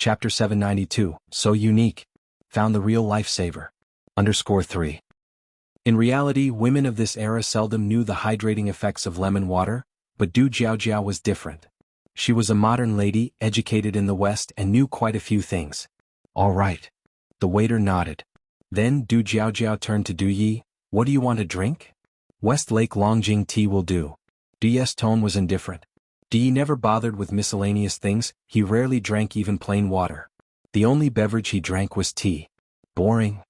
Chapter 792, So Unique. Found the Real Lifesaver. _3. In reality, women of this era seldom knew the hydrating effects of lemon water, but Du Jiaojiao was different. She was a modern lady, educated in the West, and knew quite a few things. All right. The waiter nodded. Then Du Jiaojiao turned to Du Yi. What do you want to drink? Westlake Longjing tea will do. Du Yi's tone was indifferent. Du Yi never bothered with miscellaneous things, he rarely drank even plain water. The only beverage he drank was tea. Boring.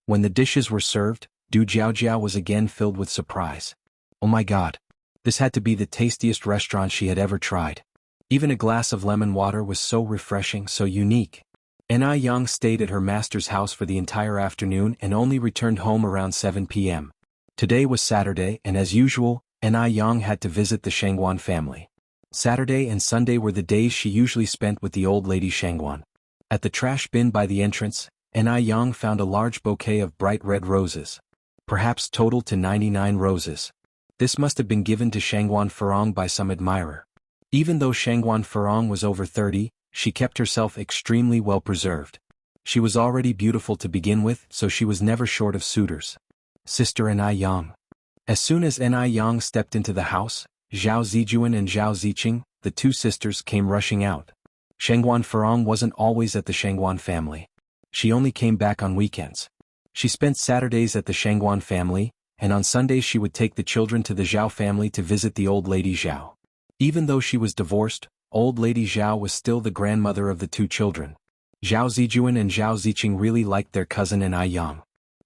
When the dishes were served, Du Jiaojiao was again filled with surprise. Oh my god. This had to be the tastiest restaurant she had ever tried. Even a glass of lemon water was so refreshing, so unique. Ni Yang stayed at her master's house for the entire afternoon and only returned home around 7 p.m. Today was Saturday, and as usual, Ni Yang had to visit the Shangguan family. Saturday and Sunday were the days she usually spent with the old lady Shangguan. At the trash bin by the entrance, Ni Yang found a large bouquet of bright red roses. Perhaps totaled to 99 roses. This must have been given to Shangguan Furong by some admirer. Even though Shangguan Furong was over 30, she kept herself extremely well preserved. She was already beautiful to begin with, so she was never short of suitors. Sister Ni Yang. As soon as Ni Yang stepped into the house, Zhao Zijuan and Zhao Ziqing, the two sisters, came rushing out. Shangguan Furong wasn't always at the Shangguan family. She only came back on weekends. She spent Saturdays at the Shangguan family, and on Sundays she would take the children to the Zhao family to visit the old lady Zhao. Even though she was divorced, old lady Zhao was still the grandmother of the two children. Zhao Zijuan and Zhao Ziqing really liked their cousin Ni Yang.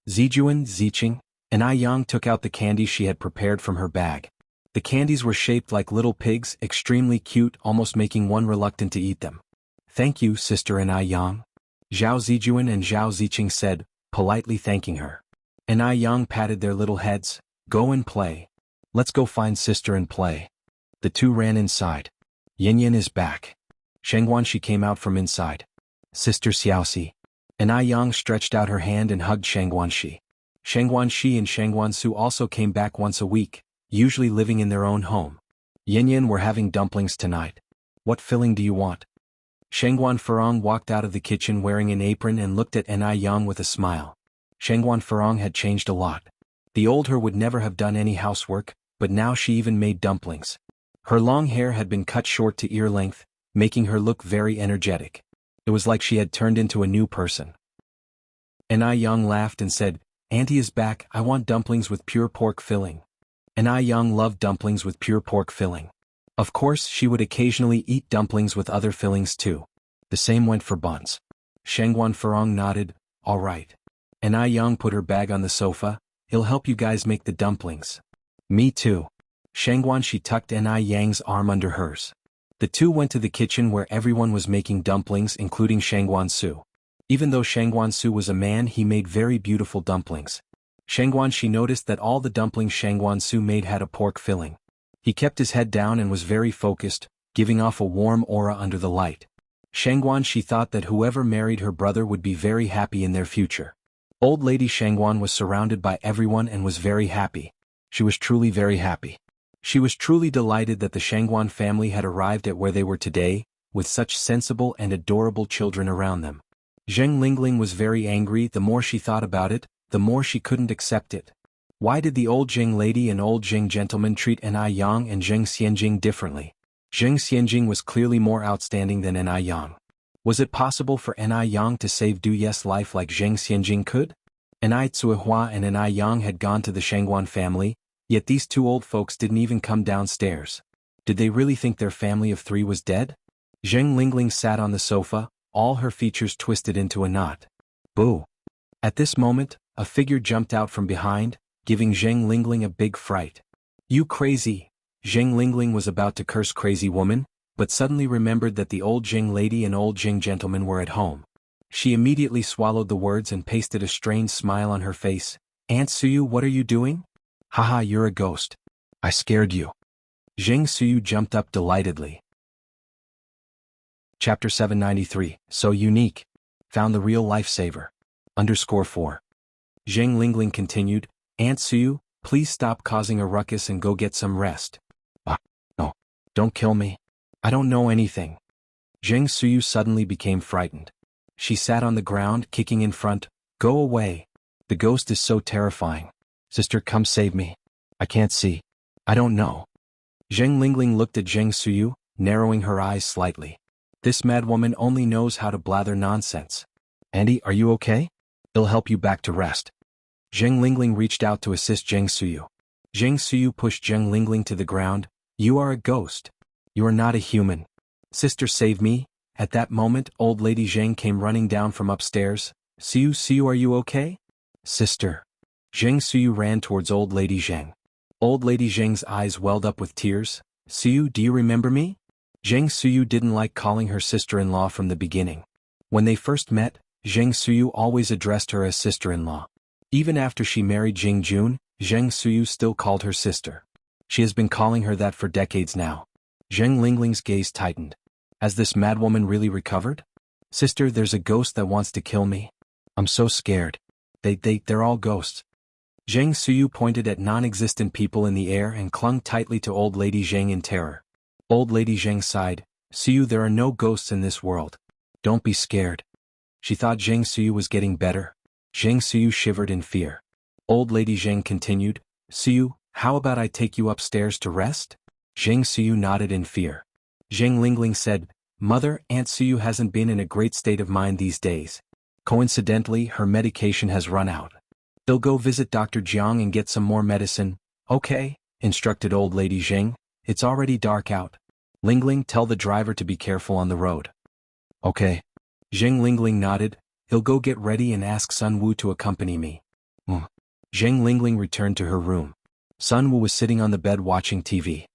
Zijuan, Ziqing, and Ni Yang took out the candies she had prepared from her bag. The candies were shaped like little pigs, extremely cute, almost making one reluctant to eat them. Thank you, Sister Ni Yang. Zhao Zijuan and Zhao Ziqing said, politely thanking her. Ni Yang patted their little heads. Go and play. Let's go find Sister and play. The two ran inside. Yin Yin is back. Shangguan Shi came out from inside. Sister Xiaoxi. Ni Yang stretched out her hand and hugged Shangguan Shi. Shangguan Shi and Shangguan Su also came back once a week, usually living in their own home. Yin Yin, we're having dumplings tonight. What filling do you want? Shangguan Furong walked out of the kitchen wearing an apron and looked at Ni Yang with a smile. Shangguan Furong had changed a lot. The old her would never have done any housework, but now she even made dumplings. Her long hair had been cut short to ear length, making her look very energetic. It was like she had turned into a new person. Ni Yang laughed and said, Auntie is back, I want dumplings with pure pork filling. Ni Yang loved dumplings with pure pork filling. Of course, she would occasionally eat dumplings with other fillings too. The same went for buns. Shangguan Furong nodded, all right. Ni Yang put her bag on the sofa, he'll help you guys make the dumplings. Me too. Shangguan Shi tucked Ni Yang's arm under hers. The two went to the kitchen where everyone was making dumplings, including Shangguan Su. Even though Shangguan Su was a man, he made very beautiful dumplings. Shangguan Shi noticed that all the dumplings Shangguan Su made had a pork filling. He kept his head down and was very focused, giving off a warm aura under the light. Shangguan Shi thought that whoever married her brother would be very happy in their future. Old lady Shangguan was surrounded by everyone and was very happy. She was truly very happy. She was truly delighted that the Shangguan family had arrived at where they were today, with such sensible and adorable children around them. Zheng Lingling was very angry. The more she thought about it, the more she couldn't accept it. Why did the old Zheng lady and old Zheng gentleman treat Ni Yang and Zheng Xianjing differently? Zheng Xianjing was clearly more outstanding than Ni Yang. Was it possible for Ni Yang to save Du Ye's life like Zheng Xianjing could? Ni Tsuihua and Ni Yang had gone to the Shangguan family, yet these two old folks didn't even come downstairs. Did they really think their family of three was dead? Zheng Lingling sat on the sofa, all her features twisted into a knot. Boo! At this moment, a figure jumped out from behind, giving Zheng Lingling a big fright. You crazy! Zheng Lingling was about to curse crazy woman, but suddenly remembered that the old Zheng lady and old Zheng gentleman were at home. She immediately swallowed the words and pasted a strange smile on her face. Aunt Suyu, what are you doing? Haha, you're a ghost. I scared you. Zheng Suyu jumped up delightedly. Chapter 793, So Unique. Found the Real Lifesaver. _4. Zheng Lingling continued, Aunt Suyu, please stop causing a ruckus and go get some rest. No. Don't kill me. I don't know anything. Zheng Suyu suddenly became frightened. She sat on the ground, kicking in front. Go away. The ghost is so terrifying. Sister, come save me. I can't see. I don't know. Zheng Lingling looked at Zheng Suyu, narrowing her eyes slightly. This madwoman only knows how to blather nonsense. Andy, are you okay? It'll help you back to rest. Zheng Lingling reached out to assist Zheng Suyu. Zheng Suyu pushed Zheng Lingling to the ground. You are a ghost. You are not a human. Sister, save me. At that moment, old lady Zheng came running down from upstairs. Suyu, are you okay? Sister. Zheng Suyu ran towards old lady Zheng. Old lady Zheng's eyes welled up with tears. Suyu, do you remember me? Zheng Suyu didn't like calling her sister-in-law from the beginning. When they first met, Zheng Suyu always addressed her as sister-in-law. Even after she married Jing Jun, Zheng Suyu still called her sister. She has been calling her that for decades now. Zheng Lingling's gaze tightened. Has this madwoman really recovered? Sister, there's a ghost that wants to kill me. I'm so scared. They're all ghosts. Zheng Suyu pointed at non-existent people in the air and clung tightly to old lady Zheng in terror. Old lady Zheng sighed. Suyu, there are no ghosts in this world. Don't be scared. She thought Zheng Suyu was getting better. Zheng Suyu shivered in fear. Old lady Zheng continued. Suyu, how about I take you upstairs to rest? Zheng Suyu nodded in fear. Zheng Lingling said, Mother, Aunt Suyu hasn't been in a great state of mind these days. Coincidentally, her medication has run out. They'll go visit Dr. Jiang and get some more medicine. Okay, instructed old lady Zheng. It's already dark out. Lingling, tell the driver to be careful on the road. Okay. Zheng Lingling nodded. He'll go get ready and ask Sun Wu to accompany me. Zheng Lingling returned to her room. Sun Wu was sitting on the bed watching TV.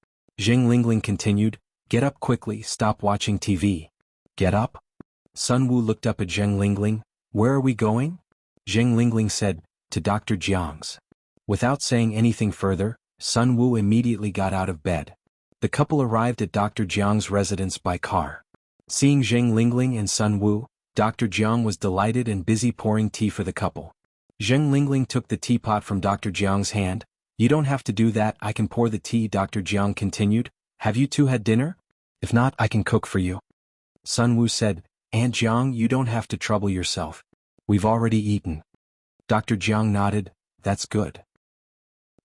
Zheng Lingling continued, Get up quickly, stop watching TV. Get up? Sun Wu looked up at Zheng Lingling. Where are we going? Zheng Lingling said, to Dr. Jiang's. Without saying anything further, Sun Wu immediately got out of bed. The couple arrived at Dr. Jiang's residence by car. Seeing Zheng Lingling and Sun Wu, Dr. Jiang was delighted and busy pouring tea for the couple. Zheng Lingling took the teapot from Dr. Jiang's hand. You don't have to do that, I can pour the tea, Dr. Jiang continued. Have you two had dinner? If not, I can cook for you. Sun Wu said, Aunt Jiang, you don't have to trouble yourself. We've already eaten. Dr. Jiang nodded, that's good.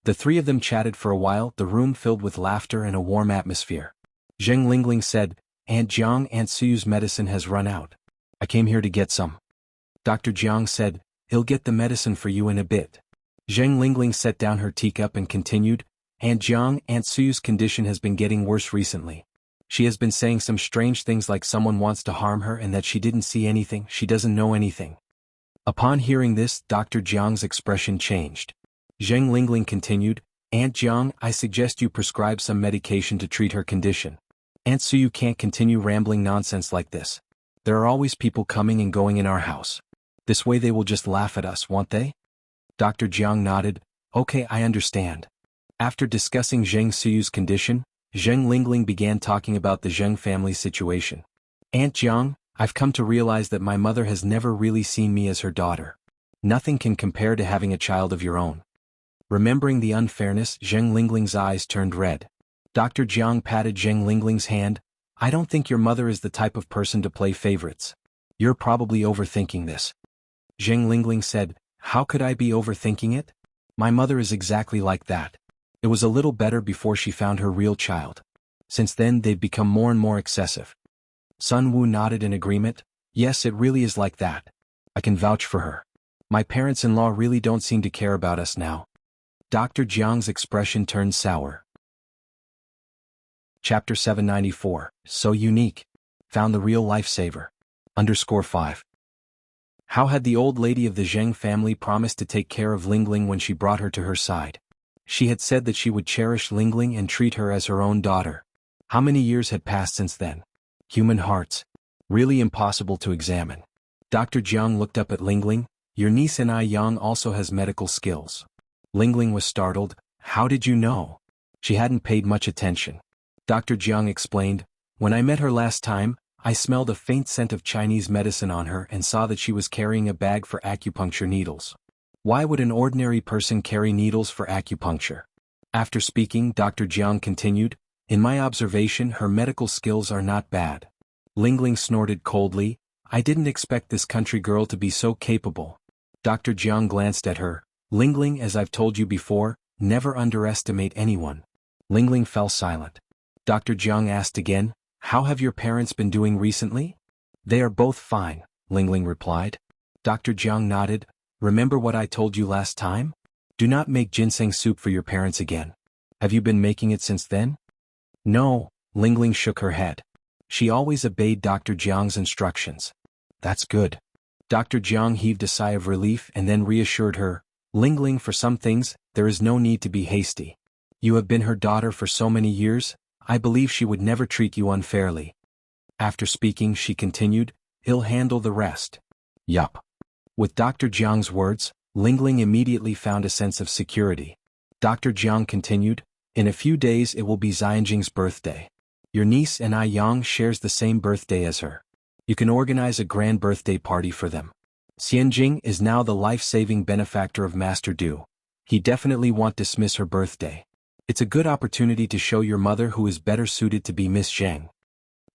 The three of them chatted for a while, the room filled with laughter and a warm atmosphere. Zheng Lingling said, Aunt Jiang, Aunt Suyu's medicine has run out. I came here to get some. Dr. Jiang said, he'll get the medicine for you in a bit. Zheng Lingling set down her teacup and continued, Aunt Jiang, Aunt Suyu's condition has been getting worse recently. She has been saying some strange things like someone wants to harm her and that she didn't see anything, she doesn't know anything. Upon hearing this, Dr. Jiang's expression changed. Zheng Lingling continued, Aunt Jiang, I suggest you prescribe some medication to treat her condition. Aunt Suyu can't continue rambling nonsense like this. There are always people coming and going in our house. This way they will just laugh at us, won't they? Dr. Jiang nodded, okay, I understand. After discussing Zheng Suyu's condition, Zheng Lingling began talking about the Zheng family's situation. Aunt Jiang, I've come to realize that my mother has never really seen me as her daughter. Nothing can compare to having a child of your own. Remembering the unfairness, Zheng Lingling's eyes turned red. Dr. Jiang patted Zheng Lingling's hand. I don't think your mother is the type of person to play favorites. You're probably overthinking this. Zheng Lingling said, how could I be overthinking it? My mother is exactly like that. It was a little better before she found her real child. Since then they've become more and more excessive. Sun Wu nodded in agreement. Yes, it really is like that. I can vouch for her. My parents-in-law really don't seem to care about us now. Dr. Jiang's expression turned sour. Chapter 794, So Unique. Found the Real Lifesaver. _5. How had the old lady of the Zheng family promised to take care of Lingling when she brought her to her side? She had said that she would cherish Lingling and treat her as her own daughter. How many years had passed since then? Human hearts. Really impossible to examine. Dr. Jiang looked up at Lingling. Your niece and I Yang also has medical skills. Lingling was startled. How did you know? She hadn't paid much attention. Dr. Jiang explained, when I met her last time, I smelled a faint scent of Chinese medicine on her and saw that she was carrying a bag for acupuncture needles. Why would an ordinary person carry needles for acupuncture? After speaking, Dr. Jiang continued, in my observation her medical skills are not bad. Lingling snorted coldly. I didn't expect this country girl to be so capable. Dr. Jiang glanced at her. Lingling, as I've told you before, never underestimate anyone. Lingling fell silent. Dr. Jiang asked again, how have your parents been doing recently? They are both fine, Lingling replied. Dr. Jiang nodded. Remember what I told you last time? Do not make ginseng soup for your parents again. Have you been making it since then? No, Lingling shook her head. She always obeyed Dr. Jiang's instructions. That's good. Dr. Jiang heaved a sigh of relief and then reassured her, Lingling, for some things, there is no need to be hasty. You have been her daughter for so many years, I believe she would never treat you unfairly. After speaking, she continued, he'll handle the rest. Yup. With Dr. Jiang's words, Lingling immediately found a sense of security. Dr. Jiang continued, in a few days it will be Xianjing's birthday. Your niece and I Yang shares the same birthday as her. You can organize a grand birthday party for them. Xianjing is now the life-saving benefactor of Master Du. He definitely won't dismiss her birthday. It's a good opportunity to show your mother who is better suited to be Miss Zhang.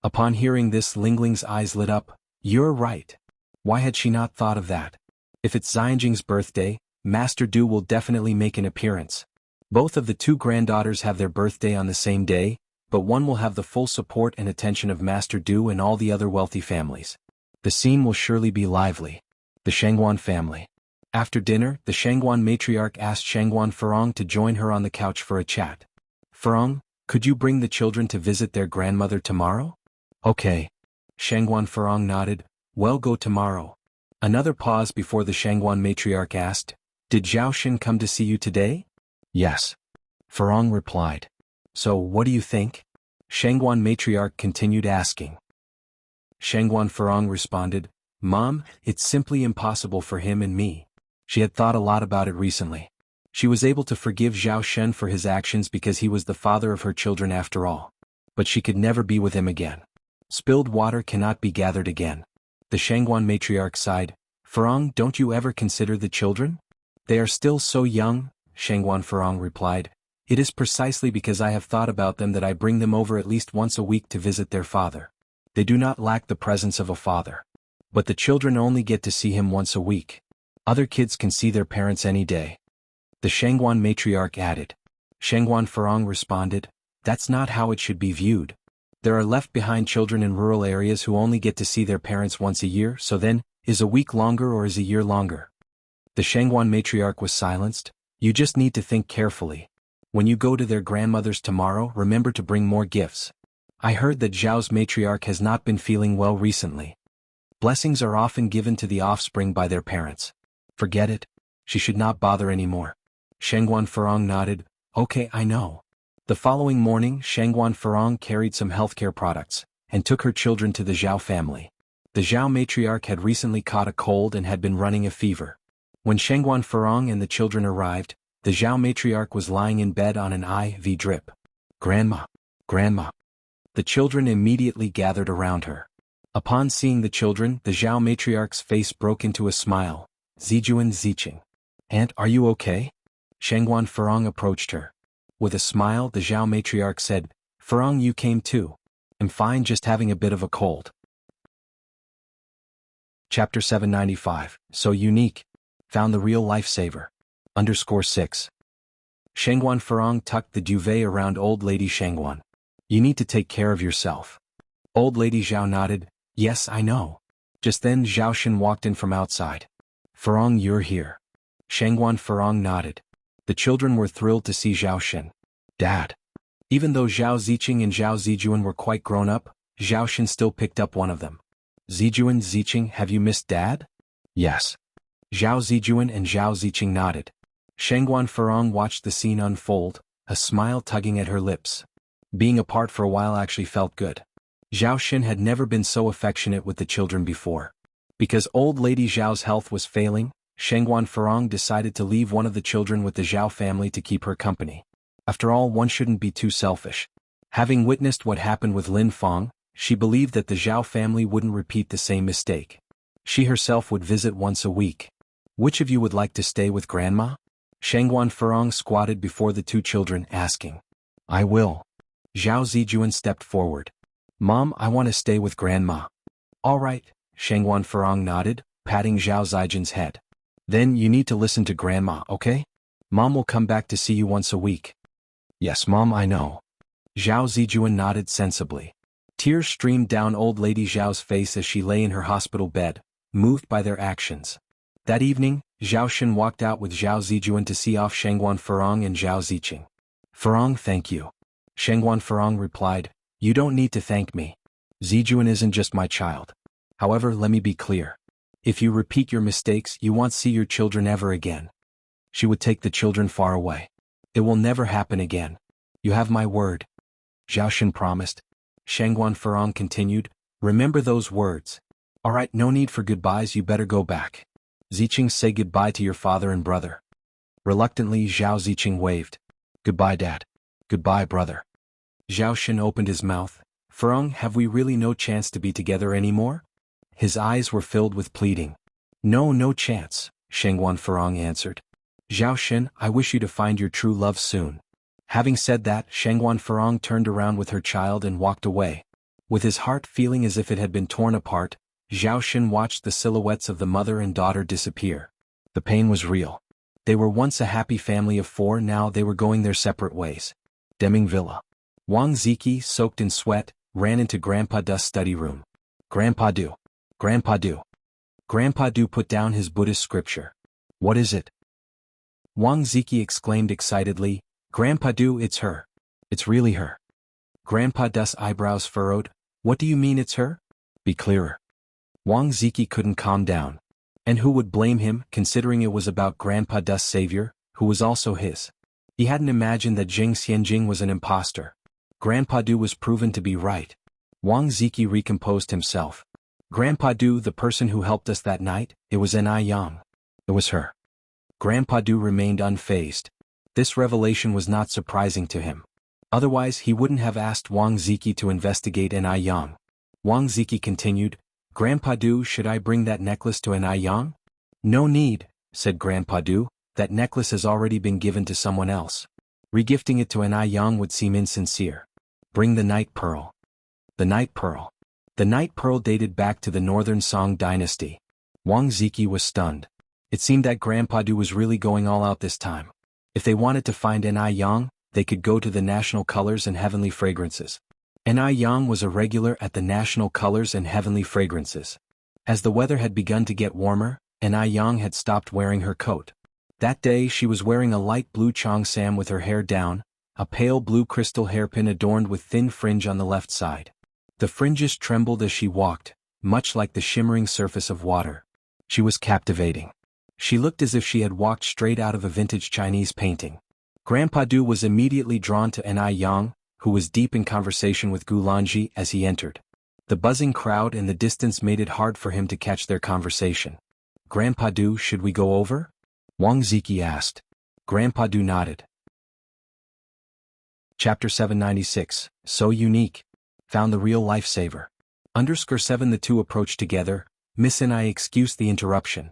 Upon hearing this, Lingling's eyes lit up. You're right. Why had she not thought of that? If it's Xianjing's birthday, Master Du will definitely make an appearance. Both of the two granddaughters have their birthday on the same day, but one will have the full support and attention of Master Du and all the other wealthy families. The scene will surely be lively. The Shangguan family. After dinner, the Shangguan matriarch asked Shangguan Furong to join her on the couch for a chat. Furong, could you bring the children to visit their grandmother tomorrow? Okay. Shangguan Furong nodded. Well, go tomorrow. Another pause before the Shangguan matriarch asked, did Zhao Xin come to see you today? Yes. Furong replied. So, what do you think? Shangguan matriarch continued asking. Shangguan Furong responded, Mom, it's simply impossible for him and me. She had thought a lot about it recently. She was able to forgive Zhao Shen for his actions because he was the father of her children after all. But she could never be with him again. Spilled water cannot be gathered again. The Shangguan matriarch sighed. Furong, don't you ever consider the children? They are still so young, Shangguan Furong replied. It is precisely because I have thought about them that I bring them over at least once a week to visit their father. They do not lack the presence of a father. But the children only get to see him once a week. Other kids can see their parents any day. The Shangguan matriarch added. Shangguan Furong responded, that's not how it should be viewed. There are left-behind children in rural areas who only get to see their parents once a year, so then, is a week longer or is a year longer? The Shangguan matriarch was silenced. You just need to think carefully. When you go to their grandmother's tomorrow, remember to bring more gifts. I heard that Zhao's matriarch has not been feeling well recently. Blessings are often given to the offspring by their parents. Forget it. She should not bother anymore. Shangguan Furong nodded. Okay, I know. The following morning, Shangguan Furong carried some healthcare products, and took her children to the Zhao family. The Zhao matriarch had recently caught a cold and had been running a fever. When Shangguan Furong and the children arrived, the Zhao matriarch was lying in bed on an IV drip. Grandma! Grandma! The children immediately gathered around her. Upon seeing the children, the Zhao matriarch's face broke into a smile. Zijuan Ziqing. Aunt, are you okay? Shangguan Furong approached her. With a smile, the Zhao matriarch said, Furong, you came too. I'm fine, just having a bit of a cold. Chapter 795, So Unique. Found the real lifesaver. _6. Shangguan Furong tucked the duvet around old lady Shangguan. You need to take care of yourself. Old lady Zhao nodded. Yes, I know. Just then Zhao Xin walked in from outside. Furong, you're here. Shangguan Furong nodded. The children were thrilled to see Zhao Xin. Dad. Even though Zhao Ziqing and Zhao Zijuan were quite grown up, Zhao Xin still picked up one of them. Zijuan Ziqing, have you missed Dad? Yes. Zhao Zijuan and Zhao Ziqing nodded. Shangguan Furong watched the scene unfold, a smile tugging at her lips. Being apart for a while actually felt good. Zhao Xin had never been so affectionate with the children before. Because old lady Zhao's health was failing, Shangguan Furong decided to leave one of the children with the Zhao family to keep her company. After all, one shouldn't be too selfish. Having witnessed what happened with Lin Feng, she believed that the Zhao family wouldn't repeat the same mistake. She herself would visit once a week. Which of you would like to stay with Grandma? Shangguan Furong squatted before the two children, asking. I will. Zhao Zijuan stepped forward. Mom, I want to stay with Grandma. All right, Shangwan Farong nodded, patting Zhao Zijin's head. Then you need to listen to Grandma, okay? Mom will come back to see you once a week. Yes, Mom, I know. Zhao Zijuan nodded sensibly. Tears streamed down old lady Zhao's face as she lay in her hospital bed, moved by their actions. That evening, Zhao Shen walked out with Zhao Zijuan to see off Shangwan Farong and Zhao Ziqing. Farong, thank you. Shangwan Farong replied, you don't need to thank me. Zijuan isn't just my child. However, let me be clear. If you repeat your mistakes, you won't see your children ever again. She would take the children far away. It will never happen again. You have my word. Zhao Shen promised. Shangwan Farong continued, remember those words. All right, no need for goodbyes, you better go back. Ziqing, say goodbye to your father and brother. Reluctantly, Zhao Ziqing waved. Goodbye, Dad. Goodbye, brother. Zhao Shen opened his mouth. Farong, have we really no chance to be together anymore? His eyes were filled with pleading. No chance, Shangwan Farong answered. Zhao Shen, I wish you to find your true love soon. Having said that, Shangwan Farong turned around with her child and walked away. With his heart feeling as if it had been torn apart, Zhao Shen watched the silhouettes of the mother and daughter disappear. The pain was real. They were once a happy family of 4, now they were going their separate ways. Deming Villa. Wang Ziki, soaked in sweat, ran into Grandpa Du's study room. Grandpa Du. Grandpa Du. Grandpa Du put down his Buddhist scripture. What is it? Wang Ziki exclaimed excitedly, Grandpa Du, it's her. It's really her. Grandpa Du's eyebrows furrowed. What do you mean it's her? Be clearer. Wang Ziki couldn't calm down. And who would blame him, considering it was about Grandpa Du's savior, who was also his? He hadn't imagined that Jing Xianjing was an imposter. Grandpa Du was proven to be right. Wang Ziki recomposed himself. Grandpa Du, the person who helped us that night, it was N.I. Yang. It was her. Grandpa Du remained unfazed. This revelation was not surprising to him. Otherwise he wouldn't have asked Wang Ziki to investigate N.I. Yang. Wang Ziki continued, Grandpa Du, should I bring that necklace to N.I. Yang? No need, said Grandpa Du, that necklace has already been given to someone else. Regifting it to N.I. Yang would seem insincere. Bring the night pearl. The night pearl. The night pearl dated back to the Northern Song dynasty. Wang Ziki was stunned. It seemed that Grandpa Du was really going all out this time. If they wanted to find N.I. Yang, they could go to the National Colors and Heavenly Fragrances. N.I. Yang was a regular at the National Colors and Heavenly Fragrances. As the weather had begun to get warmer, N.I. Yang had stopped wearing her coat. That day she was wearing a light blue cheongsam with her hair down, a pale blue crystal hairpin adorned with thin fringe on the left side. The fringes trembled as she walked, much like the shimmering surface of water. She was captivating. She looked as if she had walked straight out of a vintage Chinese painting. Grandpa Du was immediately drawn to N.I. Yang, who was deep in conversation with Gulanji as he entered. The buzzing crowd in the distance made it hard for him to catch their conversation. Grandpa Du, should we go over? Wang Ziki asked. Grandpa Du nodded. Chapter 796, So Unique. Found the real lifesaver. _7 The two approached together. Miss N.I. excused the interruption.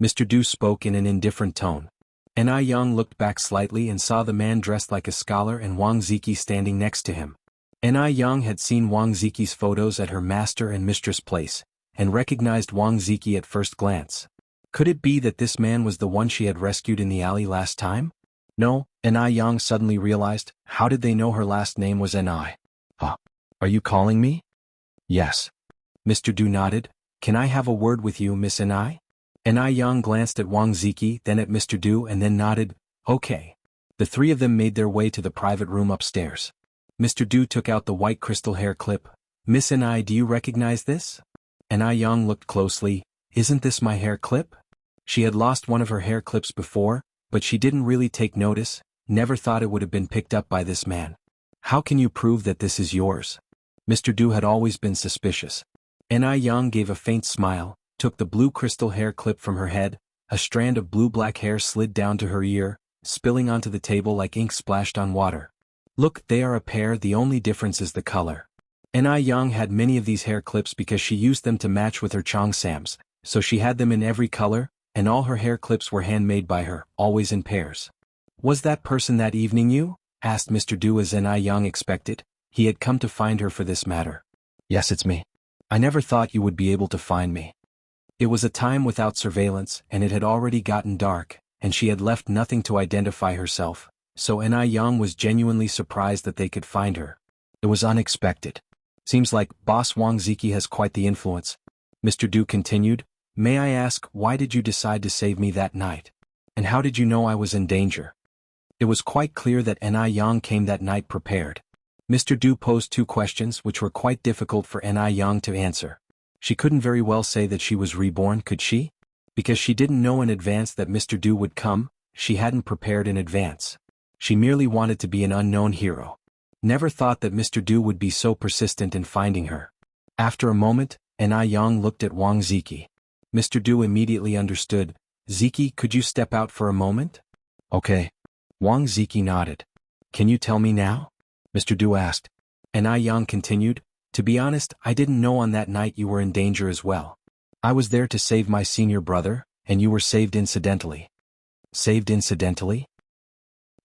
Mr. Du spoke in an indifferent tone. N.I. Yang looked back slightly and saw the man dressed like a scholar and Wang Ziki standing next to him. N.I. Yang had seen Wang Ziki's photos at her master and mistress place, and recognized Wang Ziki at first glance. Could it be that this man was the one she had rescued in the alley last time? No, N.I. Yang suddenly realized. How did they know her last name was N.I.? Are you calling me? Yes. Mr. Du nodded. Can I have a word with you, Miss N.I.? N.I. Yang glanced at Wang Ziki, then at Mr. Du and then nodded. Okay. The three of them made their way to the private room upstairs. Mr. Du took out the white crystal hair clip. Miss N.I., do you recognize this? N.I. Yang looked closely. Isn't this my hair clip? She had lost one of her hair clips before, but she didn't really take notice, never thought it would have been picked up by this man. How can you prove that this is yours? Mr. Du had always been suspicious. N.I. Yang gave a faint smile, took the blue crystal hair clip from her head, a strand of blue-black hair slid down to her ear, spilling onto the table like ink splashed on water. Look, they are a pair, the only difference is the color. N.I. Yang had many of these hair clips because she used them to match with her cheongsams, so she had them in every color, and all her hair clips were handmade by her, always in pairs. Was that person that evening you? Asked Mr. Du as N.I. Yang expected. He had come to find her for this matter. Yes, it's me. I never thought you would be able to find me. It was a time without surveillance, and it had already gotten dark, and she had left nothing to identify herself, so Enai Yang was genuinely surprised that they could find her. It was unexpected. Seems like Boss Wang Ziki has quite the influence. Mr. Du continued, may I ask, why did you decide to save me that night? And how did you know I was in danger? It was quite clear that Enai Yang came that night prepared. Mr. Du posed two questions which were quite difficult for Enai Yang to answer. She couldn't very well say that she was reborn, could she? Because she didn't know in advance that Mr. Du would come, she hadn't prepared in advance. She merely wanted to be an unknown hero. Never thought that Mr. Du would be so persistent in finding her. After a moment, Enai Yang looked at Wang Ziki. Mr. Du immediately understood. Ziki, could you step out for a moment? Okay. Wang Ziki nodded. Can you tell me now? Mr. Du asked. Enai Yang continued, to be honest, I didn't know on that night you were in danger as well. I was there to save my senior brother, and you were saved incidentally. Saved incidentally?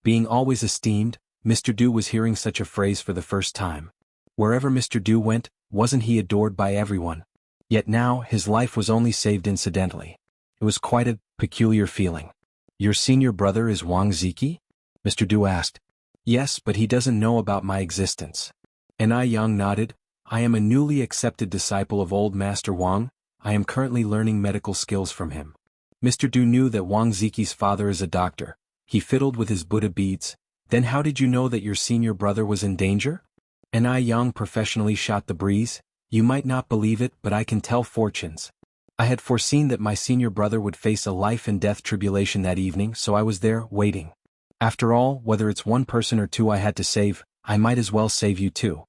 Being always esteemed, Mr. Du was hearing such a phrase for the first time. Wherever Mr. Du went, wasn't he adored by everyone? Yet now, his life was only saved incidentally. It was quite a peculiar feeling. Your senior brother is Wang Ziki? Mr. Du asked. Yes, but he doesn't know about my existence. Enai Yang nodded. I am a newly accepted disciple of old Master Wang. I am currently learning medical skills from him. Mr. Du knew that Wang Ziki's father is a doctor. He fiddled with his Buddha beads. Then how did you know that your senior brother was in danger? Enai Yang professionally shot the breeze. You might not believe it, but I can tell fortunes. I had foreseen that my senior brother would face a life and death tribulation that evening, so I was there, waiting. After all, whether it's one person or two I had to save, I might as well save you too.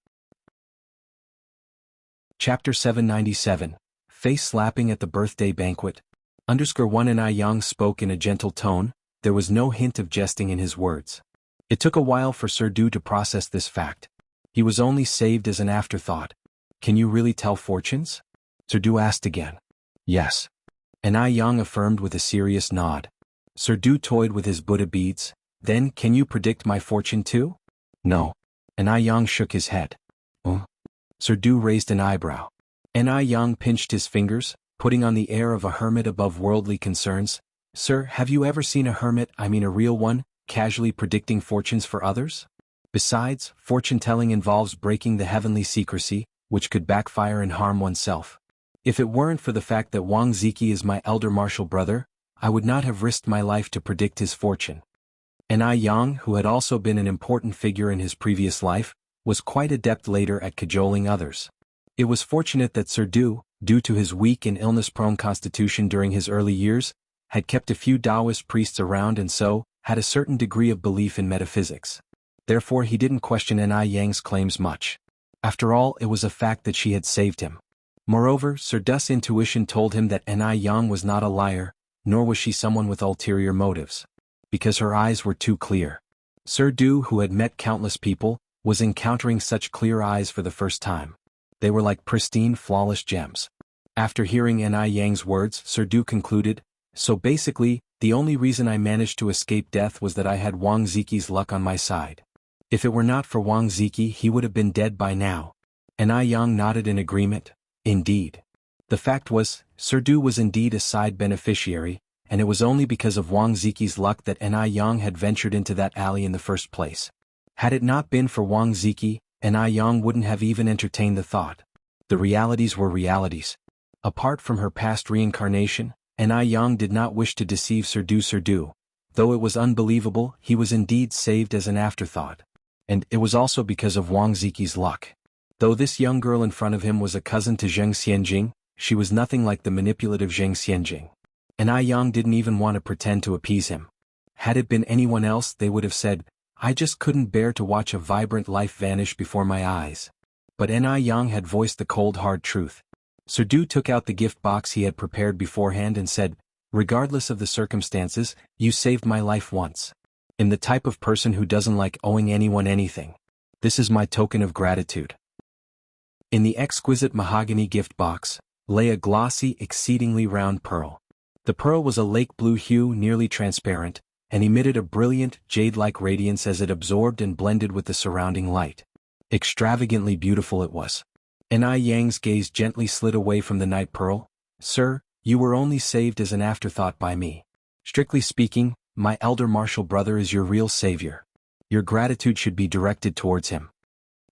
Chapter 797. Face slapping at the birthday banquet. _1 Enai Yang spoke in a gentle tone. There was no hint of jesting in his words. It took a while for Sir Du to process this fact. He was only saved as an afterthought. Can you really tell fortunes? Sir Du asked again. Yes. Enai Yang affirmed with a serious nod. Sir Du toyed with his Buddha beads. Then, can you predict my fortune too? No. Enai Yang shook his head. Sir Du raised an eyebrow. Enai Yang pinched his fingers, putting on the air of a hermit above worldly concerns. Sir, have you ever seen a hermit, I mean a real one, casually predicting fortunes for others? Besides, fortune-telling involves breaking the heavenly secrecy, which could backfire and harm oneself. If it weren't for the fact that Wang Ziki is my elder martial brother, I would not have risked my life to predict his fortune. Enai Yang, who had also been an important figure in his previous life, was quite adept later at cajoling others. It was fortunate that Sir Du, due to his weak and illness-prone constitution during his early years, had kept a few Taoist priests around and so, had a certain degree of belief in metaphysics. Therefore he didn't question Enai Yang's claims much. After all, it was a fact that she had saved him. Moreover, Sir Du's intuition told him that Enai Yang was not a liar, nor was she someone with ulterior motives. Because her eyes were too clear. Sir Du, who had met countless people, was encountering such clear eyes for the first time. They were like pristine, flawless gems. After hearing Enai Yang's words, Sir Du concluded, so basically, the only reason I managed to escape death was that I had Wang Ziki's luck on my side. If it were not for Wang Ziki, he would have been dead by now. Enai Yang nodded in agreement. Indeed. The fact was, Sir Du was indeed a side beneficiary, and it was only because of Wang Ziki's luck that Enai Yang had ventured into that alley in the first place. Had it not been for Wang Ziki, Enai Yang wouldn't have even entertained the thought. The realities were realities. Apart from her past reincarnation, Enai Yang did not wish to deceive Sir Du. Though it was unbelievable, he was indeed saved as an afterthought. And it was also because of Wang Ziki's luck. Though this young girl in front of him was a cousin to Zheng Xianjing, she was nothing like the manipulative Zheng Xianjing. Enai Yang didn't even want to pretend to appease him. Had it been anyone else, they would have said, I just couldn't bear to watch a vibrant life vanish before my eyes. But Enai Yang had voiced the cold hard truth. Sir Du took out the gift box he had prepared beforehand and said, regardless of the circumstances, you saved my life once. I'm the type of person who doesn't like owing anyone anything. This is my token of gratitude. In the exquisite mahogany gift box, lay a glossy, exceedingly round pearl. The pearl was a lake blue hue, nearly transparent, and emitted a brilliant, jade-like radiance as it absorbed and blended with the surrounding light. Extravagantly beautiful it was. N.I. Yang's gaze gently slid away from the night pearl. Sir, you were only saved as an afterthought by me. Strictly speaking, my elder martial brother is your real savior. Your gratitude should be directed towards him.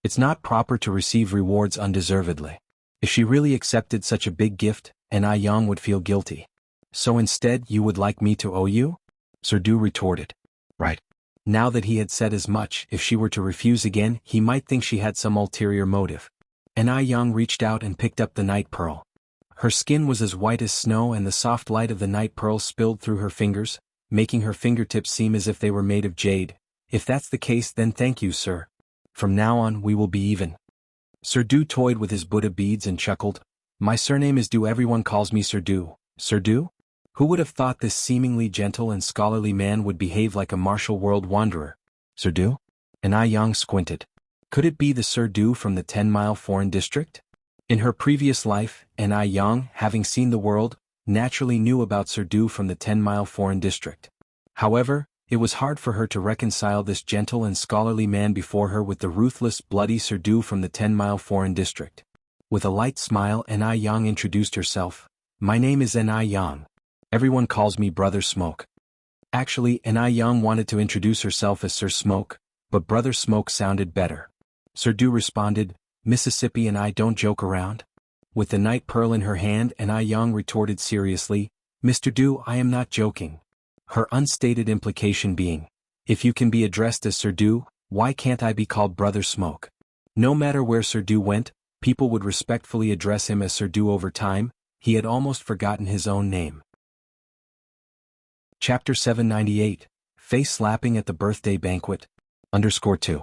It's not proper to receive rewards undeservedly. If she really accepted such a big gift, N.I. Yang would feel guilty. So instead you would like me to owe you? Sir Du retorted. Right. Now that he had said as much, if she were to refuse again, he might think she had some ulterior motive. N.I. Yang reached out and picked up the night pearl. Her skin was as white as snow and the soft light of the night pearl spilled through her fingers, making her fingertips seem as if they were made of jade. If that's the case, then thank you, sir. From now on we will be even. Sir Du toyed with his Buddha beads and chuckled. My surname is Du. Everyone calls me Sir Du. Sir Du? Who would have thought this seemingly gentle and scholarly man would behave like a martial world wanderer? Sir Du? N.I. Yang squinted. Could it be the Sir Du from the 10-mile foreign district? In her previous life, N.I. Yang, having seen the world, naturally knew about Sir Du from the 10-mile foreign district. However, it was hard for her to reconcile this gentle and scholarly man before her with the ruthless, bloody Sir Du from the 10-mile foreign district. With a light smile, N.I. Yang introduced herself. My name is N.I. Yang. Everyone calls me Brother Smoke. Actually, N.I. Yang wanted to introduce herself as Sir Smoke, but Brother Smoke sounded better. Sir Du responded, Mississippi and I don't joke around. With the night pearl in her hand, N.I. Yang retorted seriously, Mr. Du, I am not joking. Her unstated implication being, if you can be addressed as Sir Du, why can't I be called Brother Smoke? No matter where Sir Du went, people would respectfully address him as Sir Du. Over time, he had almost forgotten his own name. Chapter 798, Face Slapping at the Birthday Banquet. _2.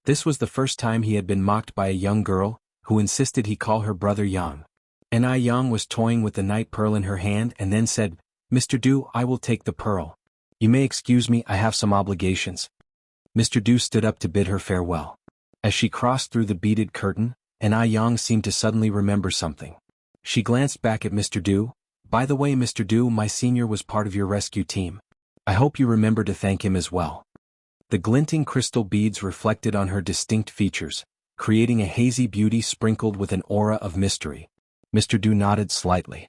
This was the first time he had been mocked by a young girl, who insisted he call her Brother Yang. N.I. Yang was toying with the night pearl in her hand and then said, Mr. Du, I will take the pearl. You may excuse me, I have some obligations. Mr. Du stood up to bid her farewell. As she crossed through the beaded curtain, N.I. Yang seemed to suddenly remember something. She glanced back at Mr. Du. By the way, Mr. Du, my senior was part of your rescue team. I hope you remember to thank him as well. The glinting crystal beads reflected on her distinct features, creating a hazy beauty sprinkled with an aura of mystery. Mr. Du nodded slightly.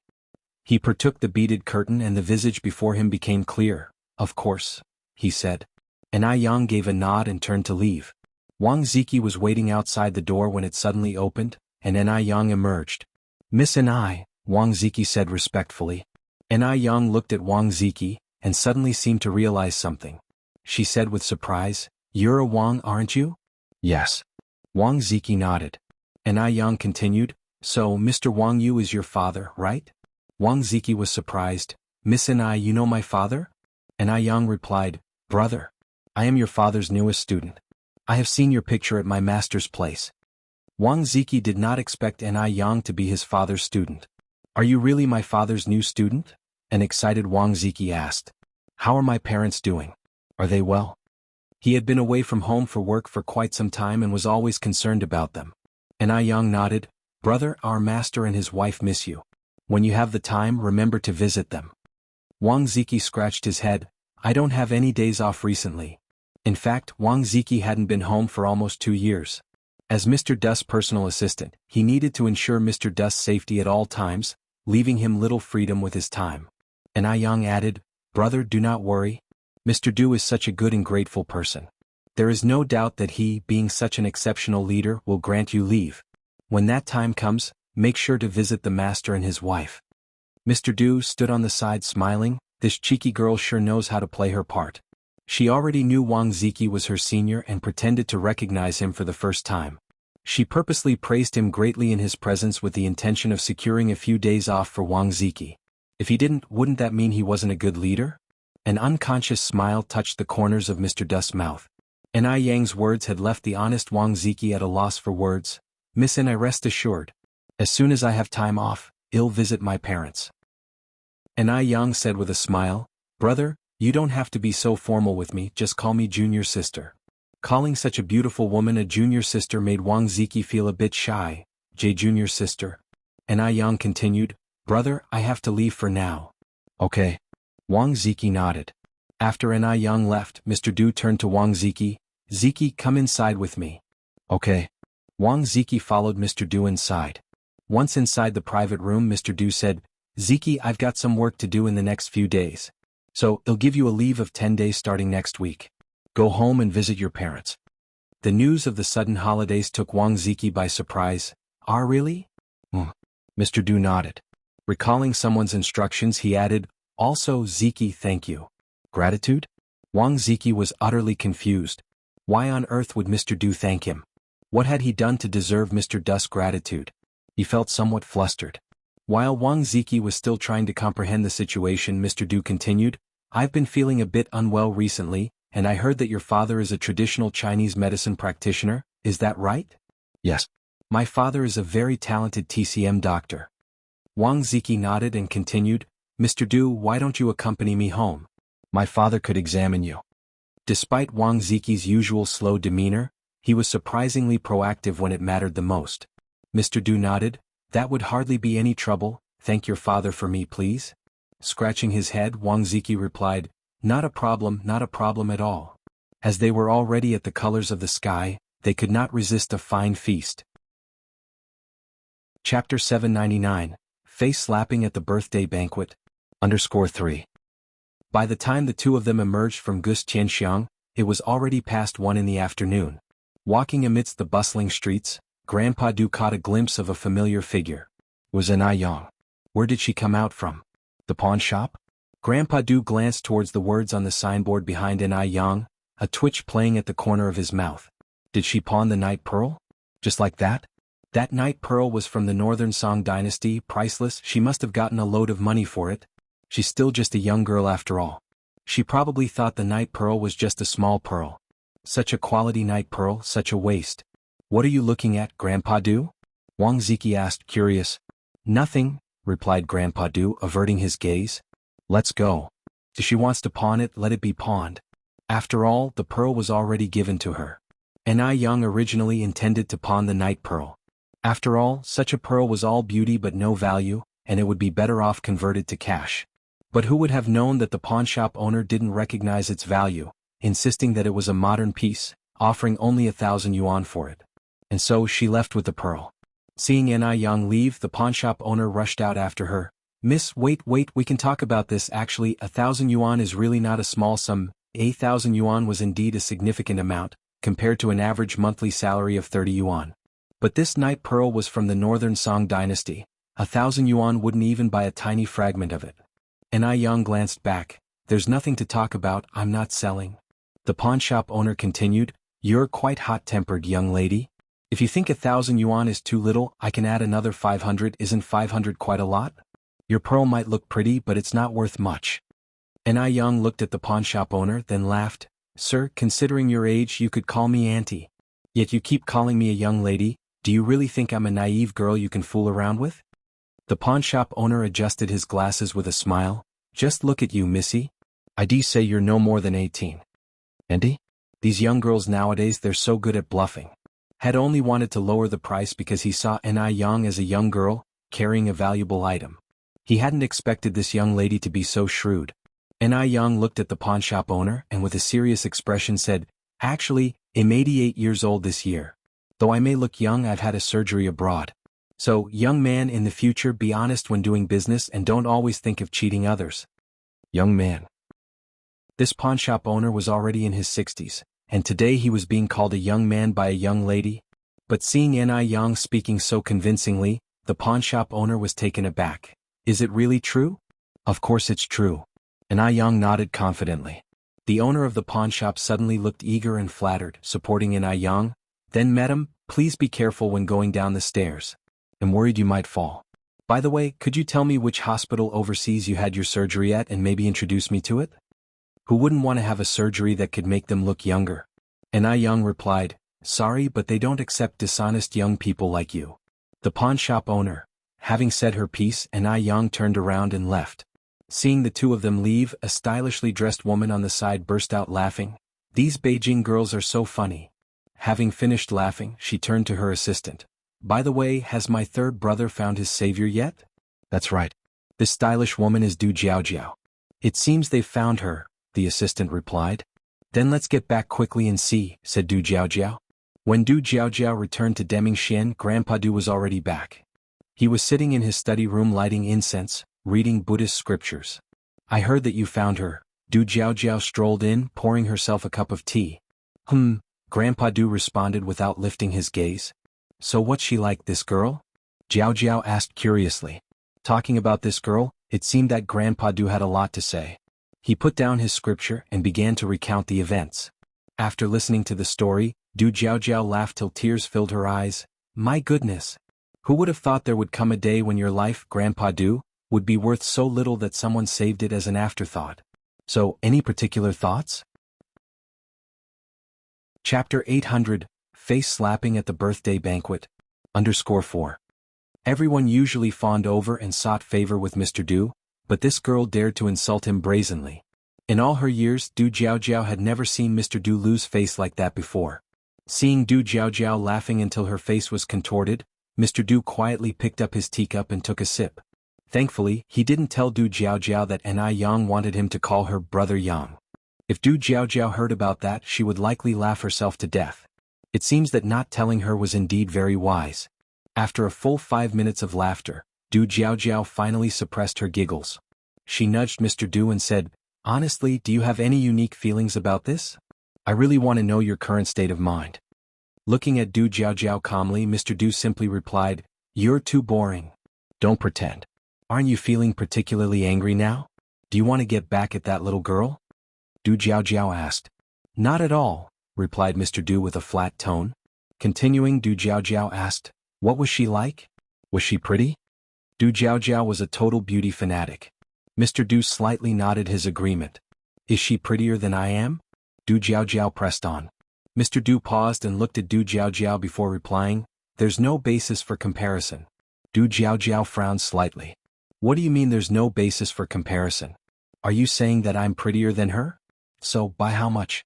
He partook the beaded curtain and the visage before him became clear. Of course, he said. N.I. Yang gave a nod and turned to leave. Wang Ziki was waiting outside the door when it suddenly opened, and N.I. Yang emerged. Miss N.I., Wang Ziki said respectfully. N.I. Yang looked at Wang Ziki, and suddenly seemed to realize something. She said with surprise, You're a Wang, aren't you? Yes. Wang Ziki nodded. N.I. Yang continued, So Mr. Wang Yu is your father, right? Wang Ziki was surprised. Miss N.I., you know my father? N.I. Yang replied, Brother. I am your father's newest student. I have seen your picture at my master's place. Wang Ziki did not expect N.I. Yang to be his father's student. Are you really my father's new student? An excited Wang Ziki asked. How are my parents doing? Are they well? He had been away from home for work for quite some time and was always concerned about them. N.I. Yang nodded. Brother, our master and his wife miss you. When you have the time, remember to visit them. Wang Ziki scratched his head. I don't have any days off recently. In fact, Wang Ziki hadn't been home for almost 2 years. As Mr. Dust's personal assistant, he needed to ensure Mr. Dust's safety at all times, leaving him little freedom with his time. N.I. Yang added, Brother, do not worry. Mr. Du is such a good and grateful person. There is no doubt that he, being such an exceptional leader, will grant you leave. When that time comes, make sure to visit the master and his wife. Mr. Du stood on the side smiling. This cheeky girl sure knows how to play her part. She already knew Wang Ziki was her senior and pretended to recognize him for the first time. She purposely praised him greatly in his presence with the intention of securing a few days off for Wang Ziki. If he didn't, wouldn't that mean he wasn't a good leader? An unconscious smile touched the corners of Mr. Dust's mouth. N.I. Yang's words had left the honest Wang Ziki at a loss for words. Miss N.I., rest assured. As soon as I have time off, I'll visit my parents. N.I. Yang said with a smile, Brother, you don't have to be so formal with me, just call me junior sister. Calling such a beautiful woman a junior sister made Wang Ziki feel a bit shy. Junior sister. N.I. Yang continued, Brother, I have to leave for now. Okay. Wang Ziki nodded. After N.I. Yang left, Mr. Du turned to Wang Ziki. Ziki, come inside with me. Okay. Wang Ziki followed Mr. Du inside. Once inside the private room, Mr. Du said, "Ziki, I've got some work to do in the next few days. So, they'll give you a leave of 10 days starting next week. Go home and visit your parents." The news of the sudden holidays took Wang Ziki by surprise. "Ah, really?" Mr. Du nodded. Recalling someone's instructions, he added, "Also, Ziki, thank you." Gratitude? Wang Ziki was utterly confused. Why on earth would Mr. Du thank him? What had he done to deserve Mr. Du's gratitude? He felt somewhat flustered. While Wang Ziki was still trying to comprehend the situation, Mr. Du continued, "I've been feeling a bit unwell recently, and I heard that your father is a traditional Chinese medicine practitioner, is that right?" "Yes. My father is a very talented TCM doctor." Wang Ziki nodded and continued, "Mr. Du, why don't you accompany me home? My father could examine you." Despite Wang Ziki's usual slow demeanor, he was surprisingly proactive when it mattered the most. Mr. Du nodded, "That would hardly be any trouble, thank your father for me please." Scratching his head, Wang Ziki replied, not a problem at all." As they were already at the colors of the sky, they could not resist a fine feast. Chapter 799, Face Slapping at the Birthday Banquet. _3. By the time the two of them emerged from Gus Tianxiang, it was already past 1 in the afternoon. Walking amidst the bustling streets, Grandpa Du caught a glimpse of a familiar figure. It was Anai Yang. Where did she come out from? The pawn shop? Grandpa Du glanced towards the words on the signboard behind Anai Yang, a twitch playing at the corner of his mouth. Did she pawn the night pearl? Just like that? That night pearl was from the Northern Song dynasty, priceless. She must have gotten a load of money for it. She's still just a young girl after all. She probably thought the night pearl was just a small pearl. Such a quality night pearl, such a waste. What are you looking at, Grandpa Du? Wang Ziki asked, curious. Nothing, replied Grandpa Du, averting his gaze. Let's go. If she wants to pawn it, let it be pawned. After all, the pearl was already given to her. Anai Yang originally intended to pawn the night pearl. After all, such a pearl was all beauty but no value, and it would be better off converted to cash. But who would have known that the pawnshop owner didn't recognize its value, insisting that it was a modern piece, offering only 1,000 yuan for it. And so she left with the pearl. Seeing Anai Yang leave, the pawnshop owner rushed out after her. Miss, wait, we can talk about this. Actually, 1,000 yuan is really not a small sum. 1,000 yuan was indeed a significant amount, compared to an average monthly salary of 30 yuan. But this night pearl was from the Northern Song dynasty. 1,000 yuan wouldn't even buy a tiny fragment of it. Anai Yang glanced back. There's nothing to talk about, I'm not selling. The pawnshop owner continued, you're quite hot-tempered, young lady. If you think 1,000 yuan is too little, I can add another 500. Isn't 500 quite a lot? Your pearl might look pretty, but it's not worth much. Anai Yang looked at the pawnshop owner, then laughed. Sir, considering your age, you could call me auntie. Yet you keep calling me a young lady. Do you really think I'm a naive girl you can fool around with? The pawnshop owner adjusted his glasses with a smile. Just look at you, missy. I do say you're no more than 18. Andy? These young girls nowadays, they're so good at bluffing. Had only wanted to lower the price because he saw Anai Yang as a young girl, carrying a valuable item. He hadn't expected this young lady to be so shrewd. Anai Yang looked at the pawnshop owner and with a serious expression said, Actually, I'm 88 years old this year. Though I may look young, I've had a surgery abroad. So, young man, in the future, be honest when doing business and don't always think of cheating others. Young man. This pawnshop owner was already in his 60s, and today he was being called a young man by a young lady. But seeing Anai Yang speaking so convincingly, the pawnshop owner was taken aback. Is it really true? Of course it's true. Anai Yang nodded confidently. The owner of the pawnshop suddenly looked eager and flattered, supporting Anai Yang. Then, madam, please be careful when going down the stairs. I'm worried you might fall. By the way, could you tell me which hospital overseas you had your surgery at and maybe introduce me to it? Who wouldn't want to have a surgery that could make them look younger? Anai Yang replied, Sorry, but they don't accept dishonest young people like you. The pawnshop owner. Having said her piece, Anai Yang turned around and left. Seeing the two of them leave, a stylishly dressed woman on the side burst out laughing. These Beijing girls are so funny. Having finished laughing, she turned to her assistant. By the way, has my third brother found his savior yet? That's right. This stylish woman is Du Jiaojiao. It seems they've found her, the assistant replied. Then let's get back quickly and see, said Du Jiaojiao. When Du Jiaojiao returned to Demingxian, Grandpa Du was already back. He was sitting in his study room lighting incense, reading Buddhist scriptures. "I heard that you found her." Du Jiaojiao strolled in, pouring herself a cup of tea. Grandpa Du responded without lifting his gaze. "So what's she like, this girl?" Jiaojiao asked curiously. Talking about this girl, it seemed that Grandpa Du had a lot to say. He put down his scripture and began to recount the events. After listening to the story, Du Jiaojiao laughed till tears filled her eyes. "My goodness! Who would have thought there would come a day when your life, Grandpa Du, would be worth so little that someone saved it as an afterthought? So, any particular thoughts?" Chapter 800, Face Slapping at the Birthday Banquet. _4. Everyone usually fawned over and sought favor with Mr. Du, but this girl dared to insult him brazenly. In all her years, Du Jiaojiao had never seen Mr. Du lose face like that before. Seeing Du Jiaojiao laughing until her face was contorted, Mr. Du quietly picked up his teacup and took a sip. Thankfully, he didn't tell Du Jiaojiao that Ni Yang wanted him to call her Brother Yang. If Du Jiaojiao heard about that, she would likely laugh herself to death. It seems that not telling her was indeed very wise. After a full 5 minutes of laughter, Du Jiaojiao finally suppressed her giggles. She nudged Mr. Du and said, "Honestly, do you have any unique feelings about this? I really want to know your current state of mind." Looking at Du Jiaojiao calmly, Mr. Du simply replied, "You're too boring. Don't pretend. Aren't you feeling particularly angry now? Do you want to get back at that little girl?" Du Jiaojiao asked. "Not at all," replied Mr. Du with a flat tone. Continuing, Du Jiaojiao asked, "What was she like? Was she pretty?" Du Jiaojiao was a total beauty fanatic. Mr. Du slightly nodded his agreement. "Is she prettier than I am?" Du Jiaojiao pressed on. Mr. Du paused and looked at Du Jiaojiao before replying, "There's no basis for comparison." Du Jiaojiao frowned slightly. "What do you mean there's no basis for comparison? Are you saying that I'm prettier than her? So, by how much?"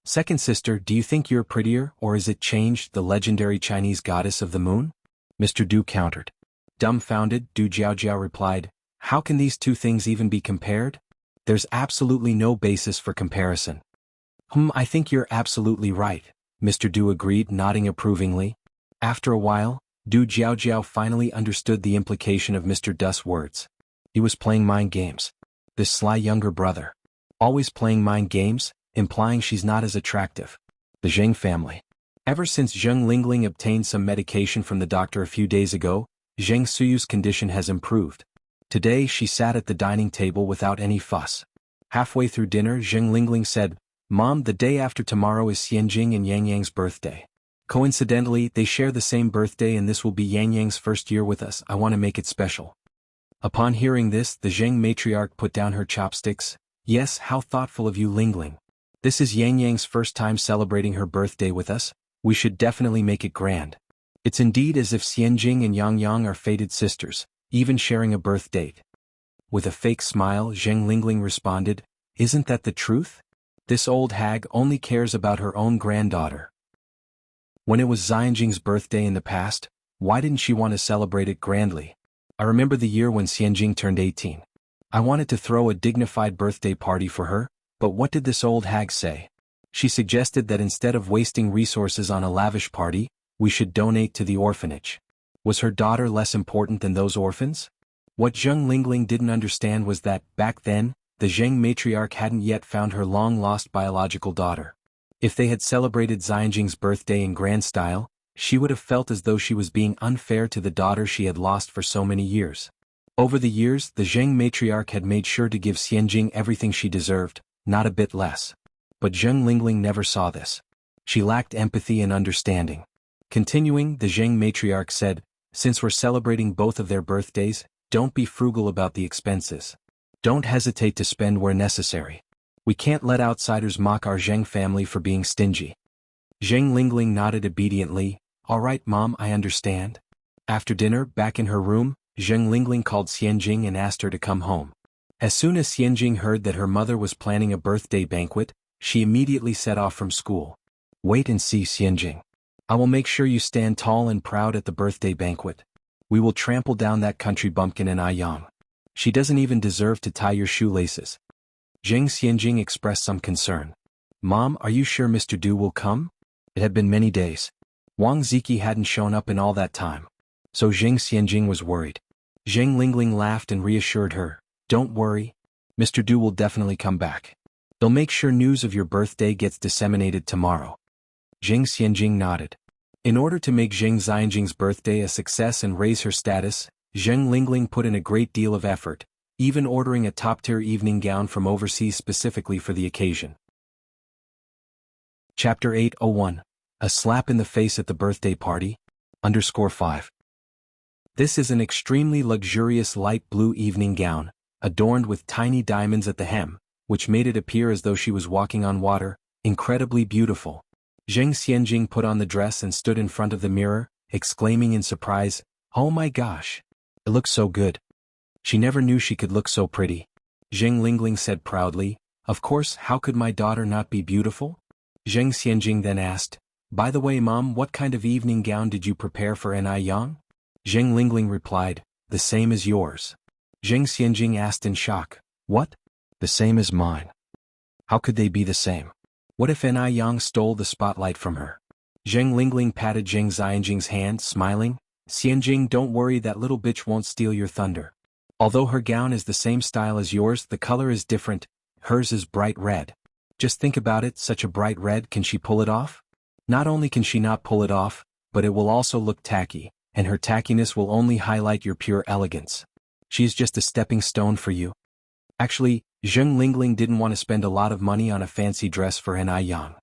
"Second sister, do you think you're prettier, or is it changed, the legendary Chinese goddess of the moon?" Mr. Du countered. Dumbfounded, Du Jiaojiao replied, "How can these two things even be compared? There's absolutely no basis for comparison." I think you're absolutely right," Mr. Du agreed, nodding approvingly. After a while, Du Jiaojiao finally understood the implication of Mr. Du's words. He was playing mind games. This sly younger brother. Always playing mind games, implying she's not as attractive. The Zheng family. Ever since Zheng Lingling obtained some medication from the doctor a few days ago, Zheng Suyu's condition has improved. Today she sat at the dining table without any fuss. Halfway through dinner, Zheng Lingling said, "Mom, the day after tomorrow is Xianjing and Yang Yang's birthday. Coincidentally, they share the same birthday and this will be Yang Yang's first year with us. I want to make it special." Upon hearing this, the Zheng matriarch put down her chopsticks. "Yes, how thoughtful of you, Lingling. This is Yang Yang's first time celebrating her birthday with us. We should definitely make it grand. It's indeed as if Xianjing and Yang Yang are fated sisters, even sharing a birth date." With a fake smile, Zheng Lingling responded, "Isn't that the truth? This old hag only cares about her own granddaughter." When it was Xianjing's birthday in the past, why didn't she want to celebrate it grandly? I remember the year when Xianjing turned 18. I wanted to throw a dignified birthday party for her, but what did this old hag say? She suggested that instead of wasting resources on a lavish party, we should donate to the orphanage. Was her daughter less important than those orphans? What Zheng Lingling didn't understand was that, back then, the Zheng matriarch hadn't yet found her long-lost biological daughter. If they had celebrated Xianjing's birthday in grand style, she would have felt as though she was being unfair to the daughter she had lost for so many years. Over the years, the Zheng matriarch had made sure to give Xianjing everything she deserved, not a bit less. But Zheng Lingling never saw this. She lacked empathy and understanding. Continuing, the Zheng matriarch said, "Since we're celebrating both of their birthdays, don't be frugal about the expenses. Don't hesitate to spend where necessary. We can't let outsiders mock our Zheng family for being stingy." Zheng Lingling nodded obediently. "All right, Mom, I understand." After dinner, back in her room, Zheng Lingling called Xianjing and asked her to come home. As soon as Xianjing heard that her mother was planning a birthday banquet, she immediately set off from school. "Wait and see, Xianjing. I will make sure you stand tall and proud at the birthday banquet. We will trample down that country bumpkin in Yang. She doesn't even deserve to tie your shoelaces." Zheng Xianjing expressed some concern. "Mom, are you sure Mr. Du will come? It had been many days. Wang Ziki hadn't shown up in all that time. So Zheng Xianjing was worried. Zheng Lingling laughed and reassured her, "Don't worry. Mr. Du will definitely come back. They'll make sure news of your birthday gets disseminated tomorrow." Zheng Xianjing nodded. In order to make Zheng Xianjing's birthday a success and raise her status, Zheng Lingling put in a great deal of effort, even ordering a top-tier evening gown from overseas specifically for the occasion. Chapter 801. A slap in the face at the birthday party. _5. This is an extremely luxurious light blue evening gown, adorned with tiny diamonds at the hem, which made it appear as though she was walking on water, incredibly beautiful. Zheng Xianjing put on the dress and stood in front of the mirror, exclaiming in surprise, "Oh my gosh! It looks so good." She never knew she could look so pretty. Zheng Lingling said proudly, "Of course, how could my daughter not be beautiful?" Zheng Xianjing then asked, "By the way, Mom, what kind of evening gown did you prepare for N.I. Yang?" Zheng Lingling replied, "The same as yours." Zheng Xianjing asked in shock, "What? The same as mine? How could they be the same? What if N.I. Yang stole the spotlight from her?" Zheng Lingling patted Zheng Xianjing's hand, smiling, "Xianjing, don't worry, that little bitch won't steal your thunder. Although her gown is the same style as yours, the color is different. Hers is bright red. Just think about it, such a bright red, can she pull it off? Not only can she not pull it off, but it will also look tacky, and her tackiness will only highlight your pure elegance. She is just a stepping stone for you." Actually, Zheng Lingling didn't want to spend a lot of money on a fancy dress for N.I. Yang.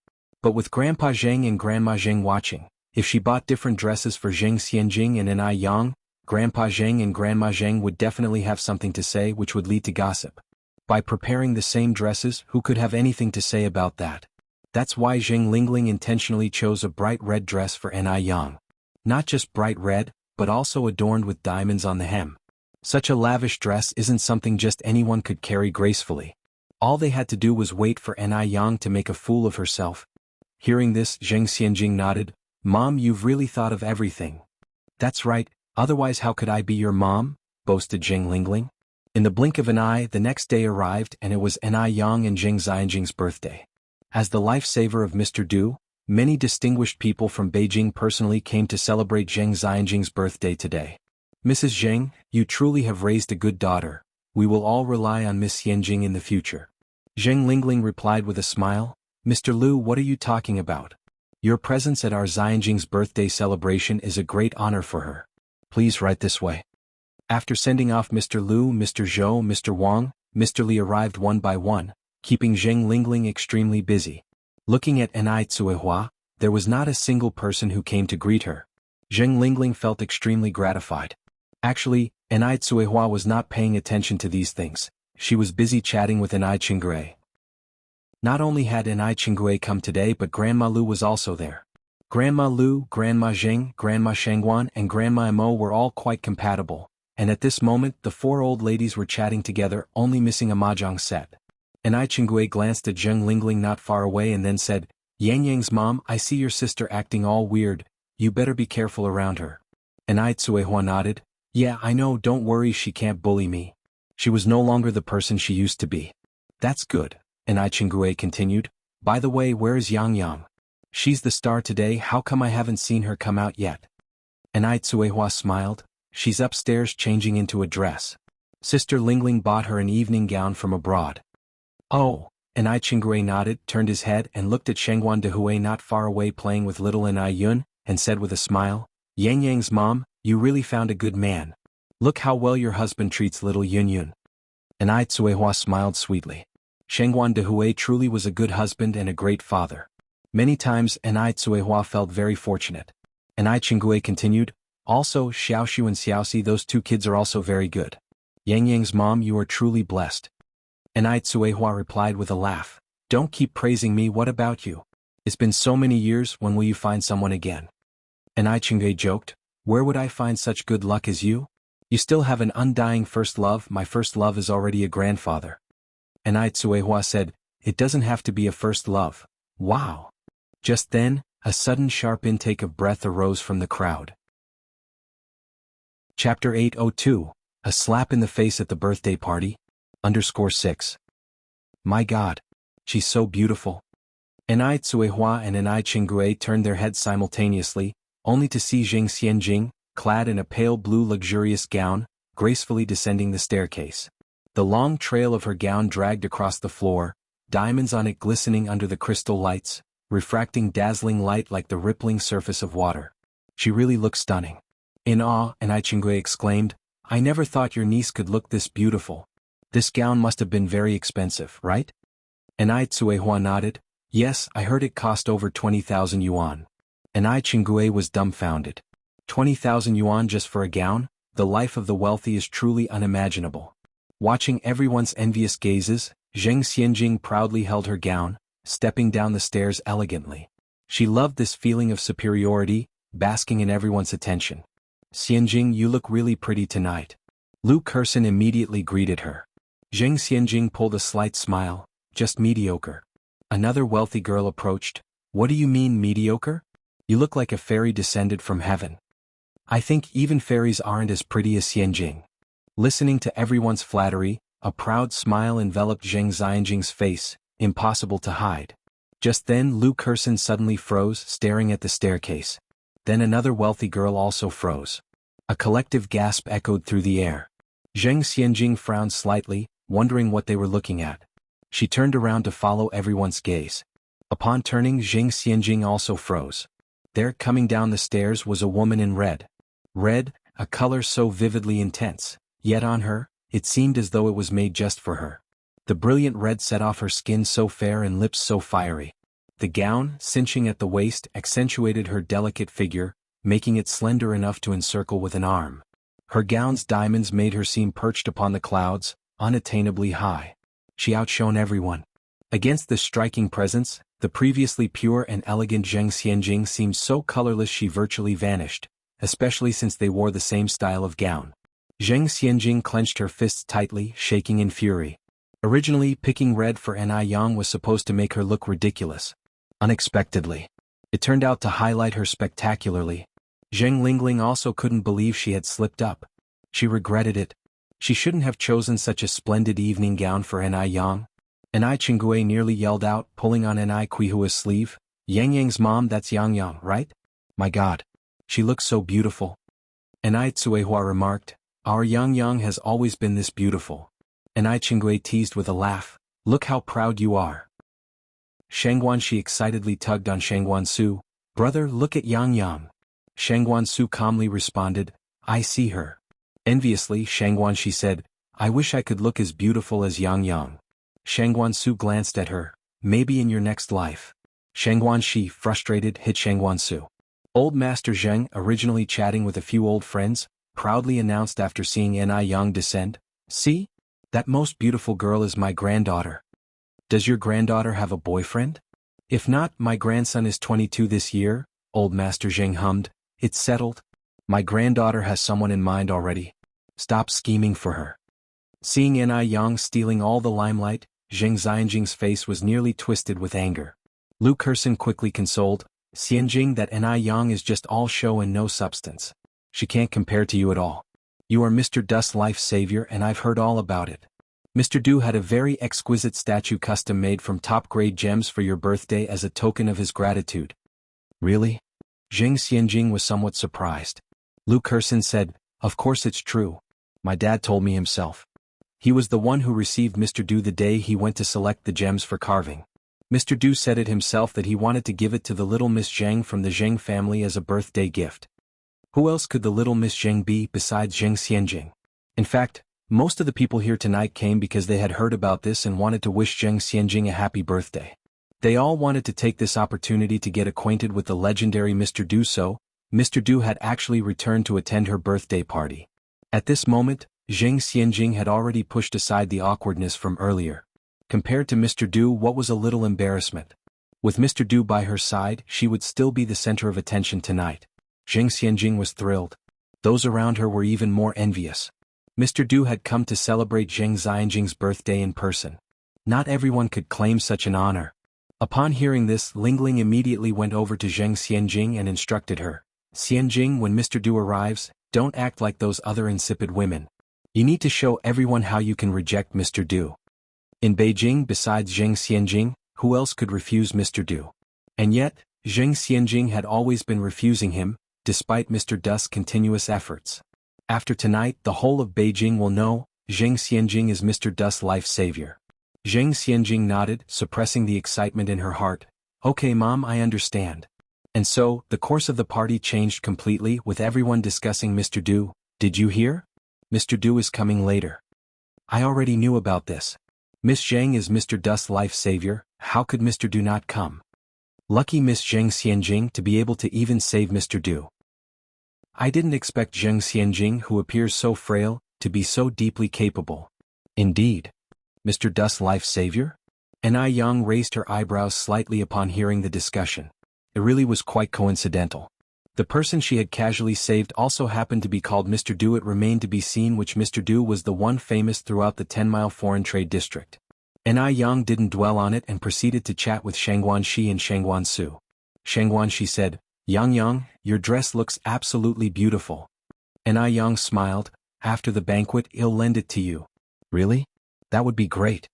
But with Grandpa Zheng and Grandma Zheng watching, if she bought different dresses for Zheng Xianjing and N.I. Yang, Grandpa Zheng and Grandma Zheng would definitely have something to say, which would lead to gossip. By preparing the same dresses, who could have anything to say about that? That's why Zheng Lingling intentionally chose a bright red dress for N.I. Yang. Not just bright red, but also adorned with diamonds on the hem. Such a lavish dress isn't something just anyone could carry gracefully. All they had to do was wait for N.I. Yang to make a fool of herself. Hearing this, Zheng Xianjing nodded, "Mom, you've really thought of everything." "That's right, otherwise how could I be your mom?" boasted Zheng Lingling. In the blink of an eye, the next day arrived and it was N.I. Yang and Zheng Xianjing's birthday. As the lifesaver of Mr. Du, many distinguished people from Beijing personally came to celebrate Zheng Xianjing's birthday today. "Mrs. Zheng, you truly have raised a good daughter. We will all rely on Miss Xianjing in the future." Zheng Lingling replied with a smile, "Mr. Lu, what are you talking about? Your presence at our Xianjing's birthday celebration is a great honor for her. Please write this way." After sending off Mr. Lu, Mr. Zhou, Mr. Wang, Mr. Li arrived one by one, keeping Zheng Lingling extremely busy. Looking at N.I. Tsuehua, there was not a single person who came to greet her. Zheng Lingling felt extremely gratified. Actually, N.I. Tsuehua was not paying attention to these things. She was busy chatting with N.I. Qingui. Not only had N.I. Qingui come today, but Grandma Lu was also there. Grandma Lu, Grandma Zheng, Grandma Shangguan, and Grandma Mo were all quite compatible, and at this moment the four old ladies were chatting together, only missing a mahjong set. N.I. Qingui glanced at Zheng Lingling not far away and then said, "Yang Yang's mom, I see your sister acting all weird. You better be careful around her." N.I. Tsuehua nodded, "Yeah, I know, don't worry, she can't bully me." She was no longer the person she used to be. "That's good," N.I. Qingui continued. "By the way, where is Yang Yang? She's the star today, how come I haven't seen her come out yet?" N.I. Tsuehua smiled, "She's upstairs changing into a dress. Sister Lingling bought her an evening gown from abroad." "Oh," N.I. Qingui nodded, turned his head and looked at Shangguan Dehui not far away playing with little N.I. Yun, and said with a smile, "Yang Yang's mom, you really found a good man. Look how well your husband treats little Yun Yun." N.I. Tsuehua smiled sweetly. Shangguan Dehui truly was a good husband and a great father. Many times N.I. Tsuehua felt very fortunate. N.I. Qingui continued, "Also, Xiaoxiu and Xiaoxi, those two kids are also very good. Yang Yang's mom, you are truly blessed." N.I. Tsuehua replied with a laugh, "Don't keep praising me, what about you? It's been so many years, when will you find someone again?" N.I. Qingui joked, "Where would I find such good luck as you? You still have an undying first love, my first love is already a grandfather." N.I. Tsuehua said, "It doesn't have to be a first love." Wow! Just then, a sudden sharp intake of breath arose from the crowd. Chapter 802, A Slap in the Face at the Birthday Party. _6. My God. She's so beautiful. Enai Tsuehua and Enai Qinggui turned their heads simultaneously, only to see Zheng Xianjing, clad in a pale blue luxurious gown, gracefully descending the staircase. The long trail of her gown dragged across the floor, diamonds on it glistening under the crystal lights, refracting dazzling light like the rippling surface of water. She really looked stunning. In awe, Enai Qinggui exclaimed, "I never thought your niece could look this beautiful. This gown must have been very expensive, right?" Enai Tsuehua nodded. "Yes, I heard it cost over 20,000 yuan. Enai Qinggui was dumbfounded. 20,000 yuan just for a gown? The life of the wealthy is truly unimaginable. Watching everyone's envious gazes, Zheng Xianjing proudly held her gown, stepping down the stairs elegantly. She loved this feeling of superiority, basking in everyone's attention. "Xianjing, you look really pretty tonight." Lu Kersen immediately greeted her. Zheng Xianjing pulled a slight smile, "Just mediocre." Another wealthy girl approached. "What do you mean mediocre? You look like a fairy descended from heaven." "I think even fairies aren't as pretty as Xianjing." Listening to everyone's flattery, a proud smile enveloped Zheng Xianjing's face, impossible to hide. Just then Lu Kersen suddenly froze, staring at the staircase. Then another wealthy girl also froze. A collective gasp echoed through the air. Zheng Xianjing frowned slightly, wondering what they were looking at. She turned around to follow everyone's gaze. Upon turning, Zheng Xianjing also froze. There, coming down the stairs, was a woman in red. Red, a color so vividly intense, yet on her, it seemed as though it was made just for her. The brilliant red set off her skin so fair and lips so fiery. The gown, cinching at the waist, accentuated her delicate figure, making it slender enough to encircle with an arm. Her gown's diamonds made her seem perched upon the clouds, unattainably high. She outshone everyone. Against this striking presence, the previously pure and elegant Zheng Xianjing seemed so colorless she virtually vanished, especially since they wore the same style of gown. Zheng Xianjing clenched her fists tightly, shaking in fury. Originally, picking red for Enai Yang was supposed to make her look ridiculous. Unexpectedly, it turned out to highlight her spectacularly. Zheng Lingling also couldn't believe she had slipped up. She regretted it. She shouldn't have chosen such a splendid evening gown for Enai Yang. Enai Qinggui nearly yelled out, pulling on Enai Qihua's sleeve. "Yang Yang's mom, that's Yang Yang, right? My God. She looks so beautiful." Enai Tsuehua remarked, "Our Yang Yang has always been this beautiful." Enai Qinggui teased with a laugh, "Look how proud you are." Shangguanshi excitedly tugged on Shangguansu. "Brother, look at Yang Yang." Shangguansu calmly responded, "I see her." Enviously, Shangguanshi said, "I wish I could look as beautiful as Yang Yang." Shangguansu glanced at her, "Maybe in your next life." Shangguanshi, frustrated, hit Shangguansu. Old Master Zheng, originally chatting with a few old friends, proudly announced after seeing Enai Yang descend, "See? That most beautiful girl is my granddaughter. Does your granddaughter have a boyfriend? If not, my grandson is 22 this year," Old Master Zheng hummed. "It's settled. My granddaughter has someone in mind already. Stop scheming for her." Seeing Enai Yang stealing all the limelight, Zheng Xianjing's face was nearly twisted with anger. Lu Kersen quickly consoled, "Xianjing, that Enai Yang is just all show and no substance. She can't compare to you at all. You are Mr. Du's life savior and I've heard all about it. Mr. Du had a very exquisite statue custom made from top-grade gems for your birthday as a token of his gratitude." "Really?" Zheng Xianjing was somewhat surprised. Lu Kersen said, "Of course it's true. My dad told me himself. He was the one who received Mr. Du the day he went to select the gems for carving. Mr. Du said it himself that he wanted to give it to the little Miss Zheng from the Zheng family as a birthday gift. Who else could the little Miss Zheng be besides Zheng Xianjing? In fact, most of the people here tonight came because they had heard about this and wanted to wish Zheng Xianjing a happy birthday. They all wanted to take this opportunity to get acquainted with the legendary Mr. Du, so Mr. Du had actually returned to attend her birthday party." At this moment, Zheng Xianjing had already pushed aside the awkwardness from earlier. Compared to Mr. Du, what was a little embarrassment? With Mr. Du by her side, she would still be the center of attention tonight. Zheng Xianjing was thrilled. Those around her were even more envious. Mr. Du had come to celebrate Zheng Xianjing's birthday in person. Not everyone could claim such an honor. Upon hearing this, Lingling immediately went over to Zheng Xianjing and instructed her, "Xianjing, when Mr. Du arrives, don't act like those other insipid women. You need to show everyone how you can reject Mr. Du." In Beijing, besides Zheng Xianjing, who else could refuse Mr. Du? And yet, Zheng Xianjing had always been refusing him, despite Mr. Du's continuous efforts. After tonight the whole of Beijing will know, Zheng Xianjing is Mr. Du's life savior. Zheng Xianjing nodded, suppressing the excitement in her heart. Okay mom, I understand. And so, the course of the party changed completely with everyone discussing Mr. Du. Did you hear? Mr. Du is coming later. I already knew about this. Miss Zheng is Mr. Du's life savior, how could Mr. Du not come? Lucky Miss Zheng Xianjing to be able to even save Mr. Du. I didn't expect Zheng Xianjing, who appears so frail, to be so deeply capable. Indeed. Mr. Du's life savior? Anai Yang raised her eyebrows slightly upon hearing the discussion. It really was quite coincidental. The person she had casually saved also happened to be called Mr. Du. It remained to be seen which Mr. Du was the one famous throughout the 10-mile foreign trade district. Anai Yang didn't dwell on it and proceeded to chat with Shangguan Shi and Shangguan Su. Shangguan Shi said, Yang, your dress looks absolutely beautiful. Anai Yang smiled, after the banquet I'll lend it to you. Really? That would be great.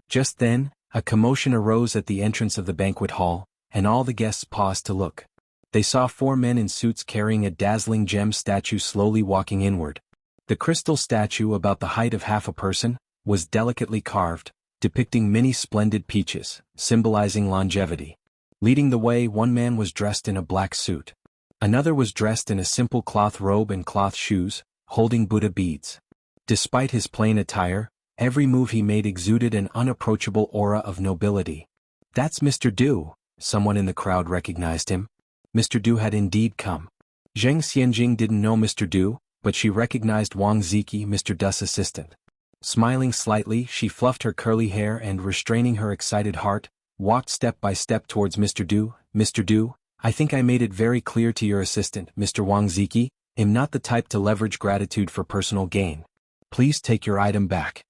Just then, a commotion arose at the entrance of the banquet hall, and all the guests paused to look. They saw 4 men in suits carrying a dazzling gem statue slowly walking inward. The crystal statue, about the height of half a person, was delicately carved, depicting many splendid peaches, symbolizing longevity. Leading the way, one man was dressed in a black suit. Another was dressed in a simple cloth robe and cloth shoes, holding Buddha beads. Despite his plain attire, every move he made exuded an unapproachable aura of nobility. That's Mr. Du, someone in the crowd recognized him. Mr. Du had indeed come. Zheng Xianjing didn't know Mr. Du, but she recognized Wang Ziki, Mr. Du's assistant. Smiling slightly, she fluffed her curly hair and, restraining her excited heart, walked step by step towards Mr. Du. Mr. Du, I think I made it very clear to your assistant, Mr. Wang Ziki, I'm not the type to leverage gratitude for personal gain. Please take your item back.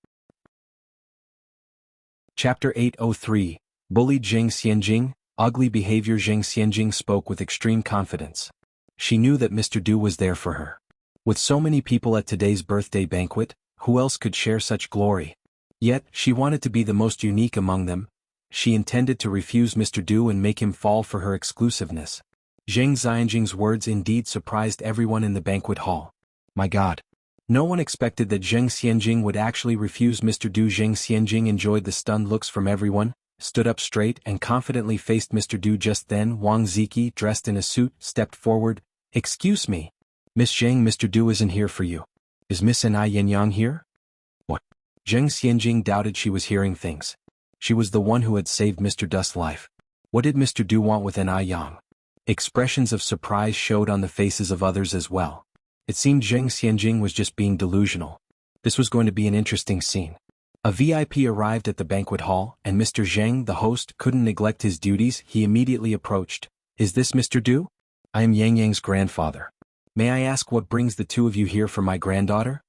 Chapter 803, Bullied Zheng Xianjing, Ugly Behavior. Zheng Xianjing spoke with extreme confidence. She knew that Mr. Du was there for her. With so many people at today's birthday banquet, who else could share such glory? Yet, she wanted to be the most unique among them. She intended to refuse Mr. Du and make him fall for her exclusiveness. Zheng Xianjing's words indeed surprised everyone in the banquet hall. My God. No one expected that Zheng Xianjing would actually refuse Mr. Du. Zheng Xianjing enjoyed the stunned looks from everyone, stood up straight and confidently faced Mr. Du. Just then Wang Ziki, dressed in a suit, stepped forward. Excuse me. Miss Zheng, Mr. Du isn't here for you. Is Miss Anai Yang here? What? Zheng Xianjing doubted she was hearing things. She was the one who had saved Mr. Du's life. What did Mr. Du want with Anai Yang? Expressions of surprise showed on the faces of others as well. It seemed Zheng Xianjing was just being delusional. This was going to be an interesting scene. A VIP arrived at the banquet hall, and Mr. Zheng, the host, couldn't neglect his duties. He immediately approached. Is this Mr. Du? I am Yang Yang's grandfather. May I ask what brings the two of you here for my granddaughter?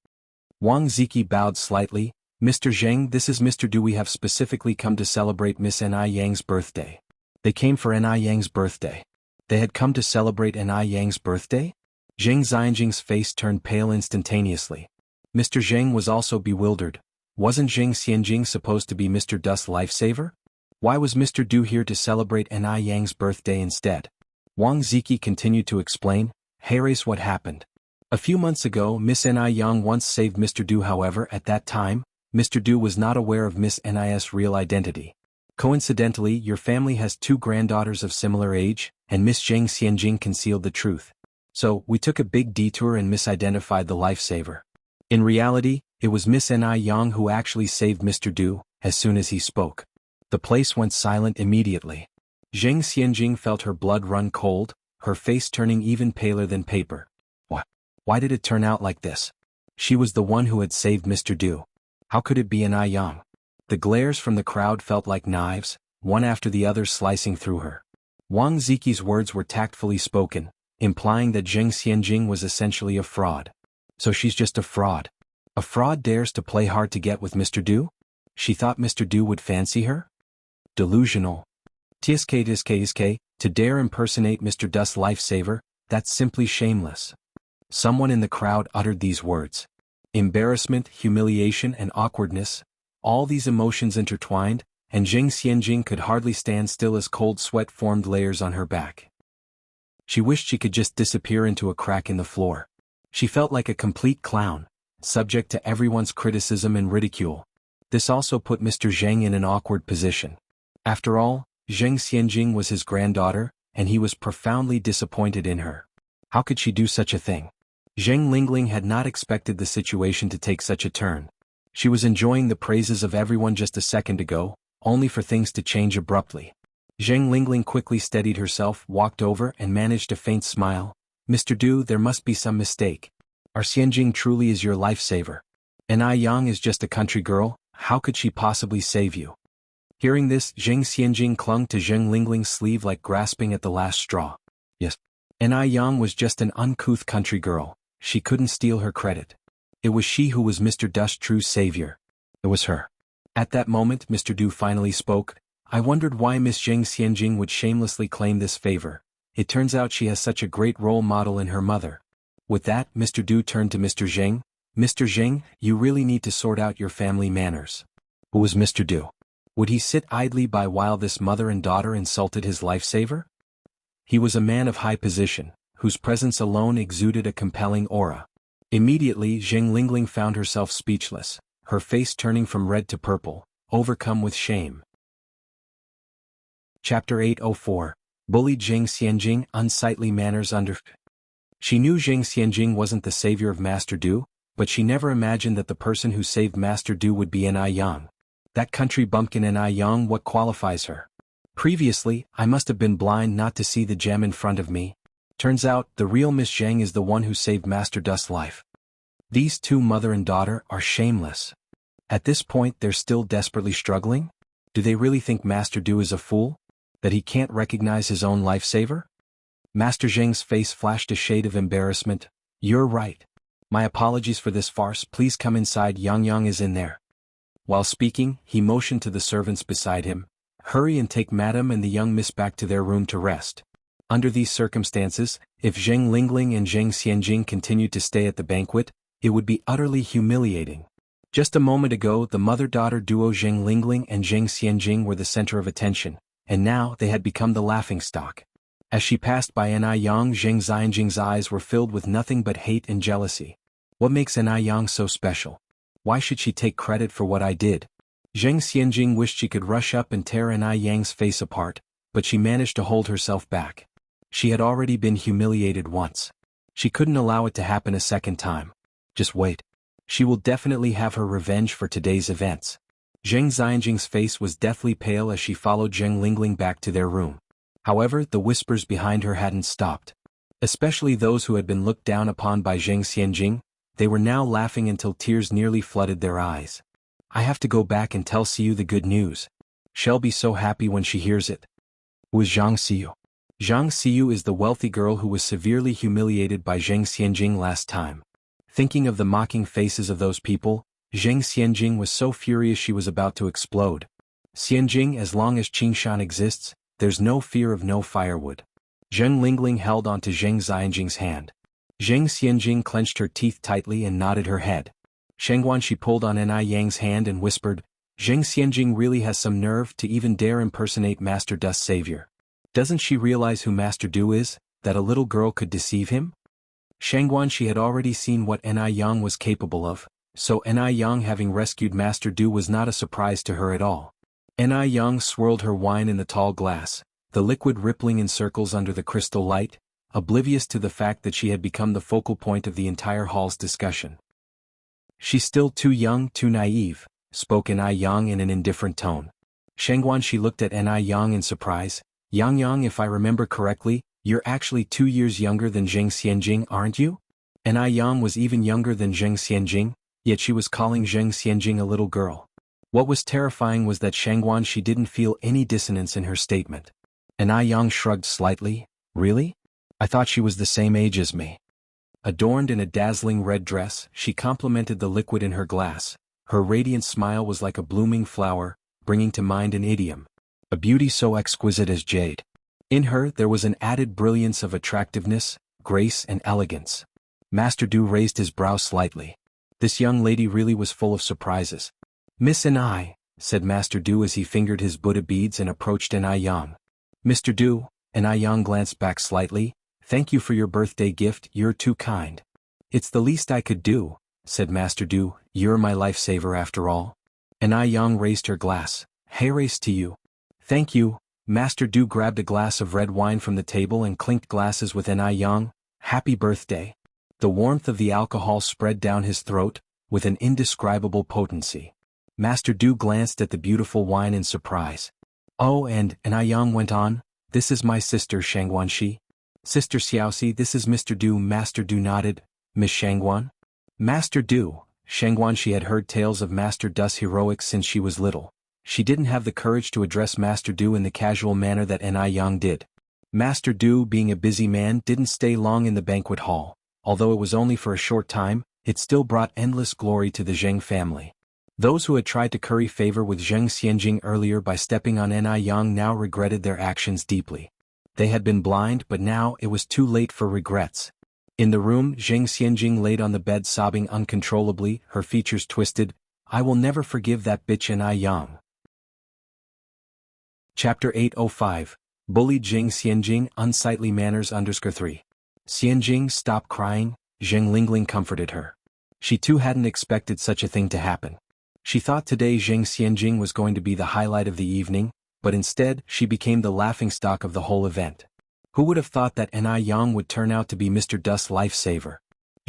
Wang Ziki bowed slightly. Mr. Zheng, this is Mr. Du. We have specifically come to celebrate Miss Anai Yang's birthday. They came for Anai Yang's birthday. They had come to celebrate Anai Yang's birthday? Zheng Xianjing's face turned pale instantaneously. Mr. Zheng was also bewildered. Wasn't Zheng Xianjing supposed to be Mr. Du's lifesaver? Why was Mr. Du here to celebrate Anai Yang's birthday instead? Wang Ziki continued to explain. Here's what happened. A few months ago, Miss Anai Yang once saved Mr. Du. However, at that time, Mr. Du was not aware of Miss Anai's real identity. Coincidentally, your family has 2 granddaughters of similar age, and Miss Zheng Xianjing concealed the truth. So, we took a big detour and misidentified the lifesaver. In reality, it was Miss Anai Yang who actually saved Mr. Du. As soon as he spoke, the place went silent immediately. Zheng Xianjing felt her blood run cold, her face turning even paler than paper. What? Why did it turn out like this? She was the one who had saved Mr. Du. How could it be Anai Yang? The glares from the crowd felt like knives, one after the other slicing through her. Wang Ziki's words were tactfully spoken, implying that Zheng Xianjing was essentially a fraud. So she's just a fraud. A fraud dares to play hard to get with Mr. Du? She thought Mr. Du would fancy her? Delusional. Tsk, to dare impersonate Mr. Du's lifesaver, that's simply shameless. Someone in the crowd uttered these words. Embarrassment, humiliation, and awkwardness, all these emotions intertwined, and Zheng Xianjing could hardly stand still as cold sweat formed layers on her back. She wished she could just disappear into a crack in the floor. She felt like a complete clown, subject to everyone's criticism and ridicule. This also put Mr. Zheng in an awkward position. After all, Zheng Xianjing was his granddaughter, and he was profoundly disappointed in her. How could she do such a thing? Zheng Lingling had not expected the situation to take such a turn. She was enjoying the praises of everyone just a second ago, only for things to change abruptly. Zheng Lingling quickly steadied herself, walked over and managed a faint smile. "Mr. Du, there must be some mistake. Our Xianjing truly is your lifesaver. And Ai Yang is just a country girl, how could she possibly save you?" Hearing this, Zheng Xianjing clung to Zheng Lingling's sleeve like grasping at the last straw. Yes. And Ai Yang was just an uncouth country girl. She couldn't steal her credit. It was she who was Mr. Du's true savior. It was her. At that moment, Mr. Du finally spoke. "I wondered why Miss Zheng Xianjing would shamelessly claim this favor. It turns out she has such a great role model in her mother." With that, Mr. Du turned to Mr. Zheng. "Mr. Zheng, you really need to sort out your family manners." Who was Mr. Du? Would he sit idly by while this mother and daughter insulted his lifesaver? He was a man of high position, whose presence alone exuded a compelling aura. Immediately, Zheng Lingling found herself speechless, her face turning from red to purple, overcome with shame. Chapter 804. Bullied Zheng Xianjing, Unsightly Manners Under. She knew Zheng Xianjing wasn't the savior of Master Du, but she never imagined that the person who saved Master Du would be Ai Yang. That country bumpkin Ai Yang, what qualifies her? Previously, I must have been blind not to see the gem in front of me. Turns out, the real Miss Zheng is the one who saved Master Du's life. These two mother and daughter are shameless. At this point they're still desperately struggling? Do they really think Master Du is a fool? That he can't recognize his own lifesaver? Master Zheng's face flashed a shade of embarrassment. "You're right. My apologies for this farce, please come inside, Yang Yang is in there." While speaking, he motioned to the servants beside him. "Hurry and take Madam and the young miss back to their room to rest." Under these circumstances, if Zheng Lingling and Zheng Xianjing continued to stay at the banquet, it would be utterly humiliating. Just a moment ago the mother-daughter duo Zheng Lingling and Zheng Xianjing were the center of attention, and now they had become the laughingstock. As she passed by Ai Yang, Zheng Xianjing's eyes were filled with nothing but hate and jealousy. What makes Ai Yang so special? Why should she take credit for what I did? Zheng Xianjing wished she could rush up and tear Ai Yang's face apart, but she managed to hold herself back. She had already been humiliated once. She couldn't allow it to happen a second time. Just wait. She will definitely have her revenge for today's events. Zheng Xianjing's face was deathly pale as she followed Zheng Lingling back to their room. However, the whispers behind her hadn't stopped. Especially those who had been looked down upon by Zheng Xianjing, they were now laughing until tears nearly flooded their eyes. "I have to go back and tell Siyu the good news. She'll be so happy when she hears it." Who is Zhang Siyu? Zhang Siyu is the wealthy girl who was severely humiliated by Zheng Xianjing last time. Thinking of the mocking faces of those people, Zheng Xianjing was so furious she was about to explode. "Xianjing, as long as Qingshan exists, there's no fear of no firewood." Zheng Lingling held onto Zheng Xianjing's hand. Zheng Xianjing clenched her teeth tightly and nodded her head. Shengguan, she pulled on Ai Yang's hand and whispered, "Zheng Xianjing really has some nerve to even dare impersonate Master Du's savior. Doesn't she realize who Master Du is, that a little girl could deceive him?" Shengguan, she had already seen what Ai Yang was capable of, so Ai Yang having rescued Master Du was not a surprise to her at all. Ai Yang swirled her wine in the tall glass, the liquid rippling in circles under the crystal light, oblivious to the fact that she had become the focal point of the entire hall's discussion. "She's still too young, too naive," spoke Ai Yang in an indifferent tone. Shengguan, she looked at Ai Yang in surprise. "Yang Yang, if I remember correctly, you're actually 2 years younger than Zheng Xianjing, aren't you?" Ai Yang was even younger than Zheng Xianjing, yet she was calling Zheng Xianjing a little girl. What was terrifying was that Shengguan, she didn't feel any dissonance in her statement. Ai Yang shrugged slightly. "Really? I thought she was the same age as me." Adorned in a dazzling red dress, she complimented the liquid in her glass. Her radiant smile was like a blooming flower, bringing to mind an idiom. "A beauty so exquisite as jade." In her there was an added brilliance of attractiveness, grace and elegance. Master Du raised his brow slightly. This young lady really was full of surprises. "Miss and I, said Master Du as he fingered his Buddha beads and approached An Yang. Mr. Du, An Yang glanced back slightly. Thank you for your birthday gift, you're too kind. It's the least I could do, said Master Du, you're my lifesaver after all. An Yang raised her glass. Hey, race to you. Thank you. Master Du grabbed a glass of red wine from the table and clinked glasses with An Yang. Happy birthday. The warmth of the alcohol spread down his throat, with an indescribable potency. Master Du glanced at the beautiful wine in surprise. Oh, and An Yang went on, this is my sister Shangguanxi. Sister Xiaoxi, this is Mr. Du. Master Du nodded. Miss Shangguan? Master Du. Shangguanxi had heard tales of Master Du's heroics since she was little. She didn't have the courage to address Master Du in the casual manner that An Yang did. Master Du, being a busy man, didn't stay long in the banquet hall. Although it was only for a short time, it still brought endless glory to the Zheng family. Those who had tried to curry favor with Zheng Xianjing earlier by stepping on An Yang now regretted their actions deeply. They had been blind, but now it was too late for regrets. In the room, Zheng Xianjing laid on the bed sobbing uncontrollably, her features twisted. I will never forgive that bitch An Yang. Chapter 805. Bullied Zheng Xianjing, Unsightly Manners 3. Xianjing, stop crying, Zheng Lingling comforted her. She too hadn't expected such a thing to happen. She thought today Zheng Xianjing was going to be the highlight of the evening, but instead she became the laughingstock of the whole event. Who would have thought that An Yang would turn out to be Mr. Du's lifesaver?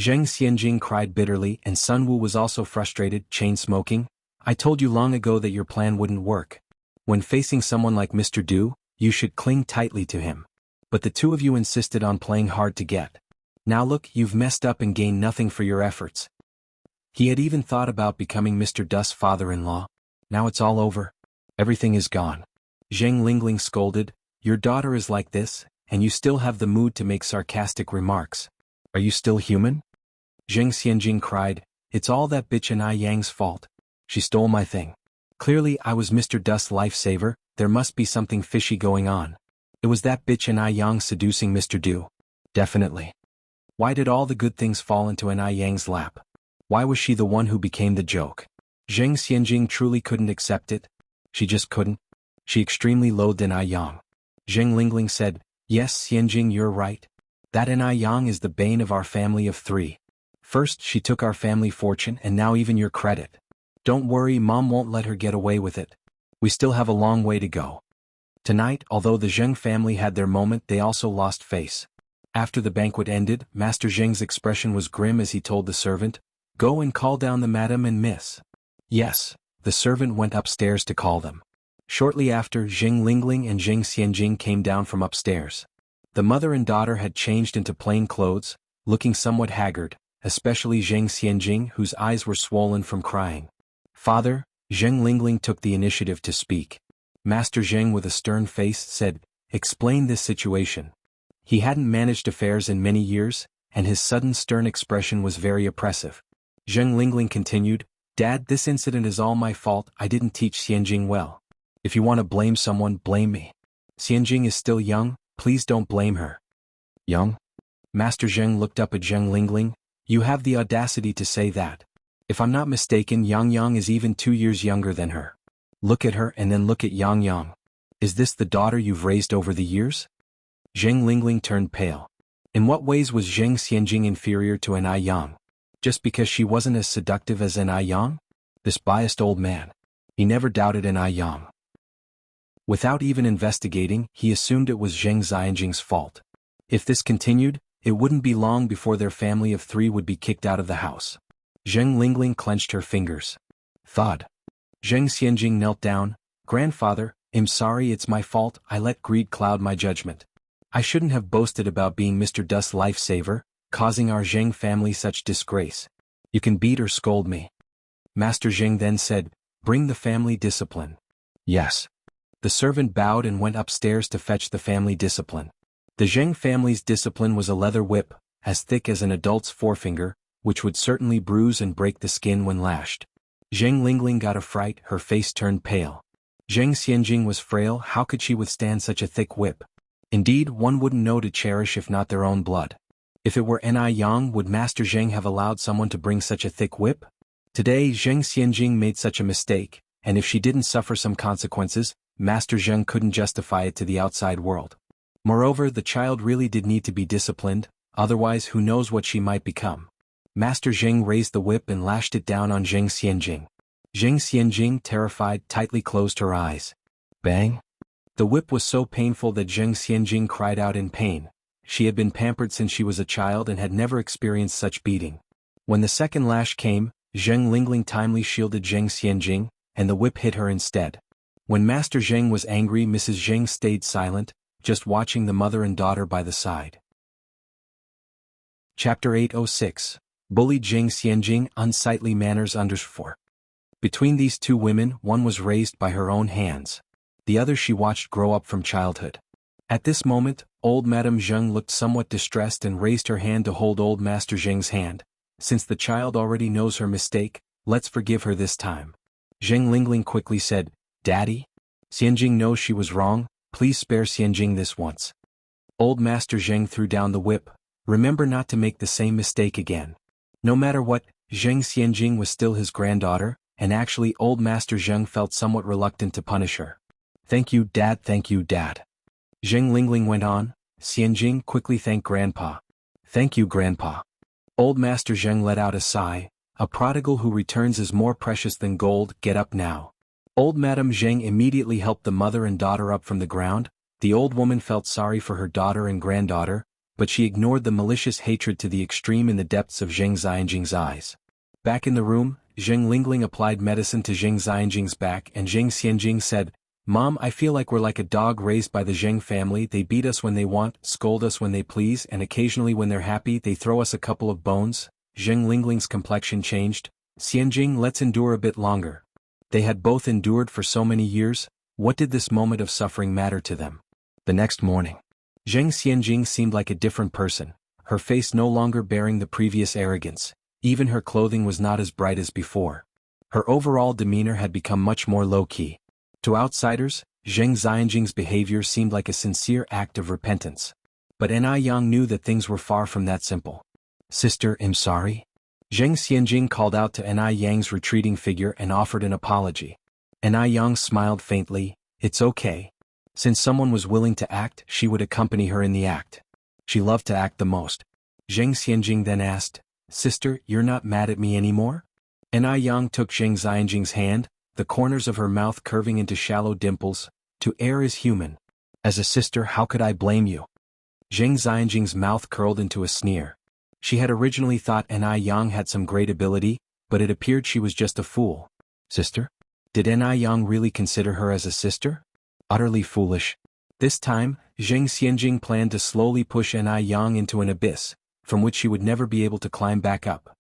Zheng Xianjing cried bitterly, and Sun Wu was also frustrated, chain-smoking. I told you long ago that your plan wouldn't work. When facing someone like Mr. Du, you should cling tightly to him. But the two of you insisted on playing hard to get. Now look, you've messed up and gained nothing for your efforts. He had even thought about becoming Mr. Du's father-in-law. Now it's all over. Everything is gone. Zheng Lingling scolded, your daughter is like this, and you still have the mood to make sarcastic remarks. Are you still human? Zheng Xianjing cried, it's all that bitch An Yang's fault. She stole my thing. Clearly I was Mr. Du's lifesaver, there must be something fishy going on. It was that bitch An Yang seducing Mr. Du. Definitely. Why did all the good things fall into An Yang's lap? Why was she the one who became the joke? Zheng Xianjing truly couldn't accept it. She just couldn't. She extremely loathed An Yang. Zheng Lingling said, yes, Xianjing, you're right. That An Yang is the bane of our family of three. First she took our family fortune and now even your credit. Don't worry, Mom won't let her get away with it. We still have a long way to go. Tonight, although the Zheng family had their moment, they also lost face. After the banquet ended, Master Zheng's expression was grim as he told the servant, go and call down the madam and miss. Yes, the servant went upstairs to call them. Shortly after, Zheng Lingling and Zheng Xianjing came down from upstairs. The mother and daughter had changed into plain clothes, looking somewhat haggard, especially Zheng Xianjing, whose eyes were swollen from crying. Father, Zheng Lingling took the initiative to speak. Master Zheng with a stern face said, explain this situation. He hadn't managed affairs in many years, and his sudden stern expression was very oppressive. Zheng Lingling continued, Dad, this incident is all my fault, I didn't teach Xianjing well. If you want to blame someone, blame me. Xianjing is still young, please don't blame her. Young? Master Zheng looked up at Zheng Lingling, you have the audacity to say that. If I'm not mistaken, Yang is even 2 years younger than her. Look at her and then look at Yang. Is this the daughter you've raised over the years? Zheng Lingling turned pale. In what ways was Zheng Xianjing inferior to An Yang? Just because she wasn't as seductive as An Yang? This biased old man. He never doubted An Yang. Without even investigating, he assumed it was Zheng Xianjing's fault. If this continued, it wouldn't be long before their family of three would be kicked out of the house. Zheng Lingling clenched her fingers. Thud. Zheng Xianjing knelt down. Grandfather, I'm sorry, it's my fault, I let greed cloud my judgment. I shouldn't have boasted about being Mr. Du's lifesaver, causing our Zheng family such disgrace. You can beat or scold me. Master Zheng then said, bring the family discipline. Yes. The servant bowed and went upstairs to fetch the family discipline. The Zheng family's discipline was a leather whip, as thick as an adult's forefinger, which would certainly bruise and break the skin when lashed. Zheng Lingling got a fright, her face turned pale. Zheng Xianjing was frail, how could she withstand such a thick whip? Indeed, one wouldn't know to cherish if not their own blood. If it were An Yang, would Master Zheng have allowed someone to bring such a thick whip? Today Zheng Xianjing made such a mistake, and if she didn't suffer some consequences, Master Zheng couldn't justify it to the outside world. Moreover, the child really did need to be disciplined, otherwise who knows what she might become. Master Zheng raised the whip and lashed it down on Zheng Xianjing. Zheng Xianjing, terrified, tightly closed her eyes. Bang! The whip was so painful that Zheng Xianjing cried out in pain. She had been pampered since she was a child and had never experienced such beating. When the second lash came, Zheng Lingling timely shielded Zheng Xianjing, and the whip hit her instead. When Master Zheng was angry, Mrs. Zheng stayed silent, just watching the mother and daughter by the side. Chapter 806. Bullied Zheng Xianjing, Unsightly Manners _4. Between these two women, one was raised by her own hands. The other she watched grow up from childhood. At this moment, old Madame Zheng looked somewhat distressed and raised her hand to hold old Master Zheng's hand. Since the child already knows her mistake, let's forgive her this time. Zheng Lingling quickly said, Daddy? Xianjing knows she was wrong, please spare Xianjing this once. Old Master Zheng threw down the whip. Remember not to make the same mistake again. No matter what, Zheng Xianjing was still his granddaughter, and actually old Master Zheng felt somewhat reluctant to punish her. Thank you, Dad, thank you, Dad. Zheng Lingling went on. Xianjing quickly thanked Grandpa. Thank you, Grandpa. Old Master Zheng let out a sigh. A prodigal who returns is more precious than gold, get up now. Old Madame Zheng immediately helped the mother and daughter up from the ground. The old woman felt sorry for her daughter and granddaughter, but she ignored the malicious hatred to the extreme in the depths of Zheng Xianjing's eyes. Back in the room, Zheng Lingling applied medicine to Zheng Xianjing's back and Zheng Xianjing said, Mom, I feel like we're like a dog raised by the Zheng family. They beat us when they want, scold us when they please, and occasionally when they're happy they throw us a couple of bones. Zheng Lingling's complexion changed. Xianjing, let's endure a bit longer. They had both endured for so many years. What did this moment of suffering matter to them? The next morning, Zheng Xianjing seemed like a different person, her face no longer bearing the previous arrogance. Even her clothing was not as bright as before. Her overall demeanor had become much more low-key. To outsiders, Zheng Xianjing's behavior seemed like a sincere act of repentance. But N.I. Yang knew that things were far from that simple. Sister, I'm sorry. Zheng Xianjing called out to N.I. Yang's retreating figure and offered an apology. N.I. Yang smiled faintly. It's okay. Since someone was willing to act, she would accompany her in the act. She loved to act the most. Zheng Xianjing then asked, Sister, you're not mad at me anymore? N.I. Yang took Zheng Xianjing's hand, the corners of her mouth curving into shallow dimples. To err is human. As a sister, how could I blame you? Zheng Xianjing's mouth curled into a sneer. She had originally thought N.I. Yang had some great ability, but it appeared she was just a fool. Sister? Did N.I. Yang really consider her as a sister? Utterly foolish. This time, Zheng Xianjing planned to slowly push N.I. Yang into an abyss, from which she would never be able to climb back up.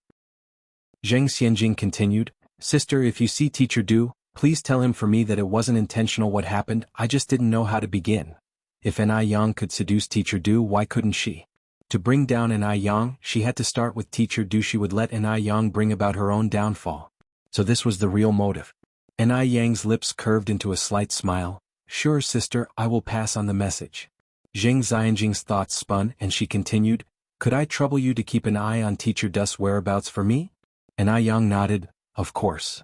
Zheng Xianjing continued, Sister, if you see Teacher Du, please tell him for me that it wasn't intentional what happened, I just didn't know how to begin. If N.I. Yang could seduce Teacher Du, why couldn't she? To bring down N.I. Yang, she had to start with Teacher Du. She would let N.I. Yang bring about her own downfall. So this was the real motive. N.I. Yang's lips curved into a slight smile. Sure, sister, I will pass on the message. Zheng Xianjing's thoughts spun and she continued, Could I trouble you to keep an eye on Teacher Du's whereabouts for me? N.I. Yang nodded, Of course.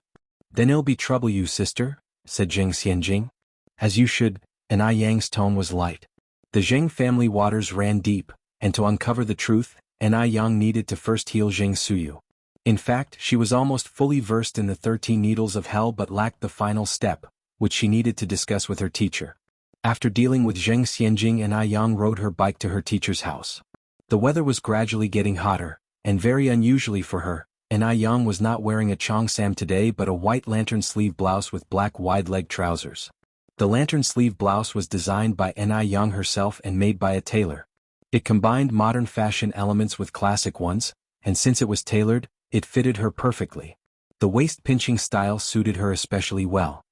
Then it'll be trouble you, sister, said Zheng Xianjing. As you should. N.I. Yang's tone was light. The Zheng family waters ran deep, and to uncover the truth, N.I. Yang needed to first heal Zheng Suyu. In fact, she was almost fully versed in the 13 needles of hell but lacked the final step, which she needed to discuss with her teacher. After dealing with Zheng Xianjing, N.I. Yang rode her bike to her teacher's house. The weather was gradually getting hotter, and very unusually for her, N.I. Yang was not wearing a cheongsam today but a white lantern sleeve blouse with black wide-leg trousers. The lantern sleeve blouse was designed by N.I. Yang herself and made by a tailor. It combined modern fashion elements with classic ones, and since it was tailored, it fitted her perfectly. The waist-pinching style suited her especially well.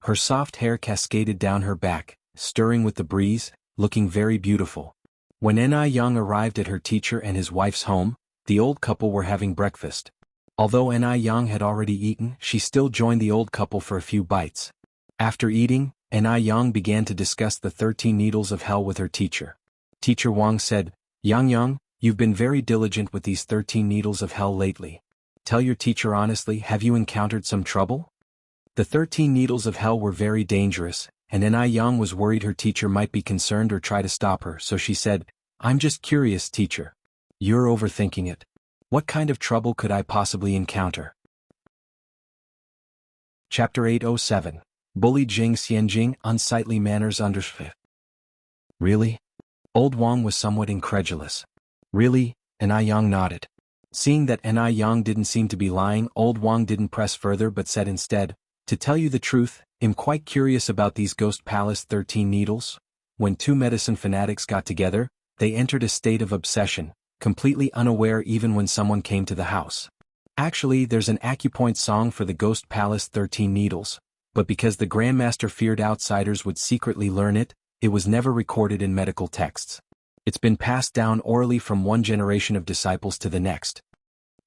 Her soft hair cascaded down her back, stirring with the breeze, looking very beautiful. When N.I. Yang arrived at her teacher and his wife's home, the old couple were having breakfast. Although N.I. Yang had already eaten, she still joined the old couple for a few bites. After eating, N.I. Yang began to discuss the 13 needles of hell with her teacher. Teacher Wang said, Yang, you've been very diligent with these 13 needles of hell lately. Tell your teacher honestly, have you encountered some trouble? The 13 needles of hell were very dangerous, and Ni Yang was worried her teacher might be concerned or try to stop her, so she said, "I'm just curious, teacher." "You're overthinking it. What kind of trouble could I possibly encounter?" Chapter 807. Bully Jing Xianjing, Unsightly Manners Under. Really? Old Wang was somewhat incredulous. Really? Ni Yang nodded. Seeing that Ni Yang didn't seem to be lying, Old Wang didn't press further but said instead, "To tell you the truth, I'm quite curious about these Ghost Palace 13 needles. When two medicine fanatics got together, they entered a state of obsession, completely unaware even when someone came to the house. Actually, there's an acupoint song for the Ghost Palace 13 needles, but because the Grandmaster feared outsiders would secretly learn it, it was never recorded in medical texts. It's been passed down orally from one generation of disciples to the next."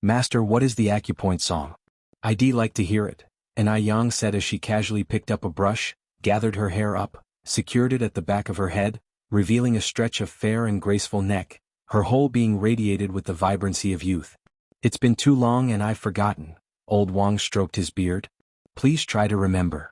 "Master, what is the acupoint song? I'd like to hear it," Ni Yang said as she casually picked up a brush, gathered her hair up, secured it at the back of her head, revealing a stretch of fair and graceful neck, her whole being radiated with the vibrancy of youth. "It's been too long and I've forgotten." Old Wang stroked his beard. "Please try to remember."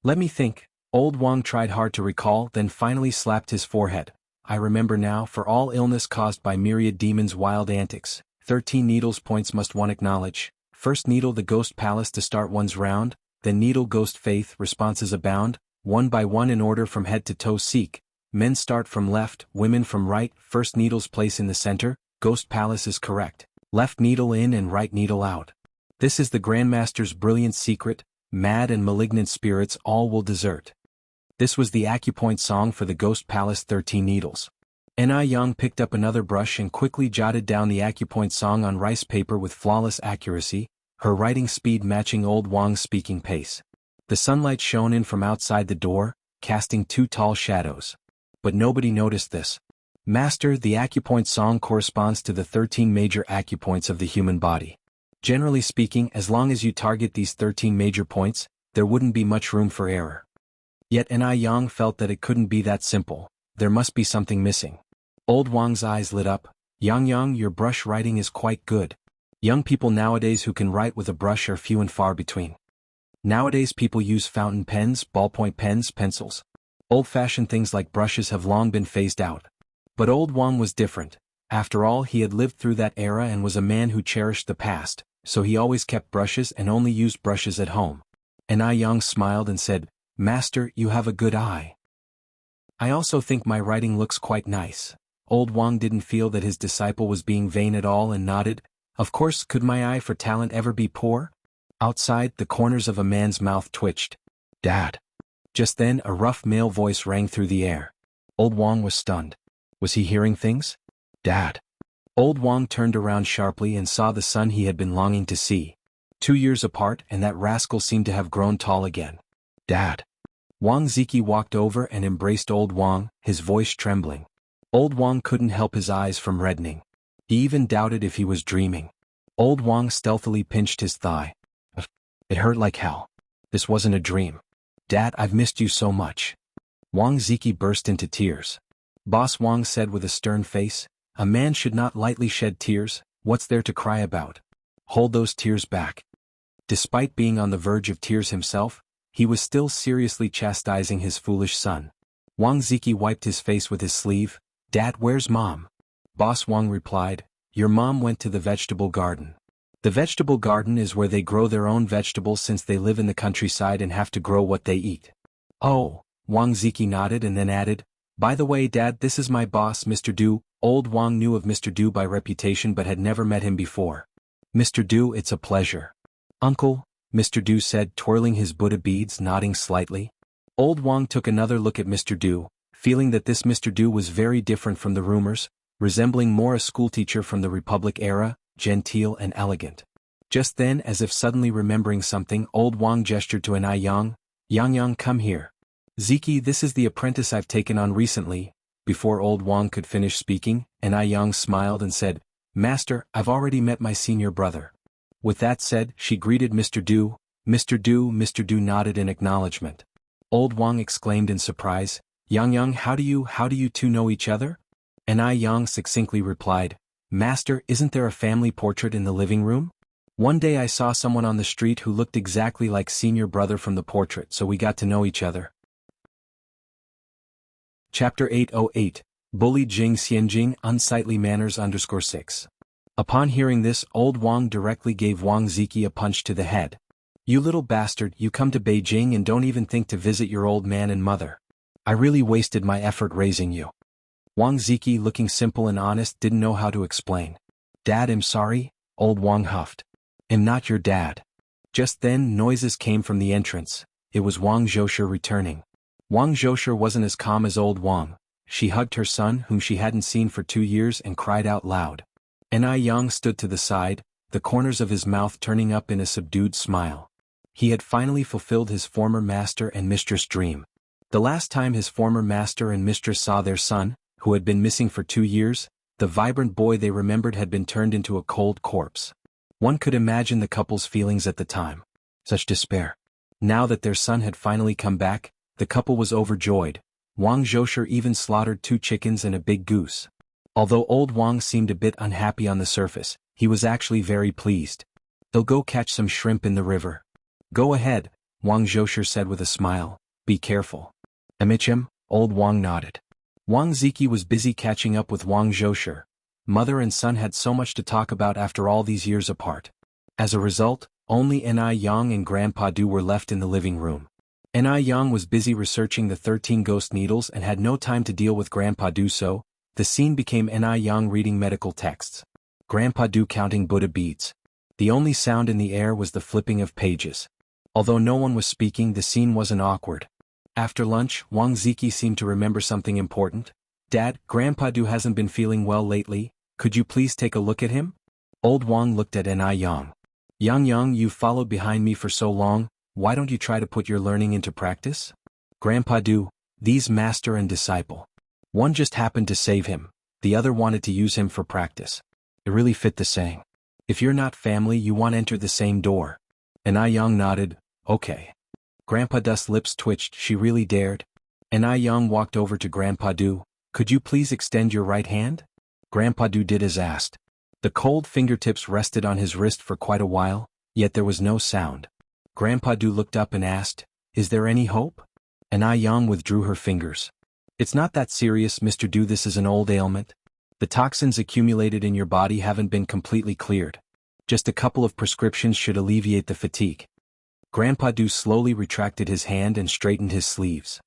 "Let me think." Old Wang tried hard to recall, then finally slapped his forehead. "I remember now. For all illness caused by myriad demons' wild antics, 13 needles points must one acknowledge. First needle the Ghost Palace to start one's round, then needle Ghost Faith responses abound, one by one in order from head to toe seek. Men start from left, women from right, first needle's place in the center, Ghost Palace is correct. Left needle in and right needle out. This is the Grandmaster's brilliant secret, mad and malignant spirits all will desert." This was the acupoint song for the Ghost Palace 13 needles. Ni Yang picked up another brush and quickly jotted down the acupoint song on rice paper with flawless accuracy, her writing speed matching Old Wang's speaking pace. The sunlight shone in from outside the door, casting two tall shadows. But nobody noticed this. "Master, the acupoint song corresponds to the 13 major acupoints of the human body. Generally speaking, as long as you target these 13 major points, there wouldn't be much room for error." Yet Ni Yang felt that it couldn't be that simple. There must be something missing. Old Wang's eyes lit up. Yang, your brush writing is quite good. Young people nowadays who can write with a brush are few and far between. Nowadays people use fountain pens, ballpoint pens, pencils. Old-fashioned things like brushes have long been phased out. But Old Wang was different. After all, he had lived through that era and was a man who cherished the past, so he always kept brushes and only used brushes at home. Ni Yang smiled and said, "Master, you have a good eye. I also think my writing looks quite nice." Old Wang didn't feel that his disciple was being vain at all and nodded. "Of course, could my eye for talent ever be poor?" Outside, the corners of a man's mouth twitched. "Dad." Just then, a rough male voice rang through the air. Old Wang was stunned. Was he hearing things? "Dad." Old Wang turned around sharply and saw the son he had been longing to see. 2 years apart, and that rascal seemed to have grown tall again. "Dad." Wang Ziki walked over and embraced Old Wang, his voice trembling. Old Wang couldn't help his eyes from reddening. He even doubted if he was dreaming. Old Wang stealthily pinched his thigh. It hurt like hell. This wasn't a dream. "Dad, I've missed you so much." Wang Ziki burst into tears. Boss Wang said with a stern face, "A man should not lightly shed tears. What's there to cry about? Hold those tears back." Despite being on the verge of tears himself, he was still seriously chastising his foolish son. Wang Ziki wiped his face with his sleeve. "Dad, where's Mom?" Boss Wang replied, "Your mom went to the vegetable garden." The vegetable garden is where they grow their own vegetables since they live in the countryside and have to grow what they eat. "Oh," Wang Ziki nodded and then added, "By the way, Dad, this is my boss, Mr. Du." Old Wang knew of Mr. Du by reputation but had never met him before. "Mr. Du, it's a pleasure." "Uncle," Mr. Du said, twirling his Buddha beads, nodding slightly. Old Wang took another look at Mr. Du, feeling that this Mr. Du was very different from the rumors, resembling more a schoolteacher from the Republic era, genteel and elegant. Just then, as if suddenly remembering something, Old Wang gestured to Ni Yang. Yang, come here." "Ziki, this is the apprentice I've taken on recently." Before Old Wang could finish speaking, Ni Yang smiled and said, "Master, I've already met my senior brother." With that said, she greeted Mr. Du. Mr. Du nodded in acknowledgement. Old Wang exclaimed in surprise, Yang, how do you two know each other?" Ni Yang succinctly replied, "Master, isn't there a family portrait in the living room?" One day I saw someone on the street who looked exactly like senior brother from the portrait, so we got to know each other. Chapter 808, Bullied Jing Xianjing Unsightly Manners _6. Upon hearing this, old Wang directly gave Wang Ziki a punch to the head. You little bastard, you come to Beijing and don't even think to visit your old man and mother. I really wasted my effort raising you. Wang Ziki, looking simple and honest, didn't know how to explain. Dad, I'm sorry, old Wang huffed. I'm not your dad. Just then, noises came from the entrance. It was Wang Zhoushe returning. Wang Zhoushe wasn't as calm as old Wang. She hugged her son, whom she hadn't seen for 2 years, and cried out loud. Ai Yang stood to the side, the corners of his mouth turning up in a subdued smile. He had finally fulfilled his former master and mistress dream. The last time his former master and mistress saw their son, who had been missing for 2 years, the vibrant boy they remembered had been turned into a cold corpse. One could imagine the couple's feelings at the time. Such despair. Now that their son had finally come back, the couple was overjoyed. Wang Zhoushe even slaughtered 2 chickens and a big goose. Although old Wang seemed a bit unhappy on the surface, he was actually very pleased. They'll go catch some shrimp in the river. Go ahead, Wang Zhoushe said with a smile. Be careful. Amichim, old Wang nodded. Wang Ziki was busy catching up with Wang Zhoushe. Mother and son had so much to talk about after all these years apart. As a result, only Ai Yang and Grandpa Du were left in the living room. Ai Yang was busy researching the 13 ghost needles and had no time to deal with Grandpa Du, so the scene became Ai Yang reading medical texts. Grandpa Du counting Buddha beads. The only sound in the air was the flipping of pages. Although no one was speaking, the scene wasn't awkward. After lunch, Wang Ziki seemed to remember something important. Dad, Grandpa Du hasn't been feeling well lately. Could you please take a look at him? Old Wang looked at Ai Yang. Yang, you've followed behind me for so long, why don't you try to put your learning into practice? Grandpa Du, these master and disciple. One just happened to save him, the other wanted to use him for practice. It really fit the saying. If you're not family, you want to enter the same door. Ai Yang nodded, okay. Grandpa Du's lips twitched, she really dared. Ai Yang walked over to Grandpa Du. Could you please extend your right hand? Grandpa Du did as asked. The cold fingertips rested on his wrist for quite a while, yet there was no sound. Grandpa Du looked up and asked, is there any hope? Ai Yang withdrew her fingers. It's not that serious, Mr. Du, this is an old ailment. The toxins accumulated in your body haven't been completely cleared. Just a couple of prescriptions should alleviate the fatigue. Grandpa Du slowly retracted his hand and straightened his sleeves.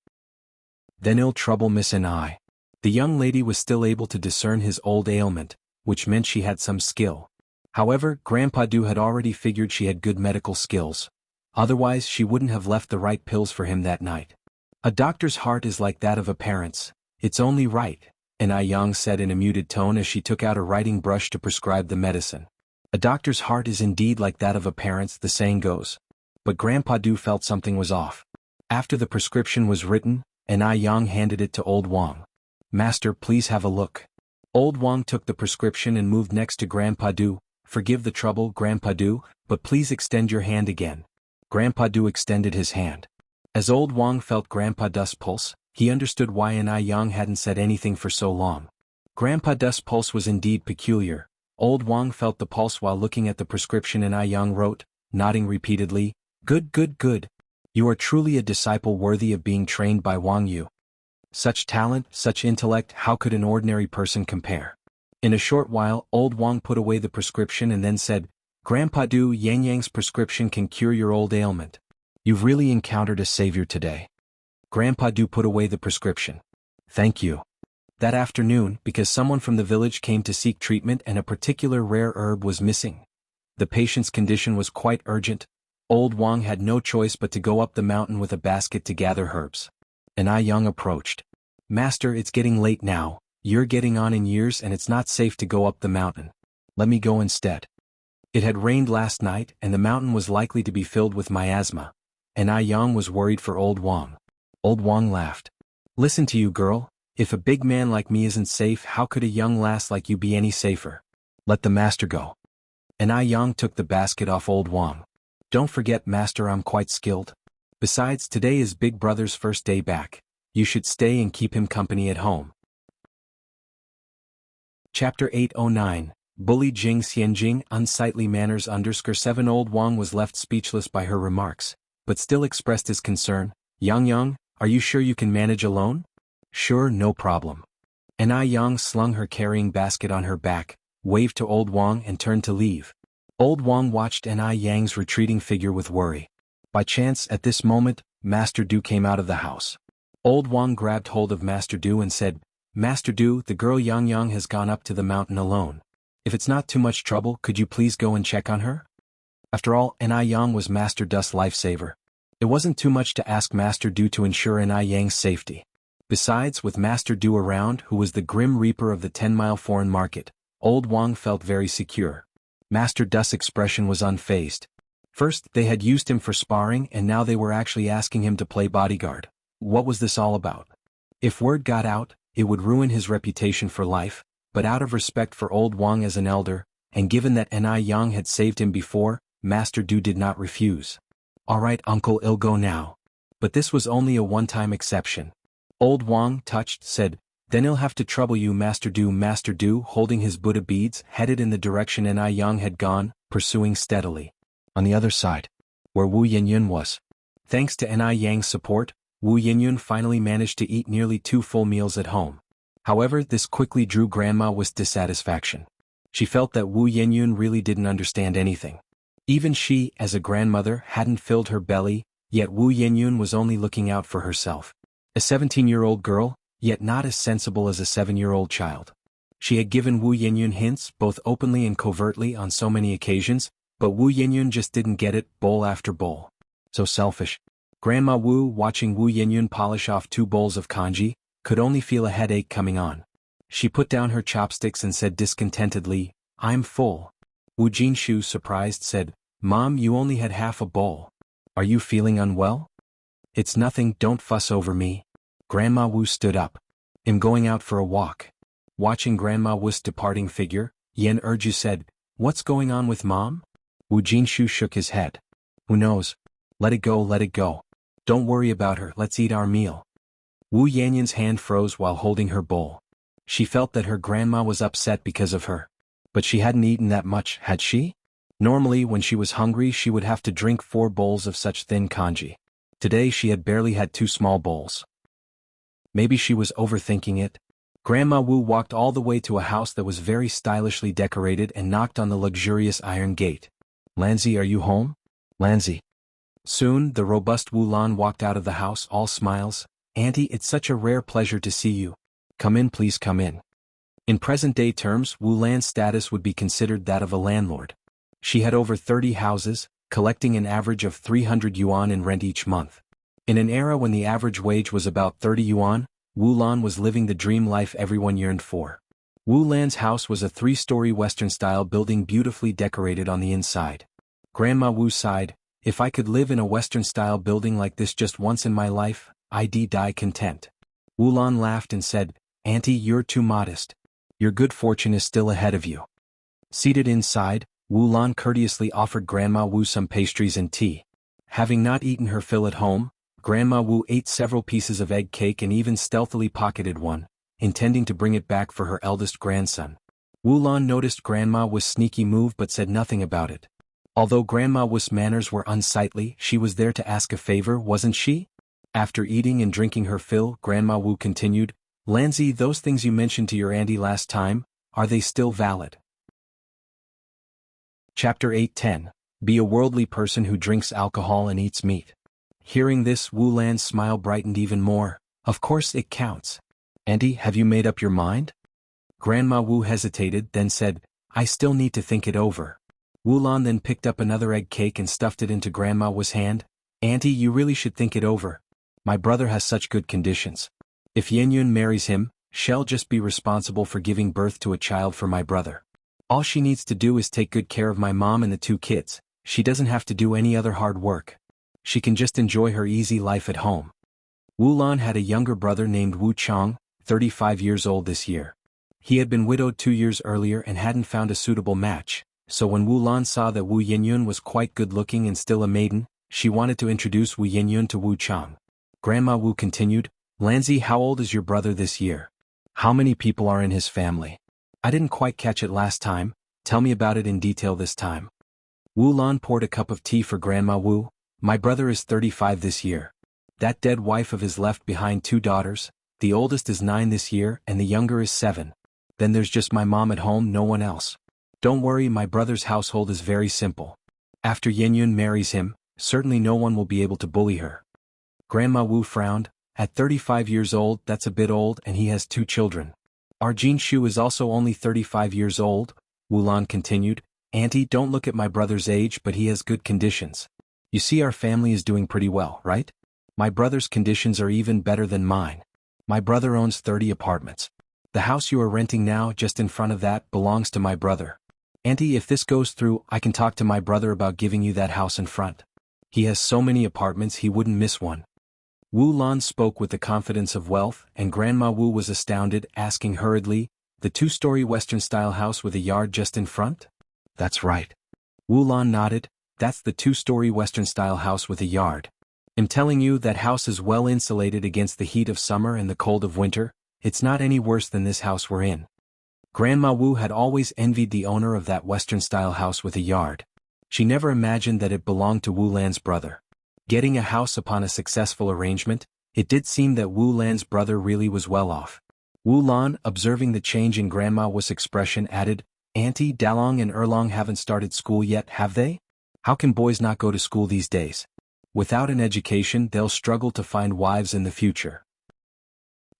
Then ill trouble, Miss Ai. The young lady was still able to discern his old ailment, which meant she had some skill. However, Grandpa Du had already figured she had good medical skills. Otherwise, she wouldn't have left the right pills for him that night. A doctor's heart is like that of a parent's. It's only right, Ai Yang said in a muted tone as she took out a writing brush to prescribe the medicine. A doctor's heart is indeed like that of a parent's, the saying goes. But Grandpa Du felt something was off. After the prescription was written, Ai Yang handed it to old Wang. Master, please have a look. Old Wang took the prescription and moved next to Grandpa Du. Forgive the trouble, Grandpa Du, but please extend your hand again. Grandpa Du extended his hand. As old Wang felt Grandpa Du's pulse, he understood why Ai Yang hadn't said anything for so long. Grandpa Du's pulse was indeed peculiar. Old Wang felt the pulse while looking at the prescription Ai Yang wrote, nodding repeatedly. Good, good, good. You are truly a disciple worthy of being trained by Wang Yu. Such talent, such intellect, how could an ordinary person compare? In a short while, old Wang put away the prescription and then said, Grandpa Du, Yang Yang's prescription can cure your old ailment. You've really encountered a savior today. Grandpa Du put away the prescription. Thank you. That afternoon, because someone from the village came to seek treatment and a particular rare herb was missing. The patient's condition was quite urgent. Old Wang had no choice but to go up the mountain with a basket to gather herbs. Ai Yang approached. Master, it's getting late now. You're getting on in years and it's not safe to go up the mountain. Let me go instead. It had rained last night and the mountain was likely to be filled with miasma. Ai Yang was worried for old Wang. Old Wang laughed. Listen to you, girl. If a big man like me isn't safe, how could a young lass like you be any safer? Let the master go. Ai Yang took the basket off old Wang. Don't forget, master, I'm quite skilled. Besides, today is Big Brother's first day back. You should stay and keep him company at home. Chapter 809, Bully Jing Xianjing, unsightly manners underscore 7. Old Wang was left speechless by her remarks, but still expressed his concern. Yang, are you sure you can manage alone? Sure, no problem. Yang slung her carrying basket on her back, waved to Old Wang and turned to leave. Old Wang watched Yang's retreating figure with worry. By chance, at this moment, Master Du came out of the house. Old Wang grabbed hold of Master Du and said, Master Du, the girl Yang has gone up to the mountain alone. If it's not too much trouble, could you please go and check on her? After all, Yang was Master Du's lifesaver. It wasn't too much to ask Master Du to ensure Yang's safety. Besides, with Master Du around, who was the grim reaper of the 10-mile foreign market, Old Wang felt very secure. Master Du's expression was unfazed. First, they had used him for sparring and now they were actually asking him to play bodyguard. What was this all about? If word got out, it would ruin his reputation for life, but out of respect for Old Wang as an elder, and given that Yang had saved him before, Master Du did not refuse. Alright uncle, I'll go now. But this was only a one-time exception. Old Wang, touched, said, then he'll have to trouble you Master Du. Master Du, holding his Buddha beads, headed in the direction Yang had gone, pursuing steadily. On the other side, where Wu Yinyun was. Thanks to Yang's support, Wu Yinyun finally managed to eat nearly 2 full meals at home. However, this quickly drew Grandma Wu's dissatisfaction. She felt that Wu Yinyun really didn't understand anything. Even she, as a grandmother, hadn't filled her belly, yet Wu Yinyun was only looking out for herself. A 17-year-old girl, yet not as sensible as a 7-year-old child. She had given Wu Yinyun hints, both openly and covertly on so many occasions, but Wu Yinyun just didn't get it, bowl after bowl. So selfish. Grandma Wu, watching Wu Yinyun polish off 2 bowls of congee, could only feel a headache coming on. She put down her chopsticks and said discontentedly, I'm full. Wu Jinshu, surprised, said, Mom, you only had half a bowl. Are you feeling unwell? It's nothing, don't fuss over me. Grandma Wu stood up. I'm going out for a walk. Watching Grandma Wu's departing figure, Yen Erju said, What's going on with Mom? Wu Jinshu shook his head. Who knows? Let it go, let it go. Don't worry about her, let's eat our meal. Wu Yanyun's hand froze while holding her bowl. She felt that her grandma was upset because of her. But she hadn't eaten that much, had she? Normally, when she was hungry, she would have to drink 4 bowls of such thin congee. Today she had barely had 2 small bowls. Maybe she was overthinking it. Grandma Wu walked all the way to a house that was very stylishly decorated and knocked on the luxurious iron gate. Lanzi, are you home? Lanzi. Soon, the robust Wu Lan walked out of the house, all smiles. Auntie, it's such a rare pleasure to see you. Come in, please come in. In present-day terms, Wu Lan's status would be considered that of a landlord. She had over 30 houses, collecting an average of 300 yuan in rent each month. In an era when the average wage was about 30 yuan, Wu Lan was living the dream life everyone yearned for. Wu Lan's house was a 3-story Western-style building beautifully decorated on the inside. Grandma Wu sighed, if I could live in a Western-style building like this just once in my life, I'd die content. Wu Lan laughed and said, Auntie, you're too modest. Your good fortune is still ahead of you. Seated inside, Wu Lan courteously offered Grandma Wu some pastries and tea. Having not eaten her fill at home, Grandma Wu ate several pieces of egg cake and even stealthily pocketed one, intending to bring it back for her eldest grandson. Wu Lan noticed Grandma Wu's sneaky move but said nothing about it. Although Grandma Wu's manners were unsightly, she was there to ask a favor, wasn't she? After eating and drinking her fill, Grandma Wu continued, Lanzi, those things you mentioned to your auntie last time, are they still valid? Chapter 8:10. Be a worldly person who drinks alcohol and eats meat. Hearing this, Wu Lan's smile brightened even more. Of course it counts. Auntie, have you made up your mind? Grandma Wu hesitated, then said, I still need to think it over. Wu Lan then picked up another egg cake and stuffed it into Grandma Wu's hand. Auntie, you really should think it over. My brother has such good conditions. If Yenyun marries him, she'll just be responsible for giving birth to a child for my brother. All she needs to do is take good care of my mom and the 2 kids. She doesn't have to do any other hard work. She can just enjoy her easy life at home. Wu Lan had a younger brother named Wu Chang, 35 years old this year. He had been widowed 2 years earlier and hadn't found a suitable match, so when Wu Lan saw that Wu Yenyun was quite good-looking and still a maiden, she wanted to introduce Wu Yenyun to Wu Chang. Grandma Wu continued, Lanzi, how old is your brother this year? How many people are in his family? I didn't quite catch it last time. Tell me about it in detail this time. Wu Lan poured a cup of tea for Grandma Wu. My brother is 35 this year. That dead wife of his left behind 2 daughters, the oldest is 9 this year and the younger is 7. Then there's just my mom at home, no one else. Don't worry, my brother's household is very simple. After Yenyun marries him, certainly no one will be able to bully her. Grandma Wu frowned. At 35 years old, that's a bit old, and he has 2 children. Our Jinshu is also only 35 years old, Wu Lan continued. Auntie, don't look at my brother's age, but he has good conditions. You see, our family is doing pretty well, right? My brother's conditions are even better than mine. My brother owns 30 apartments. The house you are renting now, just in front of that, belongs to my brother. Auntie, if this goes through, I can talk to my brother about giving you that house in front. He has so many apartments he wouldn't miss one. Wu Lan spoke with the confidence of wealth, and Grandma Wu was astounded, asking hurriedly, the 2-story Western-style house with a yard just in front? That's right. Wu Lan nodded. That's the 2-story Western-style house with a yard. I'm telling you, that house is well insulated against the heat of summer and the cold of winter. It's not any worse than this house we're in. Grandma Wu had always envied the owner of that Western-style house with a yard. She never imagined that it belonged to Wu Lan's brother. Getting a house upon a successful arrangement, it did seem that Wu Lan's brother really was well off. Wu Lan, observing the change in Grandma Wu's expression, added, Auntie, Dalong and Erlong haven't started school yet, have they? How can boys not go to school these days? Without an education, they'll struggle to find wives in the future.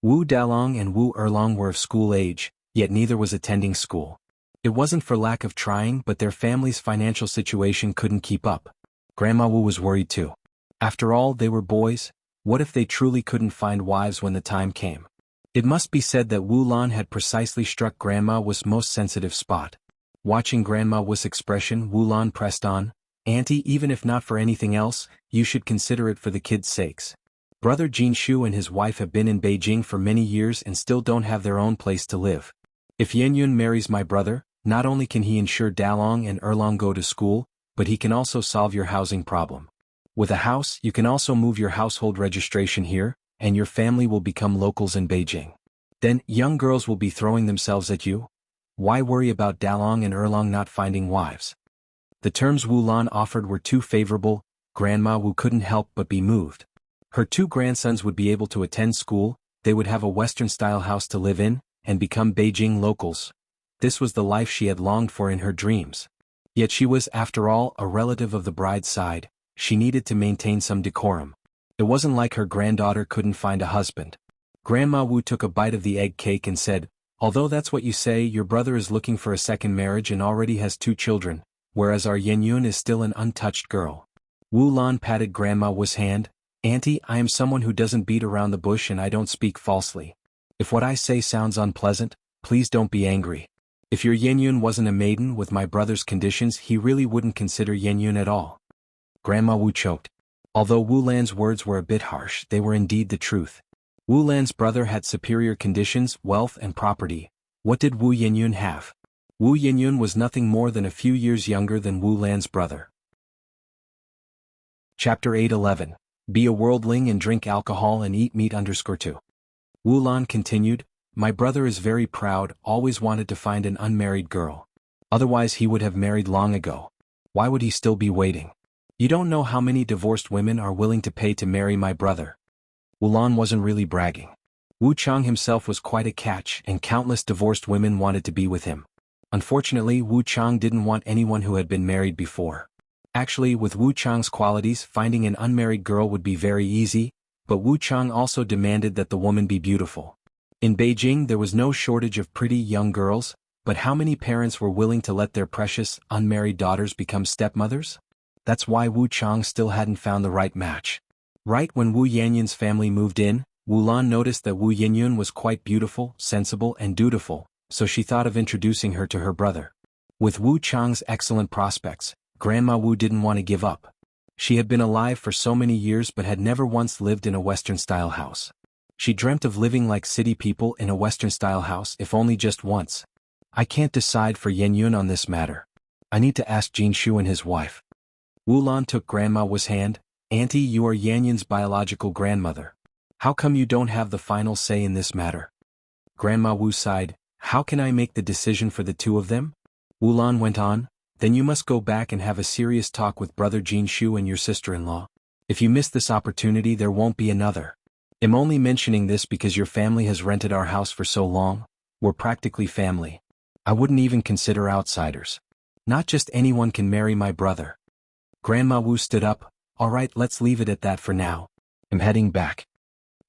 Wu Dalong and Wu Erlong were of school age, yet neither was attending school. It wasn't for lack of trying, but their family's financial situation couldn't keep up. Grandma Wu was worried too. After all, they were boys. What if they truly couldn't find wives when the time came? It must be said that Wu Lan had precisely struck Grandma Wu's most sensitive spot. Watching Grandma Wu's expression, Wu Lan pressed on, Auntie, even if not for anything else, you should consider it for the kids' sakes. Brother Jinshu and his wife have been in Beijing for many years and still don't have their own place to live. If Yenyun marries my brother, not only can he ensure Dalong and Erlong go to school, but he can also solve your housing problem. With a house, you can also move your household registration here, and your family will become locals in Beijing. Then, young girls will be throwing themselves at you. Why worry about Dalong and Erlong not finding wives? The terms Wu Lan offered were too favorable. Grandma Wu couldn't help but be moved. Her 2 grandsons would be able to attend school, they would have a Western-style house to live in, and become Beijing locals. This was the life she had longed for in her dreams. Yet she was, after all, a relative of the bride's side. She needed to maintain some decorum. It wasn't like her granddaughter couldn't find a husband. Grandma Wu took a bite of the egg cake and said, although that's what you say, your brother is looking for a second marriage and already has 2 children, whereas our Yenyun is still an untouched girl. Wu Lan patted Grandma Wu's hand. Auntie, I am someone who doesn't beat around the bush and I don't speak falsely. If what I say sounds unpleasant, please don't be angry. If your Yenyun wasn't a maiden with my brother's conditions, he really wouldn't consider Yenyun at all. Grandma Wu choked. Although Wu Lan's words were a bit harsh, they were indeed the truth. Wu Lan's brother had superior conditions, wealth and property. What did Wu Yenyun have? Wu Yenyun was nothing more than a few years younger than Wu Lan's brother. Chapter 8:11. Be a worldling and drink alcohol and eat meat _2. Wu Lan continued, my brother is very proud, always wanted to find an unmarried girl. Otherwise he would have married long ago. Why would he still be waiting? You don't know how many divorced women are willing to pay to marry my brother. Wu Lan wasn't really bragging. Wu Chang himself was quite a catch, and countless divorced women wanted to be with him. Unfortunately, Wu Chang didn't want anyone who had been married before. Actually, with Wu Chang's qualities, finding an unmarried girl would be very easy, but Wu Chang also demanded that the woman be beautiful. In Beijing there was no shortage of pretty young girls, but how many parents were willing to let their precious, unmarried daughters become stepmothers? That's why Wu Chang still hadn't found the right match. Right when Wu Yanyun's family moved in, Wu Lan noticed that Wu Yanyun was quite beautiful, sensible and dutiful, so she thought of introducing her to her brother. With Wu Chang's excellent prospects, Grandma Wu didn't want to give up. She had been alive for so many years but had never once lived in a Western-style house. She dreamt of living like city people in a Western-style house, if only just once. I can't decide for Yenyun on this matter. I need to ask Jinshu and his wife. Wu Lan took Grandma Wu's hand. Auntie, you are Yanyun's biological grandmother. How come you don't have the final say in this matter? Grandma Wu sighed. How can I make the decision for the 2 of them? Wu Lan went on, then you must go back and have a serious talk with brother Jinshu and your sister-in-law. If you miss this opportunity there won't be another. I'm only mentioning this because your family has rented our house for so long. We're practically family. I wouldn't even consider outsiders. Not just anyone can marry my brother. Grandma Wu stood up. Alright, let's leave it at that for now. I'm heading back.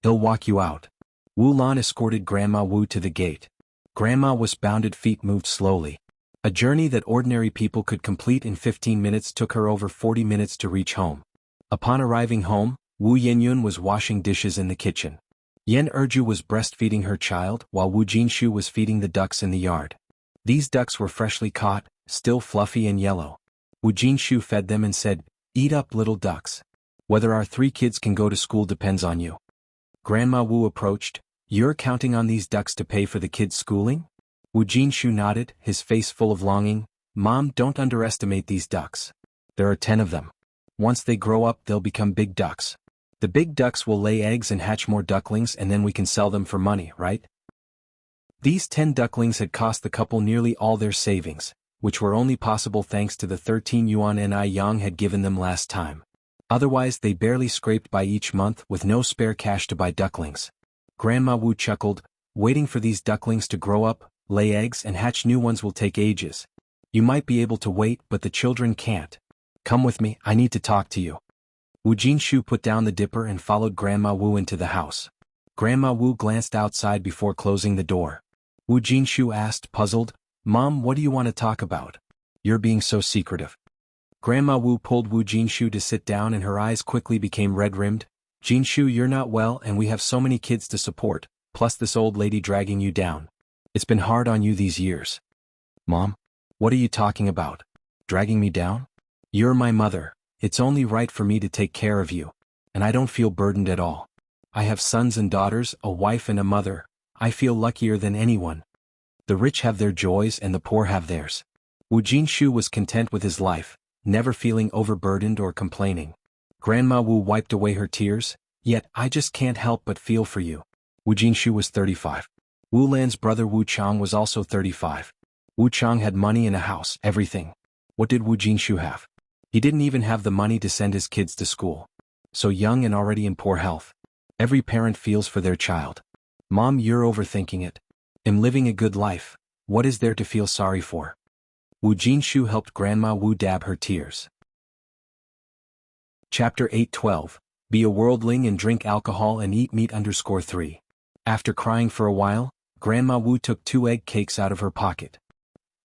He'll walk you out. Wu Lan escorted Grandma Wu to the gate. Grandma Wu's bounded feet moved slowly. A journey that ordinary people could complete in 15 minutes took her over 40 minutes to reach home. Upon arriving home, Wu Yenyun was washing dishes in the kitchen. Yen Erju was breastfeeding her child while Wu Jinshu was feeding the ducks in the yard. These ducks were freshly caught, still fluffy and yellow. Wu Jinshu fed them and said, "Eat up, little ducks. Whether our 3 kids can go to school depends on you." Grandma Wu approached. "You're counting on these ducks to pay for the kids' schooling?" Wu Jinshu nodded, his face full of longing. "Mom, don't underestimate these ducks. There are 10 of them. Once they grow up they'll become big ducks. The big ducks will lay eggs and hatch more ducklings and then we can sell them for money, right?" These 10 ducklings had cost the couple nearly all their savings, which were only possible thanks to the 13 yuan Ni Yang had given them last time. Otherwise they barely scraped by each month with no spare cash to buy ducklings. Grandma Wu chuckled, "Waiting for these ducklings to grow up, lay eggs and hatch new ones will take ages. You might be able to wait but the children can't. Come with me, I need to talk to you." Wu Jinshu put down the dipper and followed Grandma Wu into the house. Grandma Wu glanced outside before closing the door. Wu Jinshu asked, puzzled, "Mom, what do you want to talk about? You're being so secretive." Grandma Wu pulled Wu Jinshu to sit down and her eyes quickly became red-rimmed. "Jinshu, you're not well and we have so many kids to support, plus this old lady dragging you down. It's been hard on you these years." "Mom? What are you talking about? Dragging me down? You're my mother. It's only right for me to take care of you. And I don't feel burdened at all. I have sons and daughters, a wife and a mother. I feel luckier than anyone. The rich have their joys and the poor have theirs." Wu Jinshu was content with his life, never feeling overburdened or complaining. Grandma Wu wiped away her tears. "Yet I just can't help but feel for you." Wu Jinshu was 35. Wu Lan's brother Wu Chang was also 35. Wu Chang had money and a house, everything. What did Wu Jinshu have? He didn't even have the money to send his kids to school. So young and already in poor health. Every parent feels for their child. "Mom, you're overthinking it. I'm living a good life. What is there to feel sorry for?" Wu Jinshu helped Grandma Wu dab her tears. Chapter 8:12. Be a worldling and drink alcohol and eat meat _3. After crying for a while, Grandma Wu took 2 egg cakes out of her pocket.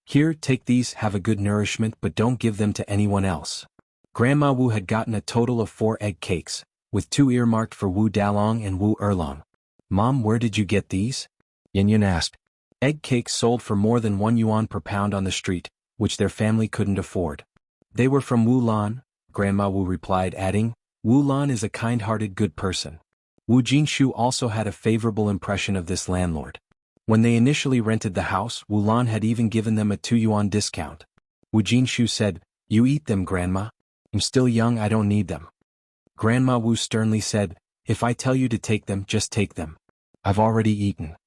"Here, take these, have a good nourishment but don't give them to anyone else." Grandma Wu had gotten a total of 4 egg cakes, with 2 earmarked for Wu Dalong and Wu Erlong. "Mom, where did you get these?" Yin asked. Egg cakes sold for more than 1 yuan per pound on the street, which their family couldn't afford. "They were from Wu Lan," Grandma Wu replied, adding, "Wu Lan is a kind-hearted good person." Wu Jinshu also had a favorable impression of this landlord. When they initially rented the house, Wu Lan had even given them a 2 yuan discount. Wu Jinshu said, "You eat them, Grandma. I'm still young, I don't need them." Grandma Wu sternly said, "If I tell you to take them, just take them. I've already eaten."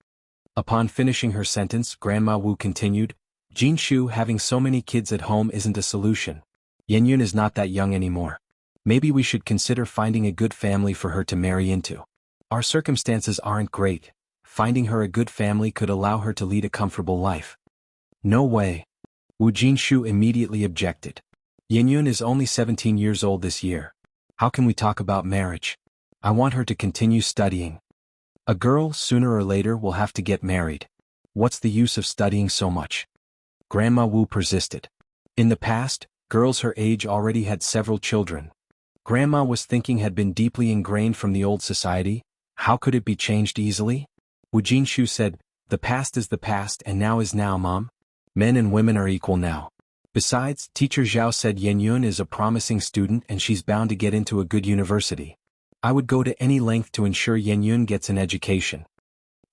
Upon finishing her sentence, Grandma Wu continued, "Jinshu, having so many kids at home isn't a solution. Yenyun is not that young anymore. Maybe we should consider finding a good family for her to marry into. Our circumstances aren't great. Finding her a good family could allow her to lead a comfortable life." "No way." Wu Jinshu immediately objected. "Yenyun is only 17 years old this year. How can we talk about marriage? I want her to continue studying. A girl, sooner or later, will have to get married. What's the use of studying so much?" Grandma Wu persisted. In the past, girls her age already had several children. Grandma was thinking had been deeply ingrained from the old society. How could it be changed easily? Wu Jinshu said, "The past is the past and now is now, Mom. Men and women are equal now. Besides, Teacher Zhao said Yenyun is a promising student and she's bound to get into a good university. I would go to any length to ensure Yenyun gets an education."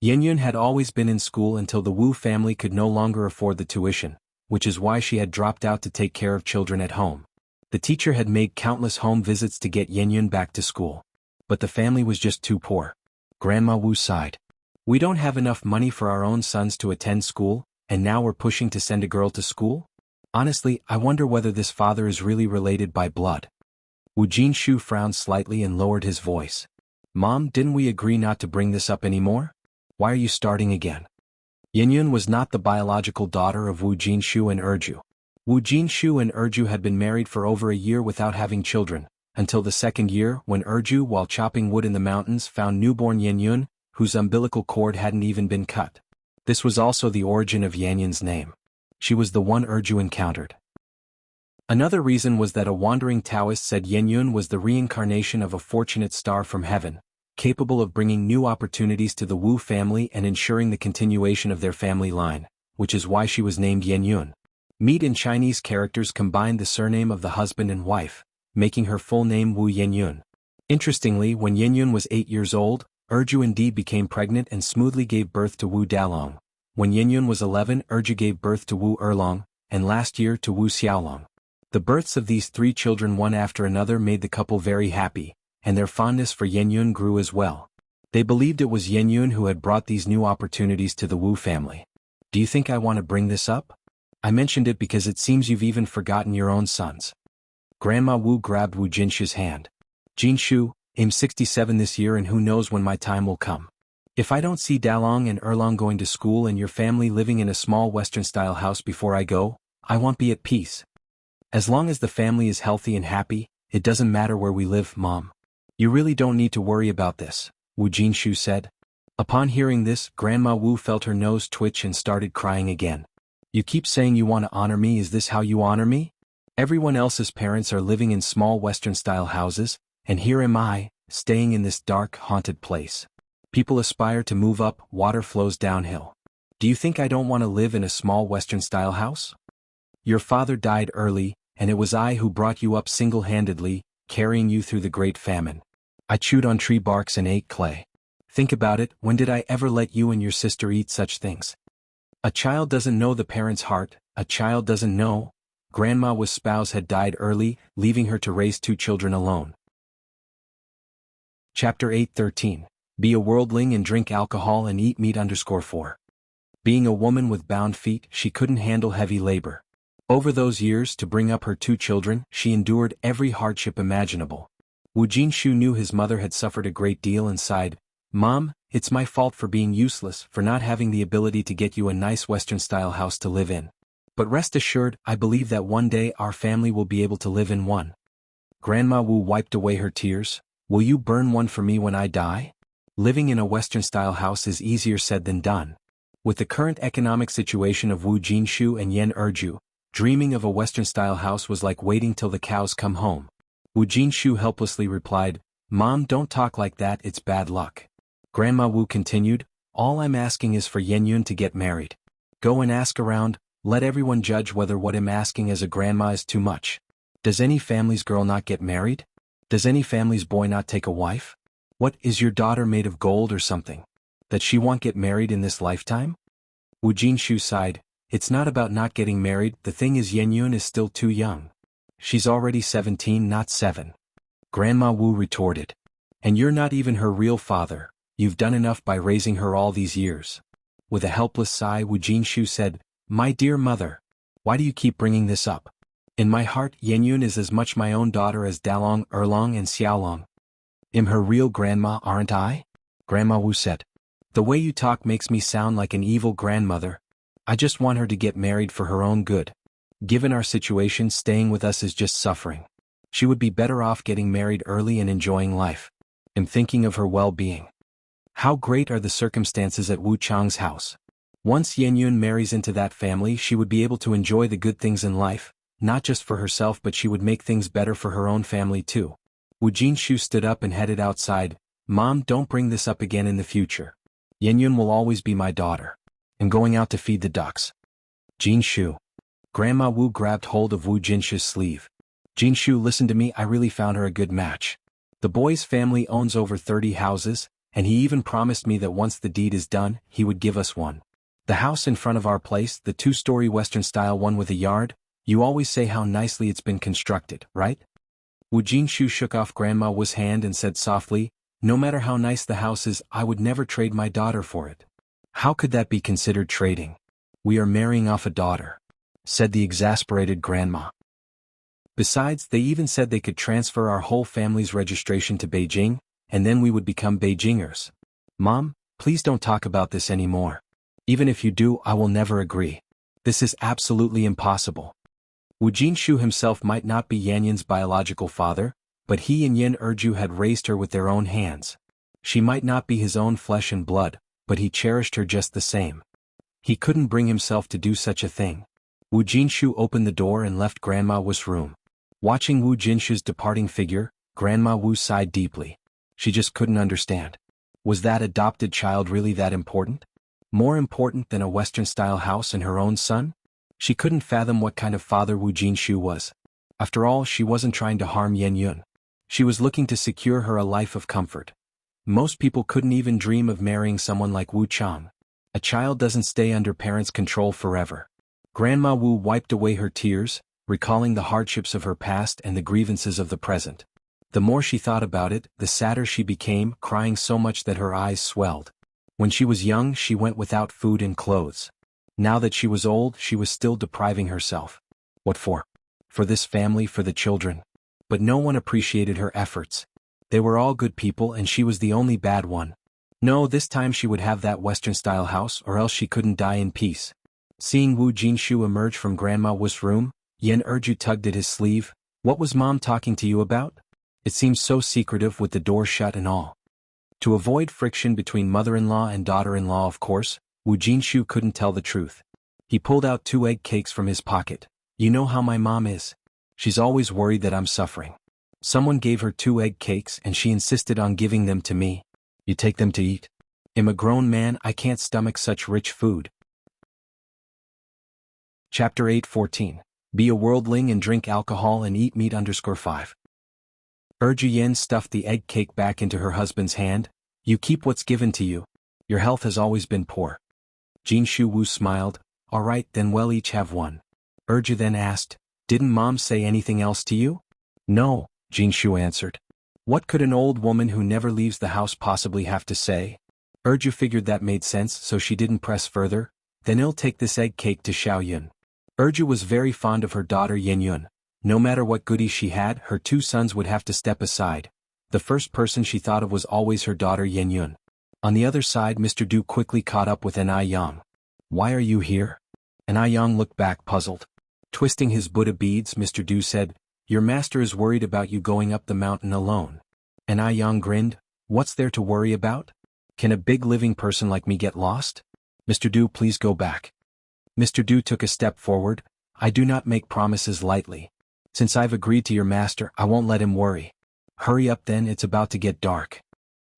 Yenyun had always been in school until the Wu family could no longer afford the tuition, which is why she had dropped out to take care of children at home. The teacher had made countless home visits to get Yenyun back to school. But the family was just too poor. Grandma Wu sighed. "We don't have enough money for our own sons to attend school, and now we're pushing to send a girl to school? Honestly, I wonder whether this father is really related by blood. Wu Jinshu frowned slightly and lowered his voice. Mom, didn't we agree not to bring this up anymore? Why are you starting again? Yenyun was not the biological daughter of Wu Jinshu and Erju. Wu Jinshu and Erju had been married for over a year without having children, until the second year when Erju, while chopping wood in the mountains, found newborn Yenyun, whose umbilical cord hadn't even been cut. This was also the origin of Yenyun's name. She was the one Erju encountered. Another reason was that a wandering Taoist said Yenyun was the reincarnation of a fortunate star from heaven, capable of bringing new opportunities to the Wu family and ensuring the continuation of their family line, which is why she was named Yenyun. Meat and Chinese characters combined the surname of the husband and wife, making her full name Wu Yenyun. Interestingly, when Yenyun was 8 years old, Erju indeed became pregnant and smoothly gave birth to Wu Dalong. When Yenyun was 11, Erju gave birth to Wu Erlong, and last year to Wu Xiaolong. The births of these 3 children one after another made the couple very happy, and their fondness for Yenyun grew as well. They believed it was Yenyun who had brought these new opportunities to the Wu family. Do you think I want to bring this up? I mentioned it because it seems you've even forgotten your own sons. Grandma Wu grabbed Wu Jinshu's hand. Jinshu, I'm 67 this year and who knows when my time will come. If I don't see Dalong and Erlong going to school and your family living in a small Western-style house before I go, I won't be at peace. As long as the family is healthy and happy, it doesn't matter where we live, Mom. You really don't need to worry about this, Wu Jinshu said. Upon hearing this, Grandma Wu felt her nose twitch and started crying again. You keep saying you want to honor me, is this how you honor me? Everyone else's parents are living in small Western-style houses, and here am I, staying in this dark, haunted place. People aspire to move up, water flows downhill. Do you think I don't want to live in a small Western-style house? Your father died early, and it was I who brought you up single-handedly, carrying you through the Great Famine. I chewed on tree barks and ate clay. Think about it, when did I ever let you and your sister eat such things? A child doesn't know the parent's heart, a child doesn't know. Grandma Wu's spouse had died early, leaving her to raise 2 children alone. Chapter 8:13. Be a worldling and drink alcohol and eat meat. 4. Being a woman with bound feet, she couldn't handle heavy labor. Over those years to bring up her 2 children, she endured every hardship imaginable. Wu Jinshu knew his mother had suffered a great deal and sighed, Mom, it's my fault for being useless, for not having the ability to get you a nice Western-style house to live in. But rest assured, I believe that one day our family will be able to live in one. Grandma Wu wiped away her tears. Will you burn one for me when I die? Living in a Western-style house is easier said than done. With the current economic situation of Wu Jinshu and Yen Erju, dreaming of a Western-style house was like waiting till the cows come home. Wu Jinshu helplessly replied, Mom, don't talk like that, it's bad luck. Grandma Wu continued, all I'm asking is for Yenyun to get married. Go and ask around, let everyone judge whether what I'm asking as a grandma is too much. Does any family's girl not get married? Does any family's boy not take a wife? What, is your daughter made of gold or something? That she won't get married in this lifetime? Wu Jinshu sighed, it's not about not getting married, the thing is Yenyun is still too young. She's already 17, not 7. Grandma Wu retorted. And you're not even her real father, you've done enough by raising her all these years. With a helpless sigh, Wu Jinshu said, My dear mother, why do you keep bringing this up? In my heart, Yenyun is as much my own daughter as Dalong, Erlong and Xiaolong. I'm her real grandma, aren't I? Grandma Wu said. The way you talk makes me sound like an evil grandmother. I just want her to get married for her own good. Given our situation, staying with us is just suffering. She would be better off getting married early and enjoying life. I'm thinking of her well-being. How great are the circumstances at Wu Chang's house. Once Yenyun marries into that family, she would be able to enjoy the good things in life, not just for herself, but she would make things better for her own family too. Wu Jinshu stood up and headed outside. Mom, don't bring this up again in the future. Yenyun will always be my daughter. I'm going out to feed the ducks. Jinshu. Grandma Wu grabbed hold of Wu Jinshu's sleeve. Jinshu, listen to me, I really found her a good match. The boy's family owns over 30 houses, and he even promised me that once the deed is done, he would give us one. The house in front of our place, the 2-story Western-style one with a yard, you always say how nicely it's been constructed, right? Wu Jinshu shook off Grandma Wu's hand and said softly, no matter how nice the house is, I would never trade my daughter for it. How could that be considered trading? We are marrying off a daughter. said the exasperated grandma. Besides, they even said they could transfer our whole family's registration to Beijing, and then we would become Beijingers. Mom, please don't talk about this anymore. Even if you do, I will never agree. This is absolutely impossible. Wu Jinshu himself might not be Yan Yan's biological father, but he and Yin Erju had raised her with their own hands. She might not be his own flesh and blood, but he cherished her just the same. He couldn't bring himself to do such a thing. Wu Jinshu opened the door and left Grandma Wu's room. Watching Wu Jinshu's departing figure, Grandma Wu sighed deeply. She just couldn't understand. Was that adopted child really that important? More important than a Western-style house and her own son? She couldn't fathom what kind of father Wu Jinshu was. After all, she wasn't trying to harm Yan Yun. She was looking to secure her a life of comfort. Most people couldn't even dream of marrying someone like Wu Chang. A child doesn't stay under parents' control forever. Grandma Wu wiped away her tears, recalling the hardships of her past and the grievances of the present. The more she thought about it, the sadder she became, crying so much that her eyes swelled. When she was young, she went without food and clothes. Now that she was old, she was still depriving herself. What for? For this family, for the children. But no one appreciated her efforts. They were all good people and she was the only bad one. No, this time she would have that Western-style house or else she couldn't die in peace. Seeing Wu Jinshu emerge from Grandma Wu's room, Yin Erju tugged at his sleeve. What was Mom talking to you about? It seemed so secretive with the door shut and all. To avoid friction between mother-in-law and daughter-in-law, of course, Wu Jinshu couldn't tell the truth. He pulled out 2 egg cakes from his pocket. You know how my mom is. She's always worried that I'm suffering. Someone gave her 2 egg cakes and she insisted on giving them to me. You take them to eat? I'm a grown man, I can't stomach such rich food. Chapter 8:14. Be a worldling and drink alcohol and eat meat _5. Erju Yen stuffed the egg cake back into her husband's hand. You keep what's given to you. Your health has always been poor. Jinshu Wu smiled. All right, then we'll each have one. Erju then asked, didn't Mom say anything else to you? No, Jinshu answered. What could an old woman who never leaves the house possibly have to say? Erju figured that made sense, so she didn't press further. Then I'll take this egg cake to Xiaoyun. Erju was very fond of her daughter Yan Yun. No matter what goodies she had, her 2 sons would have to step aside. The first person she thought of was always her daughter Yan Yun. On the other side, Mr. Du quickly caught up with Anai Yang. Why are you here? Anai Yang looked back puzzled. Twisting his Buddha beads, Mr. Du said, your master is worried about you going up the mountain alone. Anai Yang grinned. What's there to worry about? Can a big living person like me get lost? Mr. Du, please go back. Mr. Du took a step forward. I do not make promises lightly. Since I've agreed to your master, I won't let him worry. Hurry up then, it's about to get dark.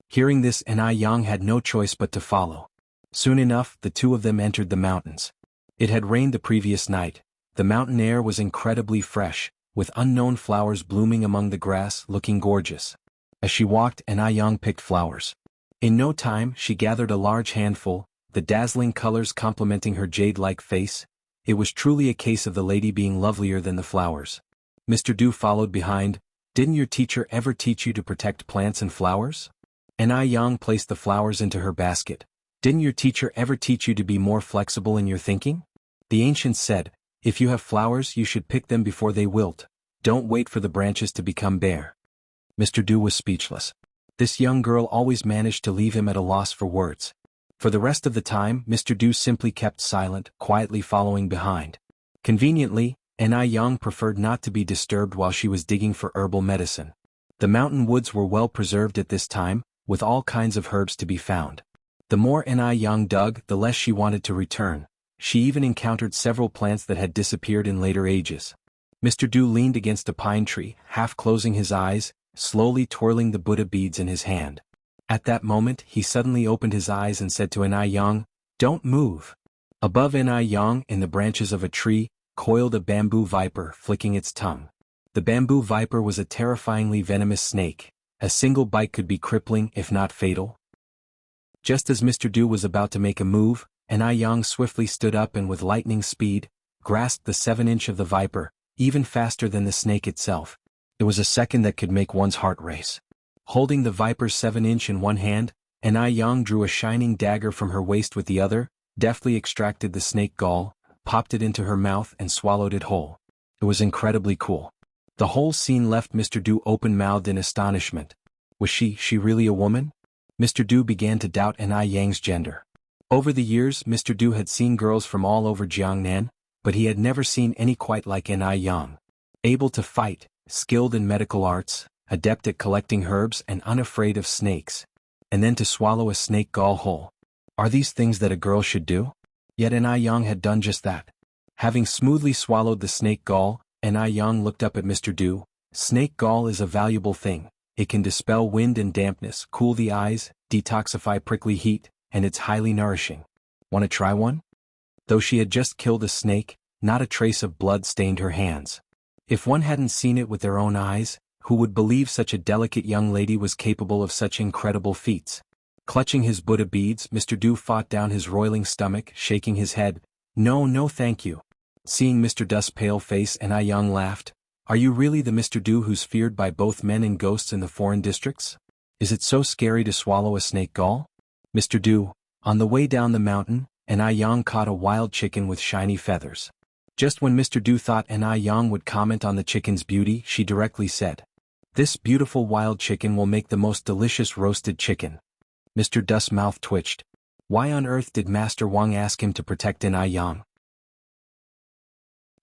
Hearing this, Anai Yang had no choice but to follow. Soon enough, the 2 of them entered the mountains. It had rained the previous night. The mountain air was incredibly fresh, with unknown flowers blooming among the grass, looking gorgeous. As she walked, Anai Yang picked flowers. In no time, she gathered a large handful, the dazzling colors complementing her jade-like face. It was truly a case of the lady being lovelier than the flowers. Mr. Du followed behind. Didn't your teacher ever teach you to protect plants and flowers? Anai Yang placed the flowers into her basket. Didn't your teacher ever teach you to be more flexible in your thinking? The ancients said, if you have flowers, you should pick them before they wilt. Don't wait for the branches to become bare. Mr. Du was speechless. This young girl always managed to leave him at a loss for words. For the rest of the time, Mr. Du simply kept silent, quietly following behind. Conveniently, Anai Yang preferred not to be disturbed while she was digging for herbal medicine. The mountain woods were well preserved at this time, with all kinds of herbs to be found. The more Anai Yang dug, the less she wanted to return. She even encountered several plants that had disappeared in later ages. Mr. Du leaned against a pine tree, half closing his eyes, slowly twirling the Buddha beads in his hand. At that moment, he suddenly opened his eyes and said to Anai Yang, don't move. Above Anai Yang, in the branches of a tree, coiled a bamboo viper, flicking its tongue. The bamboo viper was a terrifyingly venomous snake. A single bite could be crippling, if not fatal. Just as Mr. Du was about to make a move, Anai Yang swiftly stood up and with lightning speed, grasped the 7-inch of the viper, even faster than the snake itself. It was a second that could make one's heart race. Holding the viper's 7-inch in one hand, Anai Yang drew a shining dagger from her waist with the other, deftly extracted the snake gall, popped it into her mouth and swallowed it whole. It was incredibly cool. The whole scene left Mr. Du open-mouthed in astonishment. Was she really a woman? Mr. Du began to doubt Ai Yang's gender. Over the years, Mr. Du had seen girls from all over Jiangnan, but he had never seen any quite like Ai Yang. Able to fight, skilled in medical arts, adept at collecting herbs and unafraid of snakes. And then to swallow a snake gall whole. Are these things that a girl should do? Yet Ai Yang had done just that. Having smoothly swallowed the snake gall, Ai Yang looked up at Mr. Du. Snake gall is a valuable thing. It can dispel wind and dampness, cool the eyes, detoxify prickly heat, and it's highly nourishing. Want to try one? Though she had just killed a snake, not a trace of blood stained her hands. If one hadn't seen it with their own eyes, who would believe such a delicate young lady was capable of such incredible feats? Clutching his Buddha beads, Mr. Du fought down his roiling stomach, shaking his head. No thank you. Seeing Mr. Du's pale face, Ai Yang laughed. Are you really the Mr. Du who's feared by both men and ghosts in the foreign districts? Is it so scary to swallow a snake gall? Mr. Du, on the way down the mountain, Ai Yang caught a wild chicken with shiny feathers. Just when Mr. Du thought Ai Yang would comment on the chicken's beauty, she directly said, "This beautiful wild chicken will make the most delicious roasted chicken." Mr. Du's mouth twitched. Why on earth did Master Wang ask him to protect Ai Yang?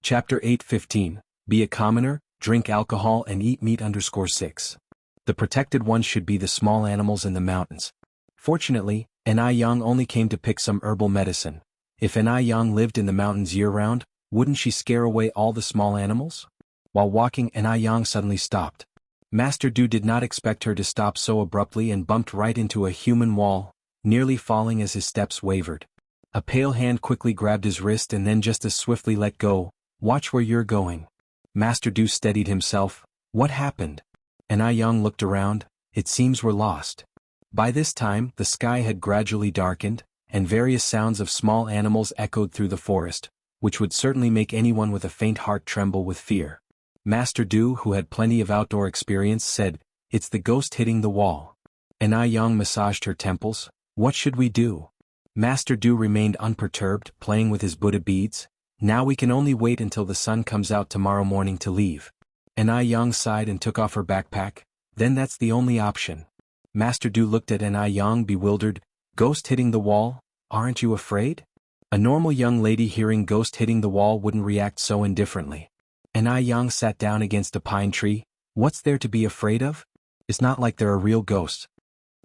Chapter 8:15. Be a commoner, drink alcohol and eat meat. _6. The protected ones should be the small animals in the mountains. Fortunately, Ai Yang only came to pick some herbal medicine. If Ai Yang lived in the mountains year-round, wouldn't she scare away all the small animals? While walking, Ai Yang suddenly stopped. Master Du did not expect her to stop so abruptly and bumped right into a human wall, nearly falling as his steps wavered. A pale hand quickly grabbed his wrist and then just as swiftly let go. Watch where you're going. Master Du steadied himself. What happened? Ai Yang looked around. It seems we're lost. By this time, the sky had gradually darkened, and various sounds of small animals echoed through the forest, which would certainly make anyone with a faint heart tremble with fear. Master Du, who had plenty of outdoor experience, said, "It's the ghost hitting the wall." Ai Yang massaged her temples. What should we do? Master Du remained unperturbed, playing with his Buddha beads. Now we can only wait until the sun comes out tomorrow morning to leave. Ai Yang sighed and took off her backpack. Then that's the only option. Master Du looked at Ai Yang bewildered. Ghost hitting the wall? Aren't you afraid? A normal young lady hearing ghost hitting the wall wouldn't react so indifferently. Ai Yang sat down against a pine tree. What's there to be afraid of? It's not like there are real ghosts.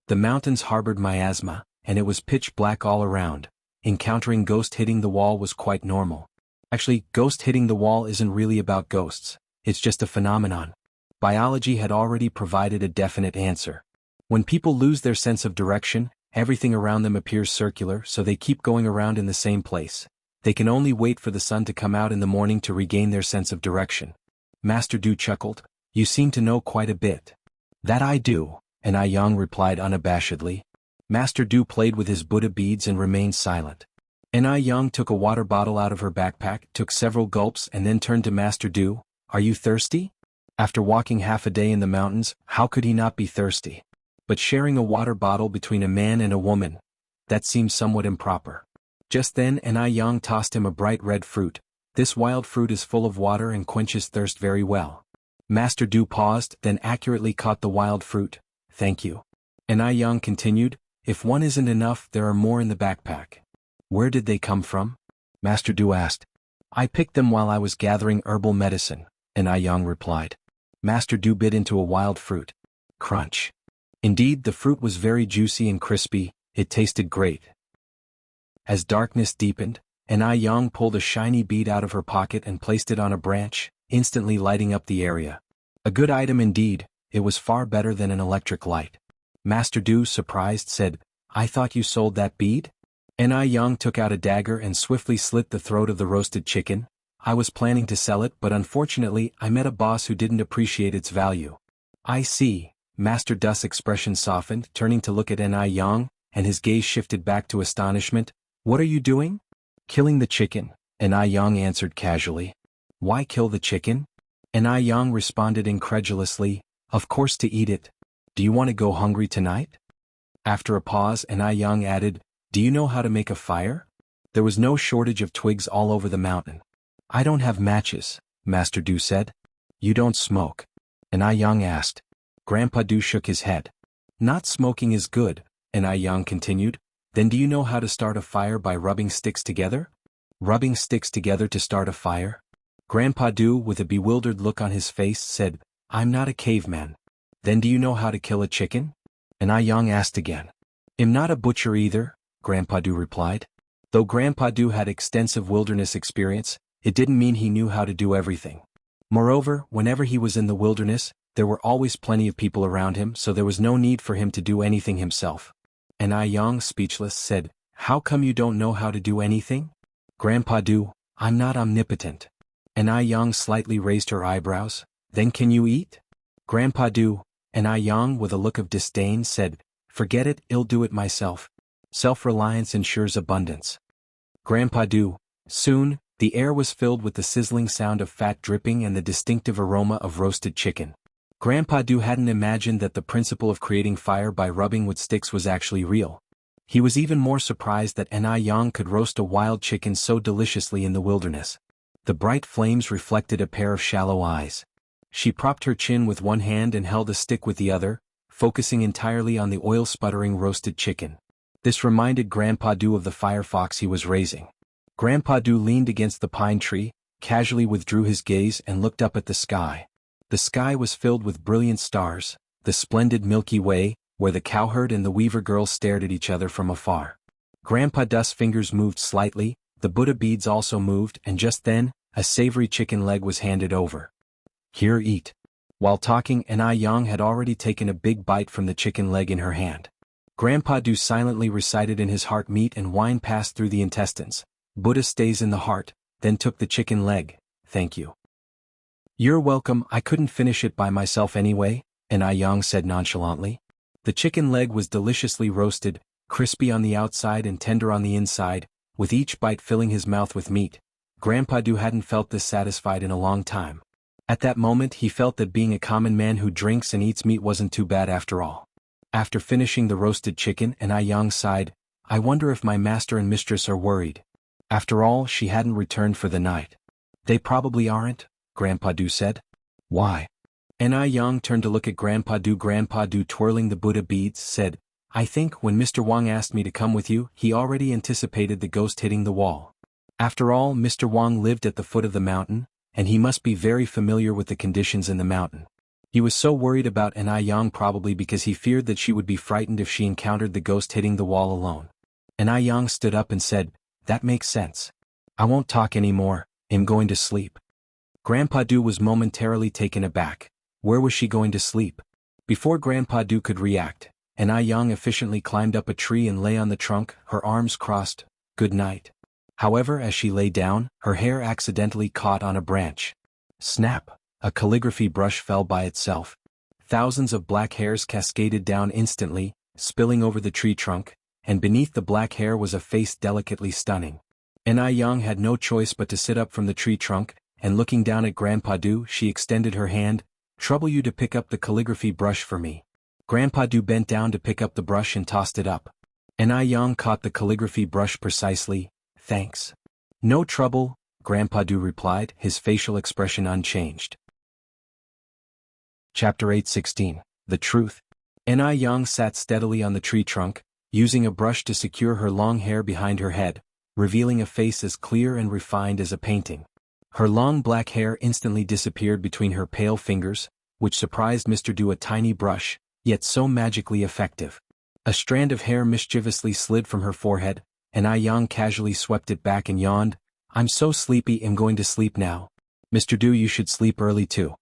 The mountains harbored miasma, and it was pitch black all around. Encountering ghost hitting the wall was quite normal. Actually, ghost hitting the wall isn't really about ghosts. It's just a phenomenon. Biology had already provided a definite answer. When people lose their sense of direction, everything around them appears circular, so they keep going around in the same place. They can only wait for the sun to come out in the morning to regain their sense of direction. Master Du chuckled. You seem to know quite a bit. That I do, Ai Yang replied unabashedly. Master Du played with his Buddha beads and remained silent. Ai Yang took a water bottle out of her backpack, took several gulps and then turned to Master Du. Are you thirsty? After walking half a day in the mountains, how could he not be thirsty? But sharing a water bottle between a man and a woman, that seemed somewhat improper. Just then Ai Yang tossed him a bright red fruit. This wild fruit is full of water and quenches thirst very well. Master Du paused, then accurately caught the wild fruit. Thank you. Ai Yang continued, if one isn't enough, there are more in the backpack. Where did they come from? Master Du asked. I picked them while I was gathering herbal medicine, Ai Yang replied. Master Du bit into a wild fruit. Crunch. Indeed, the fruit was very juicy and crispy. It tasted great. As darkness deepened, Ai Yang pulled a shiny bead out of her pocket and placed it on a branch, instantly lighting up the area. A good item indeed. It was far better than an electric light. Master Du, surprised, said, I thought you sold that bead? Ai Yang took out a dagger and swiftly slit the throat of the roasted chicken. I was planning to sell it, but unfortunately I met a boss who didn't appreciate its value. I see. Master Du's expression softened, turning to look at Ai Yang, and his gaze shifted back to astonishment. What are you doing? Killing the chicken, Ai Yang answered casually. Why kill the chicken? Ai Yang responded incredulously. Of course to eat it. Do you want to go hungry tonight? After a pause, Ai Yang added, do you know how to make a fire? There was no shortage of twigs all over the mountain. I don't have matches, Master Du said. You don't smoke? Anai Yang asked. Grandpa Du shook his head. Not smoking is good, Anai Yang continued. Then do you know how to start a fire by rubbing sticks together? Rubbing sticks together to start a fire? Grandpa Du, with a bewildered look on his face, said, I'm not a caveman. Then do you know how to kill a chicken? Anai Yang asked again. I'm not a butcher either, Grandpa Du replied. Though Grandpa Du had extensive wilderness experience, it didn't mean he knew how to do everything. Moreover, whenever he was in the wilderness, there were always plenty of people around him, so there was no need for him to do anything himself. Anai Yang, speechless, said, How come you don't know how to do anything? Grandpa Du, I'm not omnipotent. Anai Yang slightly raised her eyebrows. Then can you eat? Grandpa Du, Anai Yang, with a look of disdain, said, Forget it, I'll do it myself. Self-reliance ensures abundance. Grandpa Du. Soon, the air was filled with the sizzling sound of fat dripping and the distinctive aroma of roasted chicken. Grandpa Du hadn't imagined that the principle of creating fire by rubbing with sticks was actually real. He was even more surprised that Anai Yang could roast a wild chicken so deliciously in the wilderness. The bright flames reflected a pair of shallow eyes. She propped her chin with one hand and held a stick with the other, focusing entirely on the oil-sputtering roasted chicken. This reminded Grandpa Du of the firefox he was raising. Grandpa Du leaned against the pine tree, casually withdrew his gaze and looked up at the sky. The sky was filled with brilliant stars, the splendid Milky Way, where the cowherd and the weaver girl stared at each other from afar. Grandpa Du's fingers moved slightly, the Buddha beads also moved, and just then, a savory chicken leg was handed over. Here, eat. While talking, Anai Yang had already taken a big bite from the chicken leg in her hand. Grandpa Du silently recited in his heart, meat and wine pass through the intestines. Buddha stays in the heart, then took the chicken leg. Thank you. You're welcome, I couldn't finish it by myself anyway, Anai Yang said nonchalantly. The chicken leg was deliciously roasted, crispy on the outside and tender on the inside, with each bite filling his mouth with meat. Grandpa Du hadn't felt this satisfied in a long time. At that moment he felt that being a common man who drinks and eats meat wasn't too bad after all. After finishing the roasted chicken, Anai Yang sighed, I wonder if my master and mistress are worried. After all, she hadn't returned for the night. They probably aren't, Grandpa Du said. Why? Anai Yang turned to look at Grandpa Du. Grandpa Du, twirling the Buddha beads, said, I think when Mr. Wang asked me to come with you, he already anticipated the ghost hitting the wall. After all, Mr. Wang lived at the foot of the mountain, and he must be very familiar with the conditions in the mountain. He was so worried about Anai Yang probably because he feared that she would be frightened if she encountered the ghost hitting the wall alone. Anai Yang stood up and said, That makes sense. I won't talk anymore, I'm going to sleep. Grandpa Du was momentarily taken aback. Where was she going to sleep? Before Grandpa Du could react, Anai Yang efficiently climbed up a tree and lay on the trunk, her arms crossed. Good night. However, as she lay down, her hair accidentally caught on a branch. Snap! A calligraphy brush fell by itself. Thousands of black hairs cascaded down instantly, spilling over the tree trunk, and beneath the black hair was a face delicately stunning. Anai Yang had no choice but to sit up from the tree trunk, and looking down at Grandpa Du, she extended her hand. Trouble you to pick up the calligraphy brush for me. Grandpa Du bent down to pick up the brush and tossed it up. Anai Yang caught the calligraphy brush precisely. Thanks. No trouble, Grandpa Du replied, his facial expression unchanged. Chapter 8:16. The Truth. Anai Yang sat steadily on the tree trunk, using a brush to secure her long hair behind her head, revealing a face as clear and refined as a painting. Her long black hair instantly disappeared between her pale fingers, which surprised Mr. Du. A tiny brush, yet so magically effective. A strand of hair mischievously slid from her forehead, and Anai Yang casually swept it back and yawned. I'm so sleepy, I'm going to sleep now. Mr. Du, you should sleep early too.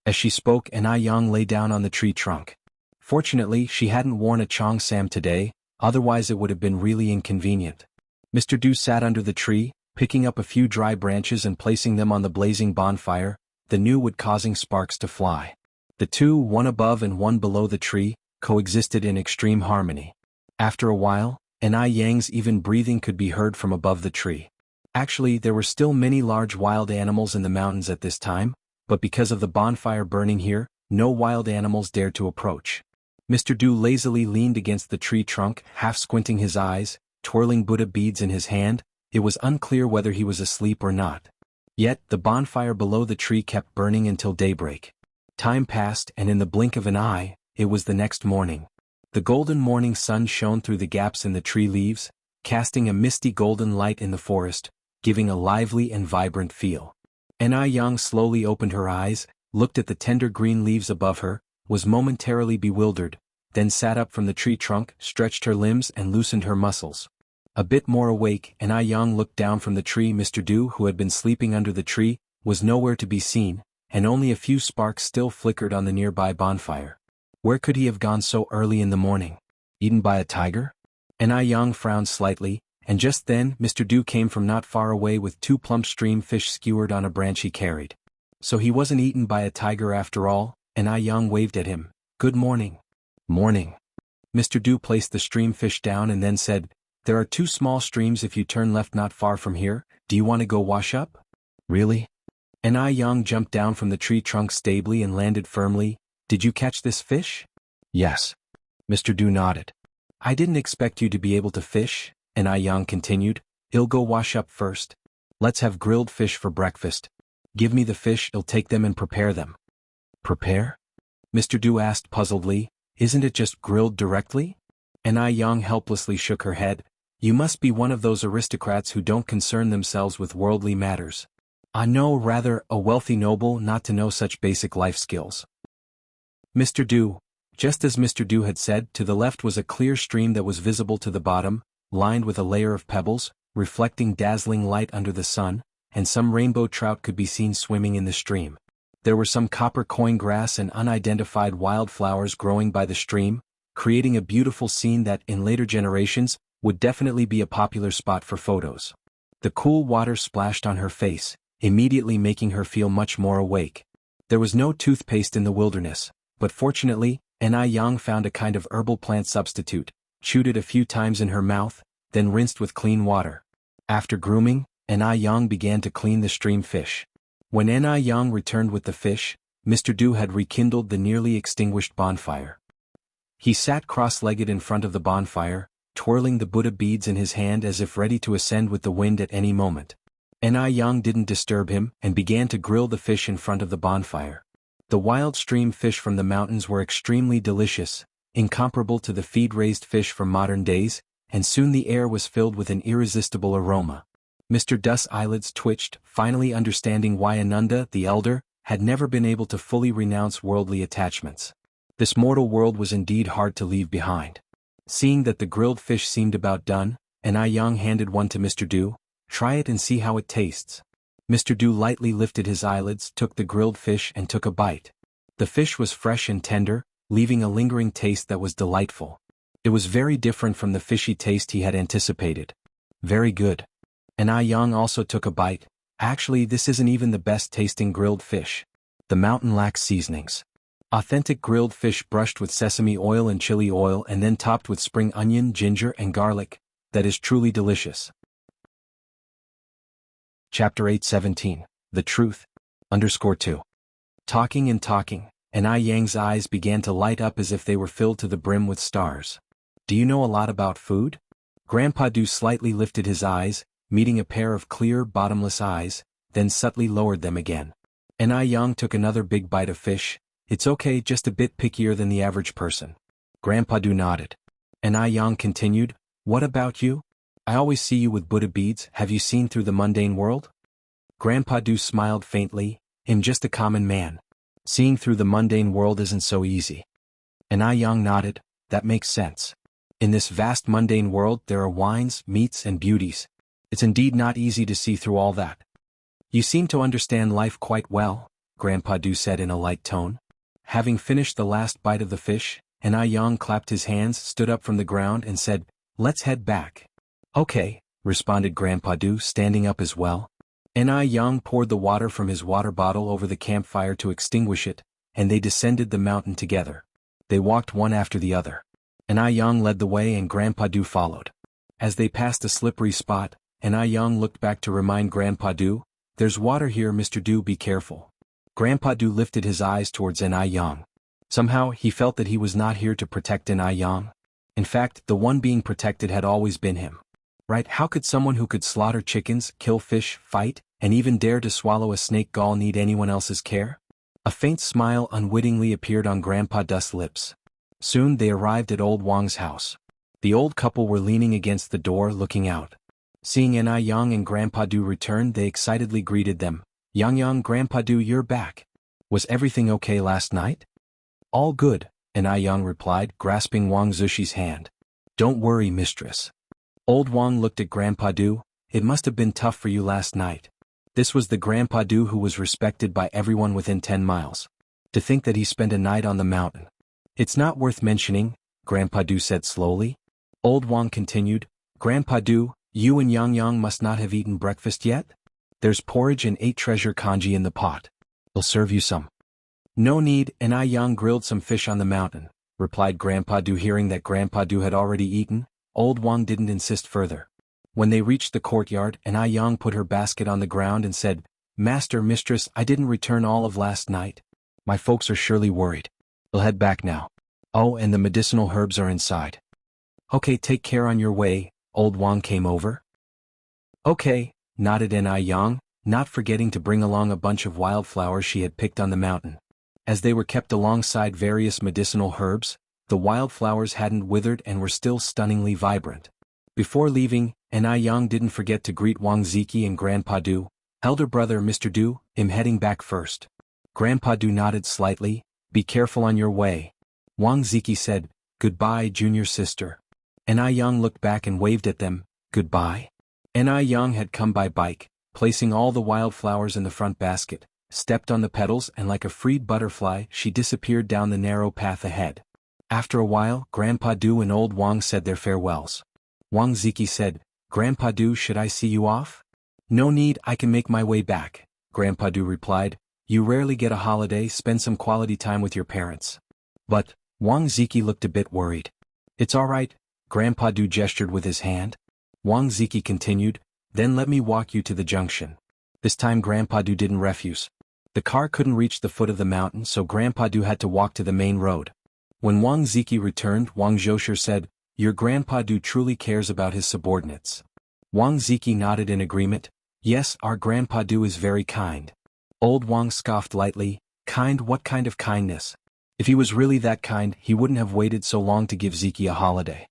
As she spoke, Anai Yang lay down on the tree trunk. Fortunately, she hadn't worn a cheongsam today, otherwise it would have been really inconvenient. Mr. Du sat under the tree, picking up a few dry branches and placing them on the blazing bonfire, the new wood causing sparks to fly. The two, one above and one below the tree, coexisted in extreme harmony. After a while, Anai Yang's even breathing could be heard from above the tree. Actually, there were still many large wild animals in the mountains at this time, but because of the bonfire burning here, no wild animals dared to approach. Mr. Du lazily leaned against the tree trunk, half squinting his eyes, twirling Buddha beads in his hand, It was unclear whether he was asleep or not. Yet, the bonfire below the tree kept burning until daybreak. Time passed, and in the blink of an eye, it was the next morning. The golden morning sun shone through the gaps in the tree leaves, casting a misty golden light in the forest, giving a lively and vibrant feel. Yang slowly opened her eyes, looked at the tender green leaves above her, was momentarily bewildered, then sat up from the tree trunk, stretched her limbs and loosened her muscles. A bit more awake, Yang looked down from the tree. Mr. Du, who had been sleeping under the tree, was nowhere to be seen, and only a few sparks still flickered on the nearby bonfire. Where could he have gone so early in the morning? Eaten by a tiger? Yang frowned slightly, and just then Mr. Du came from not far away with 2 plump stream fish skewered on a branch he carried. So he wasn't eaten by a tiger after all. Yang waved at him. Good morning. Morning. Mr. Du placed the stream fish down and then said, There are 2 small streams if you turn left not far from here. Do you want to go wash up? Really? Yang jumped down from the tree trunk stably and landed firmly. Did you catch this fish? Yes. Mr. Du nodded. I didn't expect you to be able to fish, Yang continued. I'll go wash up first. Let's have grilled fish for breakfast. Give me the fish, I'll take them and prepare them. Prepare? Mr. Du asked puzzledly. Isn't it just grilled directly? Yang helplessly shook her head. You must be one of those aristocrats who don't concern themselves with worldly matters. No, rather, a wealthy noble not to know such basic life skills. Mr. Du. Just as Mr. Du had said, to the left was a clear stream that was visible to the bottom, lined with a layer of pebbles, reflecting dazzling light under the sun, and some rainbow trout could be seen swimming in the stream. There were some copper coin grass and unidentified wildflowers growing by the stream, creating a beautiful scene that, in later generations, would definitely be a popular spot for photos. The cool water splashed on her face, immediately making her feel much more awake. There was no toothpaste in the wilderness, but fortunately, Yang found a kind of herbal plant substitute, chewed it a few times in her mouth, then rinsed with clean water. After grooming, Yang began to clean the stream fish. When Yang returned with the fish, Mr. Du had rekindled the nearly extinguished bonfire. He sat cross-legged in front of the bonfire, twirling the Buddha beads in his hand as if ready to ascend with the wind at any moment. Yang didn't disturb him and began to grill the fish in front of the bonfire. The wild stream fish from the mountains were extremely delicious, incomparable to the feed-raised fish from modern days, and soon the air was filled with an irresistible aroma. Mr. Du's eyelids twitched, finally understanding why Ananda, the elder, had never been able to fully renounce worldly attachments. This mortal world was indeed hard to leave behind. Seeing that the grilled fish seemed about done, Yang handed one to Mr. Du. Try it and see how it tastes. Mr. Du lightly lifted his eyelids, took the grilled fish and took a bite. The fish was fresh and tender, leaving a lingering taste that was delightful. It was very different from the fishy taste he had anticipated. Very good. Yang also took a bite. Actually, this isn't even the best tasting grilled fish. The mountain lacks seasonings. Authentic grilled fish brushed with sesame oil and chili oil and then topped with spring onion, ginger and garlic. That is truly delicious. Chapter 8:17. The Truth. _2. Talking and talking, Yang's eyes began to light up as if they were filled to the brim with stars. Do you know a lot about food? Grandpa Du slightly lifted his eyes, meeting a pair of clear, bottomless eyes, then subtly lowered them again. Yang took another big bite of fish. It's okay, just a bit pickier than the average person. Grandpa Du nodded. Yang continued, What about you? I always see you with Buddha beads. Have you seen through the mundane world? Grandpa Du smiled faintly. I'm just a common man. Seeing through the mundane world isn't so easy. Yang nodded. That makes sense. In this vast mundane world there are wines, meats and beauties. It's indeed not easy to see through all that. You seem to understand life quite well, Grandpa Du said in a light tone. Having finished the last bite of the fish, Yang clapped his hands, stood up from the ground and said, Let's head back. Okay, responded Grandpa Du, standing up as well. Yang poured the water from his water bottle over the campfire to extinguish it, and they descended the mountain together. They walked one after the other. Yang led the way and Grandpa Du followed. As they passed a slippery spot, Yang looked back to remind Grandpa Du, There's water here, Mr. Du, be careful. Grandpa Du lifted his eyes towards Yang. Somehow he felt that he was not here to protect Yang. In fact, the one being protected had always been him. Right? How could someone who could slaughter chickens, kill fish, fight, and even dare to swallow a snake gall need anyone else's care? A faint smile unwittingly appeared on Grandpa Dust's lips. Soon they arrived at old Wang's house. The old couple were leaning against the door looking out. Seeing Anai Yang and Grandpa Du return, they excitedly greeted them. Yang, Grandpa Du, you're back. Was everything okay last night? All good, Anai Yang replied, grasping Wang Zishi's hand. Don't worry, mistress. Old Wang looked at Grandpa Du. It must have been tough for you last night. This was the Grandpa Du who was respected by everyone within 10 miles. To think that he spent a night on the mountain. It's not worth mentioning, Grandpa Du said slowly. Old Wang continued, Grandpa Du, you and Yang must not have eaten breakfast yet? There's porridge and 8 treasure kanji in the pot. I'll serve you some. No need, and Yang grilled some fish on the mountain, replied Grandpa Du. Hearing that Grandpa Du had already eaten, Old Wang didn't insist further. When they reached the courtyard, Yang put her basket on the ground and said, Master, mistress, I didn't return all of last night. My folks are surely worried. I'll head back now. Oh, and the medicinal herbs are inside. Okay, take care on your way. Old Wang came over. Okay, nodded Yang, not forgetting to bring along a bunch of wildflowers she had picked on the mountain. As they were kept alongside various medicinal herbs, the wildflowers hadn't withered and were still stunningly vibrant. Before leaving, Yang didn't forget to greet Wang Ziki and Grandpa Du. Elder brother Mr. Du, I'm heading back first. Grandpa Du nodded slightly. Be careful on your way. Wang Ziki said, Goodbye, junior sister. Yang looked back and waved at them. Goodbye? Yang had come by bike, placing all the wildflowers in the front basket, stepped on the petals, and like a freed butterfly, she disappeared down the narrow path ahead. After a while, Grandpa Du and Old Wang said their farewells. Wang Ziki said, Grandpa Du, should I see you off? No need, I can make my way back, Grandpa Du replied. You rarely get a holiday, spend some quality time with your parents. But, Wang Ziki looked a bit worried. It's all right, Grandpa Du gestured with his hand. Wang Ziki continued, then let me walk you to the junction. This time Grandpa Du didn't refuse. The car couldn't reach the foot of the mountain, so Grandpa Du had to walk to the main road. When Wang Ziki returned, Wang Zhosher said, Your Grandpa Du truly cares about his subordinates. Wang Ziki nodded in agreement. Yes, our Grandpa Du is very kind. Old Wang scoffed lightly. Kind? What kind of kindness? If he was really that kind, he wouldn't have waited so long to give Ziki a holiday.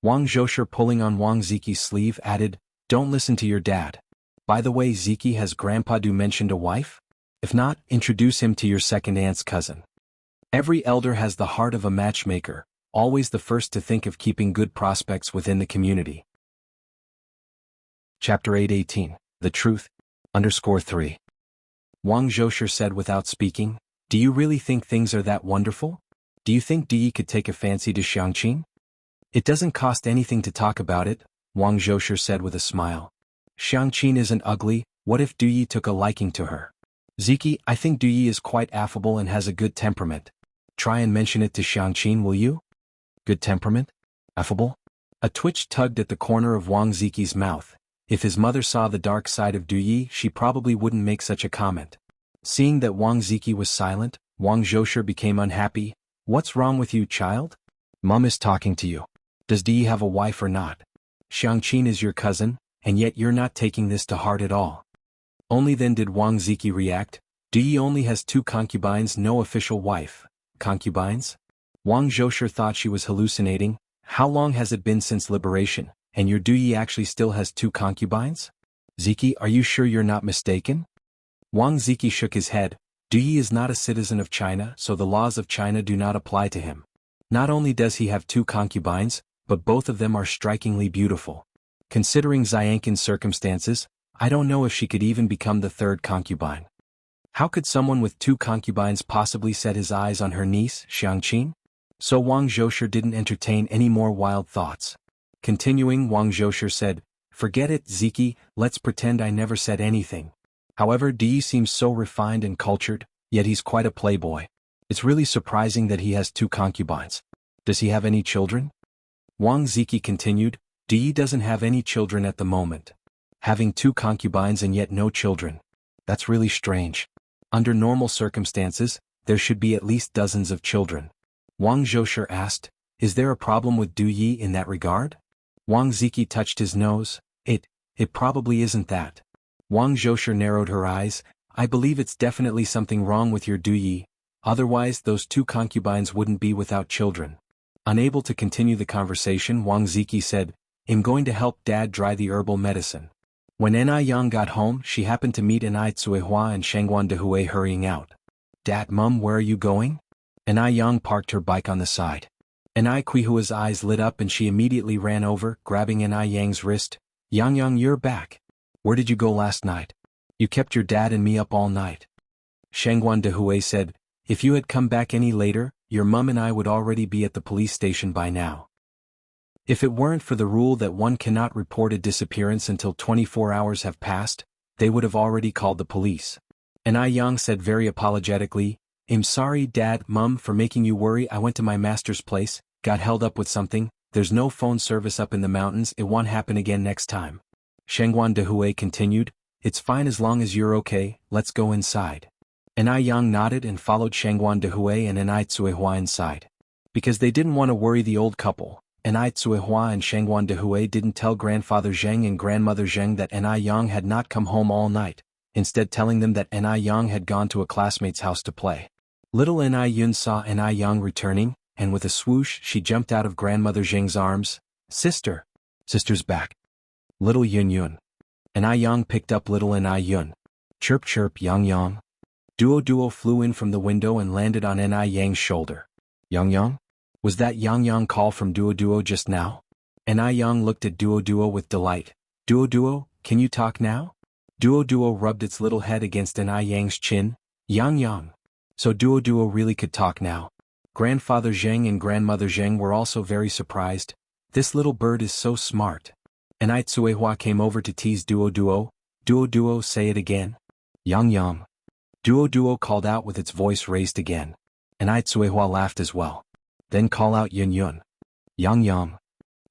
Wang Zhosher, pulling on Wang Ziki's sleeve, added, Don't listen to your dad. By the way, Ziki, has Grandpa Du mentioned a wife? If not, introduce him to your second aunt's cousin. Every elder has the heart of a matchmaker, always the first to think of keeping good prospects within the community. Chapter 8:18, The Truth, _3. Wang Zhosher said without speaking, Do you really think things are that wonderful? Do you think Yi could take a fancy to Xiangqin? It doesn't cost anything to talk about it, Wang Zhosher said with a smile. Xiangqin isn't ugly, what if Yi took a liking to her? Ziki, I think Yi is quite affable and has a good temperament. Try and mention it to Xiangqin, will you? Good temperament? Affable? A twitch tugged at the corner of Wang Ziki's mouth. If his mother saw the dark side of Yi, she probably wouldn't make such a comment. Seeing that Wang Ziki was silent, Wang Zhosher became unhappy. What's wrong with you, child? Mom is talking to you. Does Yi have a wife or not? Xiangqin is your cousin, and yet you're not taking this to heart at all. Only then did Wang Ziki react. Yi only has 2 concubines, no official wife. Concubines? Wang Zhosher thought she was hallucinating. How long has it been since liberation, and your Yi actually still has 2 concubines? Ziki, are you sure you're not mistaken? Wang Ziki shook his head. Yi is not a citizen of China, so the laws of China do not apply to him. Not only does he have 2 concubines, but both of them are strikingly beautiful. Considering Xiangqin's circumstances, I don't know if she could even become the 3rd concubine. How could someone with 2 concubines possibly set his eyes on her niece, Xiangqin? So Wang Zhosher didn't entertain any more wild thoughts. Continuing, Wang Zhosher said, Forget it, Ziki, let's pretend I never said anything. However, Yi seems so refined and cultured, yet he's quite a playboy. It's really surprising that he has 2 concubines. Does he have any children? Wang Ziki continued, Yi doesn't have any children at the moment. Having 2 concubines and yet no children. That's really strange. Under normal circumstances, there should be at least dozens of children. Wang Zhosher asked, Is there a problem with Yi in that regard? Wang Ziki touched his nose. It probably isn't that. Wang Zhousher narrowed her eyes. I believe it's definitely something wrong with your Duyi, otherwise those two concubines wouldn't be without children. Unable to continue the conversation, Wang Ziki said, I'm going to help Dad dry the herbal medicine. When Enai Yang got home, she happened to meet Enai Tsuehua and Shangguan Dehui hurrying out. Dad, Mum, where are you going? Enai Yang parked her bike on the side. Enai Kuihua's eyes lit up and she immediately ran over, grabbing Enai Yang's wrist. Yang, you're back. Where did you go last night? You kept your dad and me up all night. Shangguan Dehui said, if you had come back any later, your mum and I would already be at the police station by now. If it weren't for the rule that one cannot report a disappearance until 24 hours have passed, they would have already called the police. Enai Yang said very apologetically, I'm sorry, Dad, Mum, for making you worry. I went to my master's place, got held up with something, there's no phone service up in the mountains, it won't happen again next time. Shangguan Dehui continued, it's fine as long as you're okay, let's go inside. Enai Yang nodded and followed Shangguan Dehui and Enai Tsuehua inside. Because they didn't want to worry the old couple, Enai Tsuehua and Shangguan Dehui didn't tell Grandfather Zheng and Grandmother Zheng that Enai Yang had not come home all night, instead telling them that Enai Yang had gone to a classmate's house to play. Little Enai Yun saw Enai Yang returning, and with a swoosh she jumped out of Grandmother Zheng's arms. Sister! Sister's back. Little Yun. Enai Yang picked up little Enai Yun. Chirp chirp, Yang. Duo flew in from the window and landed on Enai Yang's shoulder. Yang? Was that Yang call from Duo just now? Enai Yang looked at Duo with delight. Duo, can you talk now? Duo rubbed its little head against Enai Yang's chin. Yang. So Duo really could talk now. Grandfather Zheng and Grandmother Zheng were also very surprised. This little bird is so smart. Enai Tsuehua came over to tease Duo. Duo, say it again. Yang. Duo called out with its voice raised again. Enai Tsuehua laughed as well. Then call out Yun. Yang.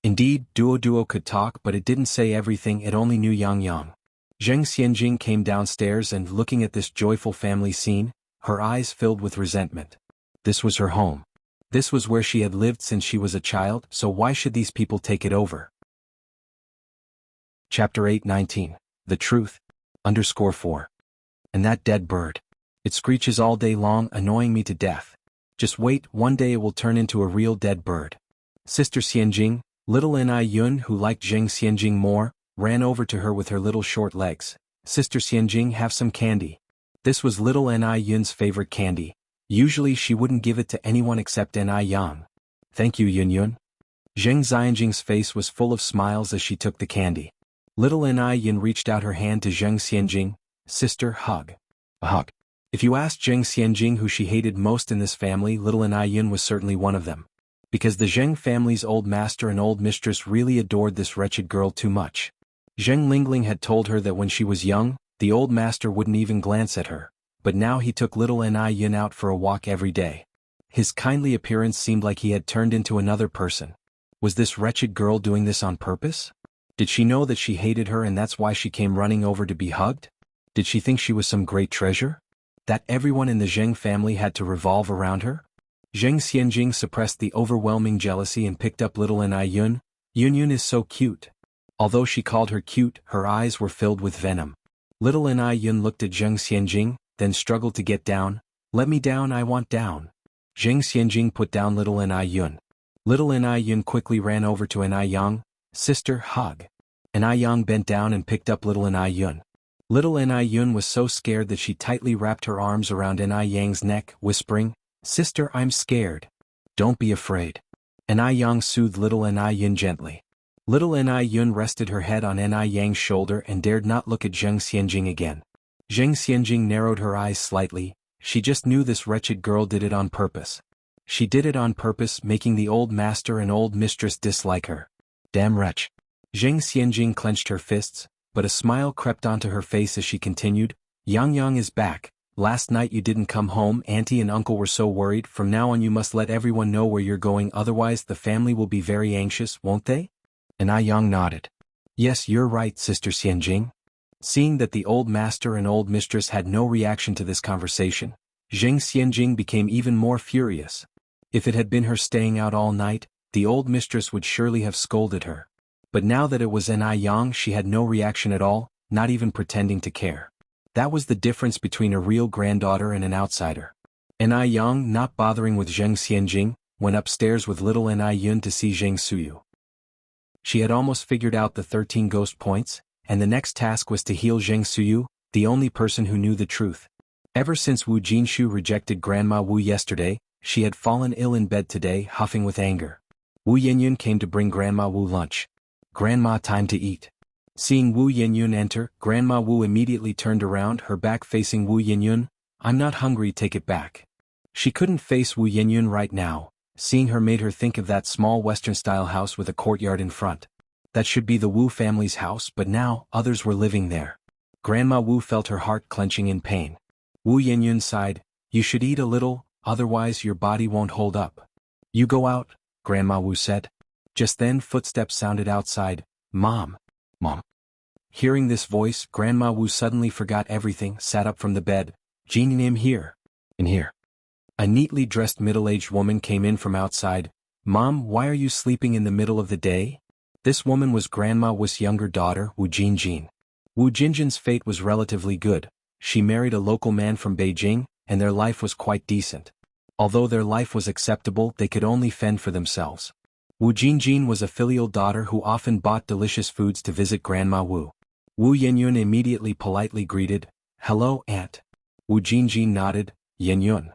Indeed, Duo could talk, but it didn't say everything, it only knew Yang. Zheng Xianjing came downstairs and, looking at this joyful family scene, her eyes filled with resentment. This was her home. This was where she had lived since she was a child, so why should these people take it over? Chapter 8:19. The Truth. _4. And that dead bird. It screeches all day long, annoying me to death. Just wait, one day it will turn into a real dead bird. Sister Xianjing, little Enai Yun, who liked Zheng Xianjing more, ran over to her with her little short legs. Sister Xianjing, have some candy. This was little Enai Yun's favorite candy. Usually she wouldn't give it to anyone except Enai Yang. Thank you, Yun. Zheng Xianjing's face was full of smiles as she took the candy. Little Enai Yun reached out her hand to Zheng Xianjing. Sister, hug. A hug. If you asked Zheng Xianjing who she hated most in this family, little Enai Yun was certainly one of them. Because the Zheng family's old master and old mistress really adored this wretched girl too much. Zheng Lingling had told her that when she was young, the old master wouldn't even glance at her, but now he took little Enai Yun out for a walk every day. His kindly appearance seemed like he had turned into another person. Was this wretched girl doing this on purpose? Did she know that she hated her and that's why she came running over to be hugged? Did she think she was some great treasure? That everyone in the Zheng family had to revolve around her? Zheng Xianjing suppressed the overwhelming jealousy and picked up little Enai Yun. Yun is so cute. Although she called her cute, her eyes were filled with venom. Little Enai Yun looked at Zheng Xianjing, then struggled to get down. Let me down, I want down. Zheng Xianjing put down little Enai Yun. Little Enai Yun quickly ran over to Enai Yang. Sister, hug. Enai Yang bent down and picked up little Enai Yun. Little Enai Yun was so scared that she tightly wrapped her arms around Enai Yang's neck, whispering, Sister, I'm scared. Don't be afraid. Enai Yang soothed little Enai Yun gently. Little Enai Yun rested her head on Enai Yang's shoulder and dared not look at Zheng Xianjing again. Zheng Xianjing narrowed her eyes slightly. She just knew this wretched girl did it on purpose. She did it on purpose, making the old master and old mistress dislike her. Damn wretch. Zheng Xianjing clenched her fists, but a smile crept onto her face as she continued. Yang is back. Last night you didn't come home, Auntie and Uncle were so worried. From now on you must let everyone know where you're going, otherwise the family will be very anxious, won't they? Enai Yang nodded. Yes, you're right, Sister Xianjing. Seeing that the old master and old mistress had no reaction to this conversation, Zheng Xianjing became even more furious. If it had been her staying out all night, the old mistress would surely have scolded her. But now that it was Ni Yang, she had no reaction at all, not even pretending to care. That was the difference between a real granddaughter and an outsider. Ni Yang, not bothering with Zheng Xianjing, went upstairs with little Ni Yun to see Zheng Suyu. She had almost figured out the 13 ghost points, and the next task was to heal Zheng Suyu, the only person who knew the truth. Ever since Wu Jinshu rejected Grandma Wu yesterday, she had fallen ill in bed today, huffing with anger. Wu Yinyun came to bring Grandma Wu lunch. "Grandma, time to eat." Seeing Wu Yinyun enter, Grandma Wu immediately turned around, her back facing Wu Yinyun. "I'm not hungry, take it back." She couldn't face Wu Yinyun right now. Seeing her made her think of that small Western-style house with a courtyard in front. That should be the Wu family's house, but now, others were living there. Grandma Wu felt her heart clenching in pain. Wu Yinyun sighed, "You should eat a little, otherwise your body won't hold up." "You go out," Grandma Wu said. Just then footsteps sounded outside. "Mom. Mom." Hearing this voice, Grandma Wu suddenly forgot everything, sat up from the bed. "Jinim here." "In here." A neatly dressed middle-aged woman came in from outside. "Mom, why are you sleeping in the middle of the day?" This woman was Grandma Wu's younger daughter, Wu Jinjin. Wu Jinjin's fate was relatively good. She married a local man from Beijing, and their life was quite decent. Although their life was acceptable, they could only fend for themselves. Wu Jinjin was a filial daughter who often bought delicious foods to visit Grandma Wu. Wu Yinyun immediately politely greeted, "Hello, Aunt." Wu Jinjin nodded, "Yinyun."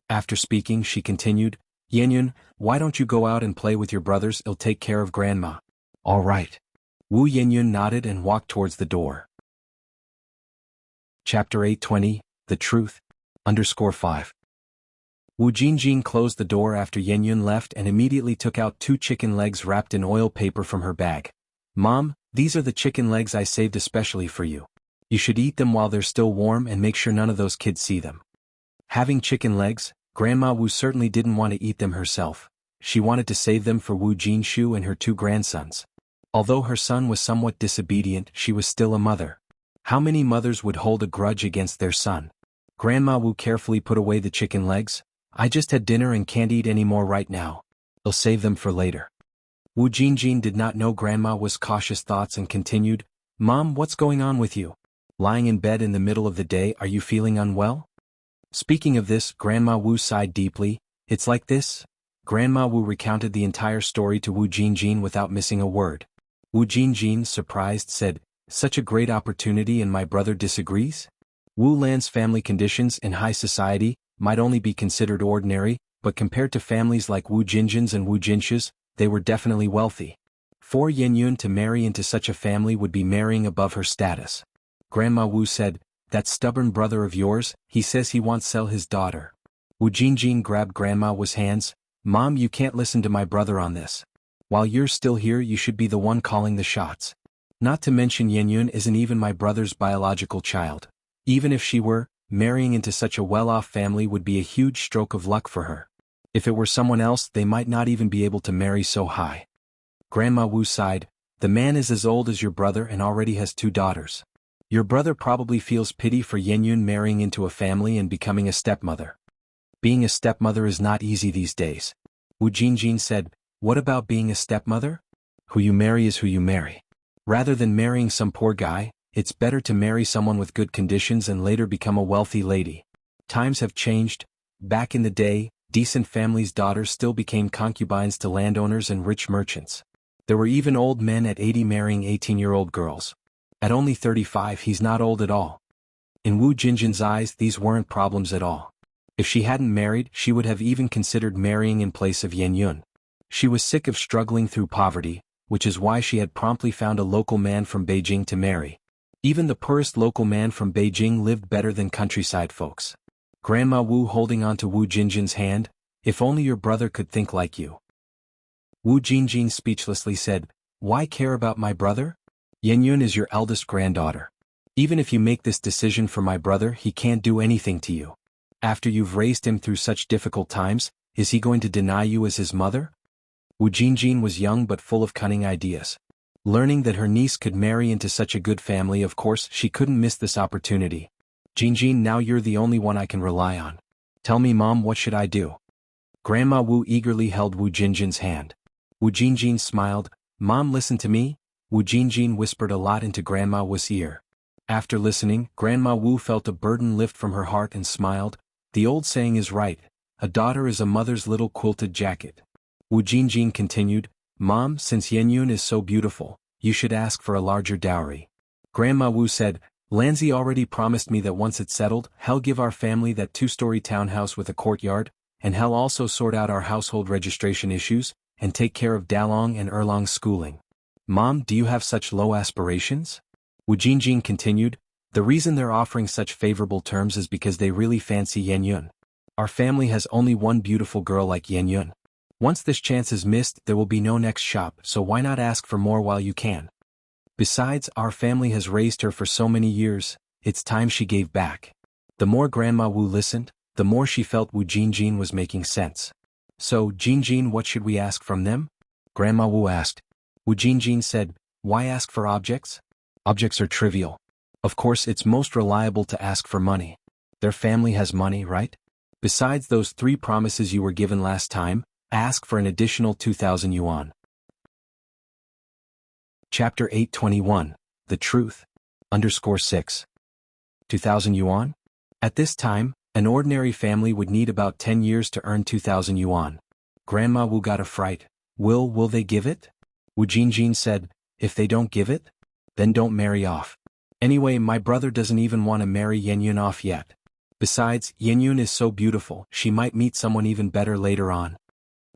After speaking, she continued, "Yinyun, why don't you go out and play with your brothers? I'll take care of Grandma." "All right." Wu Yinyun nodded and walked towards the door. Chapter 820, The Truth. _5. Wu Jinjin closed the door after Yinyun left and immediately took out 2 chicken legs wrapped in oil paper from her bag. "Mom, these are the chicken legs I saved especially for you. You should eat them while they're still warm and make sure none of those kids see them." Having chicken legs, Grandma Wu certainly didn't want to eat them herself. She wanted to save them for Wu Jinshu and her 2 grandsons. Although her son was somewhat disobedient, she was still a mother. How many mothers would hold a grudge against their son? Grandma Wu carefully put away the chicken legs. "I just had dinner and can't eat any more right now. I'll save them for later." Wu Jinjin did not know Grandma Wu's cautious thoughts and continued, "Mom, what's going on with you? Lying in bed in the middle of the day, are you feeling unwell?" Speaking of this, Grandma Wu sighed deeply. "It's like this." Grandma Wu recounted the entire story to Wu Jinjin without missing a word. Wu Jinjin, surprised, said, "Such a great opportunity and my brother disagrees?" Wu Lan's family conditions in high society might only be considered ordinary, but compared to families like Wu Jinjin's and Wu Jinshu's, they were definitely wealthy. For Yinyun to marry into such a family would be marrying above her status. Grandma Wu said, "That stubborn brother of yours, he says he wants to sell his daughter." Wu Jinjin grabbed Grandma Wu's hands. "Mom, you can't listen to my brother on this. While you're still here, you should be the one calling the shots. Not to mention Yinyun isn't even my brother's biological child. Even if she were, marrying into such a well-off family would be a huge stroke of luck for her. If it were someone else, they might not even be able to marry so high." Grandma Wu sighed, "The man is as old as your brother and already has 2 daughters. Your brother probably feels pity for Yinyun marrying into a family and becoming a stepmother. Being a stepmother is not easy these days." Wu Jinjin said, "What about being a stepmother? Who you marry is who you marry. Rather than marrying some poor guy, it's better to marry someone with good conditions and later become a wealthy lady. Times have changed. Back in the day, decent families' daughters still became concubines to landowners and rich merchants. There were even old men at 80 marrying 18-year-old girls. At only 35, he's not old at all." In Wu Jinjin's eyes, these weren't problems at all. If she hadn't married, she would have even considered marrying in place of Yinyun. She was sick of struggling through poverty, which is why she had promptly found a local man from Beijing to marry. Even the poorest local man from Beijing lived better than countryside folks. Grandma Wu holding on to Wu Jinjin's hand, "If only your brother could think like you." Wu Jinjin speechlessly said, "Why care about my brother? Yinyun is your eldest granddaughter. Even if you make this decision for my brother, he can't do anything to you. After you've raised him through such difficult times, is he going to deny you as his mother?" Wu Jinjin was young but full of cunning ideas. Learning that her niece could marry into such a good family, of course, she couldn't miss this opportunity. "Jinjin, now you're the only one I can rely on. Tell me, Mom, what should I do?" Grandma Wu eagerly held Wu Jinjin's hand. Wu Jinjin smiled, "Mom, listen to me, Wu Jinjin whispered a lot into Grandma Wu's ear. After listening, Grandma Wu felt a burden lift from her heart and smiled. The old saying is right, a daughter is a mother's little quilted jacket. Wu Jinjin continued, Mom, since Yenyun is so beautiful, you should ask for a larger dowry. Grandma Wu said, Lanzi already promised me that once it's settled, he'll give our family that 2-story townhouse with a courtyard, and he'll also sort out our household registration issues, and take care of Dalong and Erlong's schooling. Mom, do you have such low aspirations? Wu Jinjin continued, the reason they're offering such favorable terms is because they really fancy Yenyun. Our family has only one beautiful girl like Yenyun. Once this chance is missed, there will be no next shop, so why not ask for more while you can? Besides, our family has raised her for so many years, it's time she gave back. The more Grandma Wu listened, the more she felt Wu Jinjin was making sense. So, Jinjin, what should we ask from them? Grandma Wu asked. Wu Jinjin said, why ask for objects? Objects are trivial. Of course, it's most reliable to ask for money. Their family has money, right? Besides those 3 promises you were given last time, ask for an additional 2,000 yuan. Chapter 821, The Truth. _6. 2,000 yuan? At this time, an ordinary family would need about 10 years to earn 2,000 yuan. Grandma Wu got a fright. Will they give it? Wu Jinjin said, if they don't give it, then don't marry off. Anyway, my brother doesn't even want to marry Yenyun off yet. Besides, Yenyun is so beautiful, she might meet someone even better later on.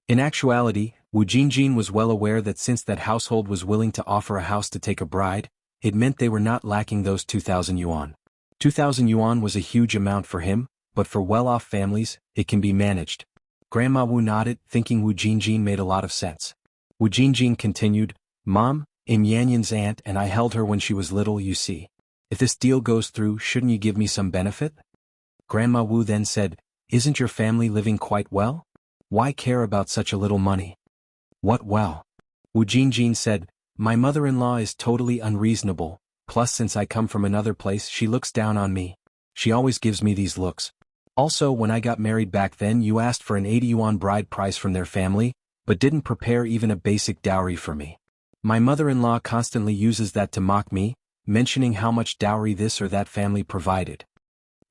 In actuality, Wu Jinjin was well aware that since that household was willing to offer a house to take a bride, it meant they were not lacking those 2,000 yuan. 2,000 yuan was a huge amount for him, but for well-off families, it can be managed. Grandma Wu nodded, thinking Wu Jinjin made a lot of sense. Wu Jinjin continued, Mom, I'm Yanyun's aunt and I held her when she was little, you see. If this deal goes through, shouldn't you give me some benefit? Grandma Wu then said, isn't your family living quite well? Why care about such a little money? What well? Wu Jinjin said, my mother-in-law is totally unreasonable, plus since I come from another place she looks down on me. She always gives me these looks. Also, when I got married back then you asked for an 80 yuan bride price from their family, but didn't prepare even a basic dowry for me. My mother-in-law constantly uses that to mock me, mentioning how much dowry this or that family provided.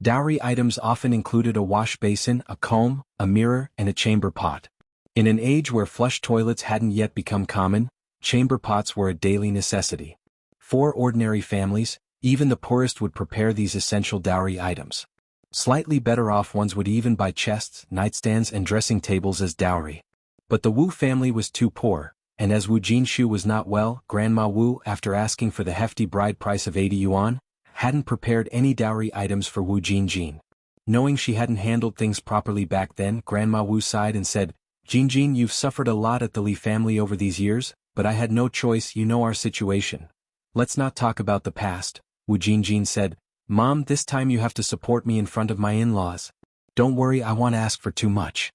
Dowry items often included a wash basin, a comb, a mirror, and a chamber pot. In an age where flush toilets hadn't yet become common, chamber pots were a daily necessity. For ordinary families, even the poorest would prepare these essential dowry items. Slightly better off ones would even buy chests, nightstands, and dressing tables as dowry. But the Wu family was too poor, and as Wu Jinshu was not well, Grandma Wu, after asking for the hefty bride price of 80 yuan, hadn't prepared any dowry items for Wu Jinjin. Knowing she hadn't handled things properly back then, Grandma Wu sighed and said, Jinjin, you've suffered a lot at the Li family over these years, but I had no choice, you know our situation. Let's not talk about the past, Wu Jinjin said. Mom, this time you have to support me in front of my in-laws. Don't worry, I won't ask for too much.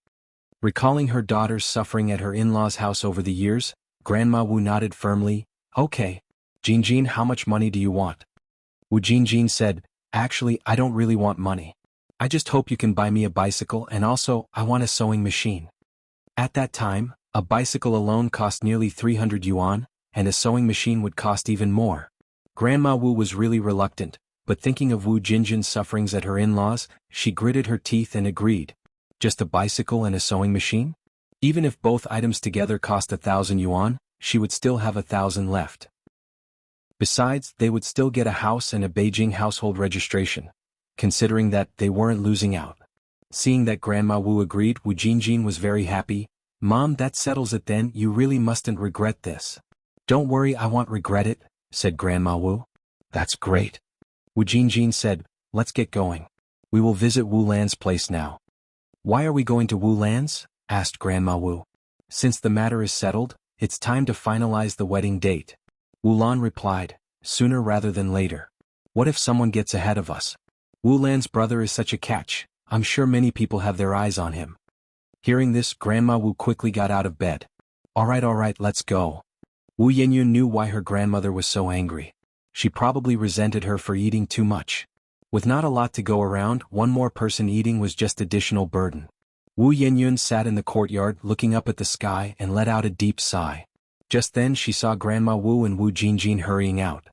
Recalling her daughter's suffering at her in-laws' house over the years, Grandma Wu nodded firmly. Okay. Jinjin, how much money do you want? Wu Jinjin said, actually, I don't really want money. I just hope you can buy me a bicycle, and also, I want a sewing machine. At that time, a bicycle alone cost nearly 300 yuan, and a sewing machine would cost even more. Grandma Wu was really reluctant, but thinking of Wu Jinjin's sufferings at her in-laws, she gritted her teeth and agreed. Just a bicycle and a sewing machine? Even if both items together cost 1,000 yuan, she would still have 1,000 left. Besides, they would still get a house and a Beijing household registration. Considering that, they weren't losing out. Seeing that Grandma Wu agreed, Wu Jinjin was very happy. Mom, that settles it then, you really mustn't regret this. Don't worry, I won't regret it, said Grandma Wu. That's great. Wu Jinjin said, let's get going. We will visit Wu Lan's place now. Why are we going to Wu Lan's? Asked Grandma Wu. Since the matter is settled, it's time to finalize the wedding date. Wu Lan replied, sooner rather than later. What if someone gets ahead of us? Wu Lan's brother is such a catch, I'm sure many people have their eyes on him. Hearing this, Grandma Wu quickly got out of bed. Alright, let's go. Wu Yenyun knew why her grandmother was so angry. She probably resented her for eating too much. With not a lot to go around, one more person eating was just additional burden. Wu Yenyun sat in the courtyard looking up at the sky and let out a deep sigh. Just then she saw Grandma Wu and Wu Jinjin hurrying out.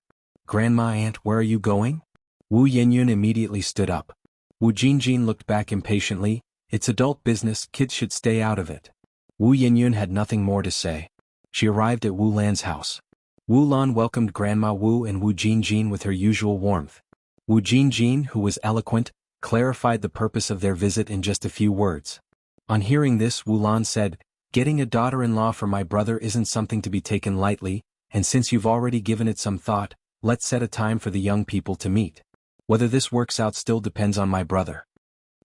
"Grandma Aunt, where are you going?" Wu Yenyun immediately stood up. Wu Jinjin looked back impatiently. "It's adult business, kids should stay out of it." Wu Yenyun had nothing more to say. She arrived at Wu Lan's house. Wu Lan welcomed Grandma Wu and Wu Jinjin with her usual warmth. Wu Jinjin, who was eloquent, clarified the purpose of their visit in just a few words. On hearing this, Wu Lan said, "Getting a daughter-in-law for my brother isn't something to be taken lightly, and since you've already given it some thought, let's set a time for the young people to meet. Whether this works out still depends on my brother."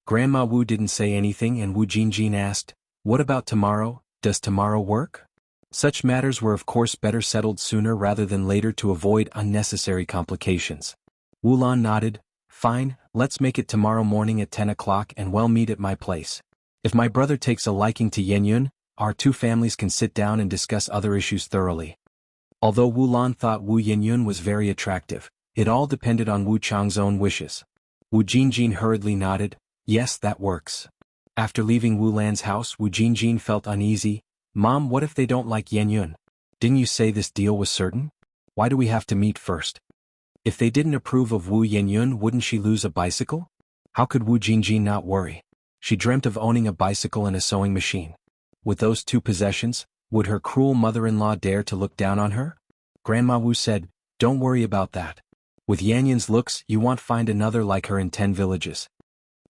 Grandma Wu didn't say anything and Wu Jinjin asked, "What about tomorrow? Does tomorrow work?" Such matters were of course better settled sooner rather than later to avoid unnecessary complications. Wu Lan nodded. "Fine, let's make it tomorrow morning at 10 o'clock and we'll meet at my place. If my brother takes a liking to Yenyun, our two families can sit down and discuss other issues thoroughly." Although Wu Lan thought Wu Yenyun was very attractive, it all depended on Wu Chang's own wishes. Wu Jinjin hurriedly nodded. "Yes, that works." After leaving Wu Lan's house, Wu Jinjin felt uneasy. "Mom, what if they don't like Yenyun? Didn't you say this deal was certain? Why do we have to meet first? If they didn't approve of Wu Yenyun, wouldn't she lose a bicycle? How could Wu Jinjin not worry? She dreamt of owning a bicycle and a sewing machine. With those two possessions, would her cruel mother-in-law dare to look down on her? Grandma Wu said, "Don't worry about that. With Yanyun's looks, you won't find another like her in 10 villages."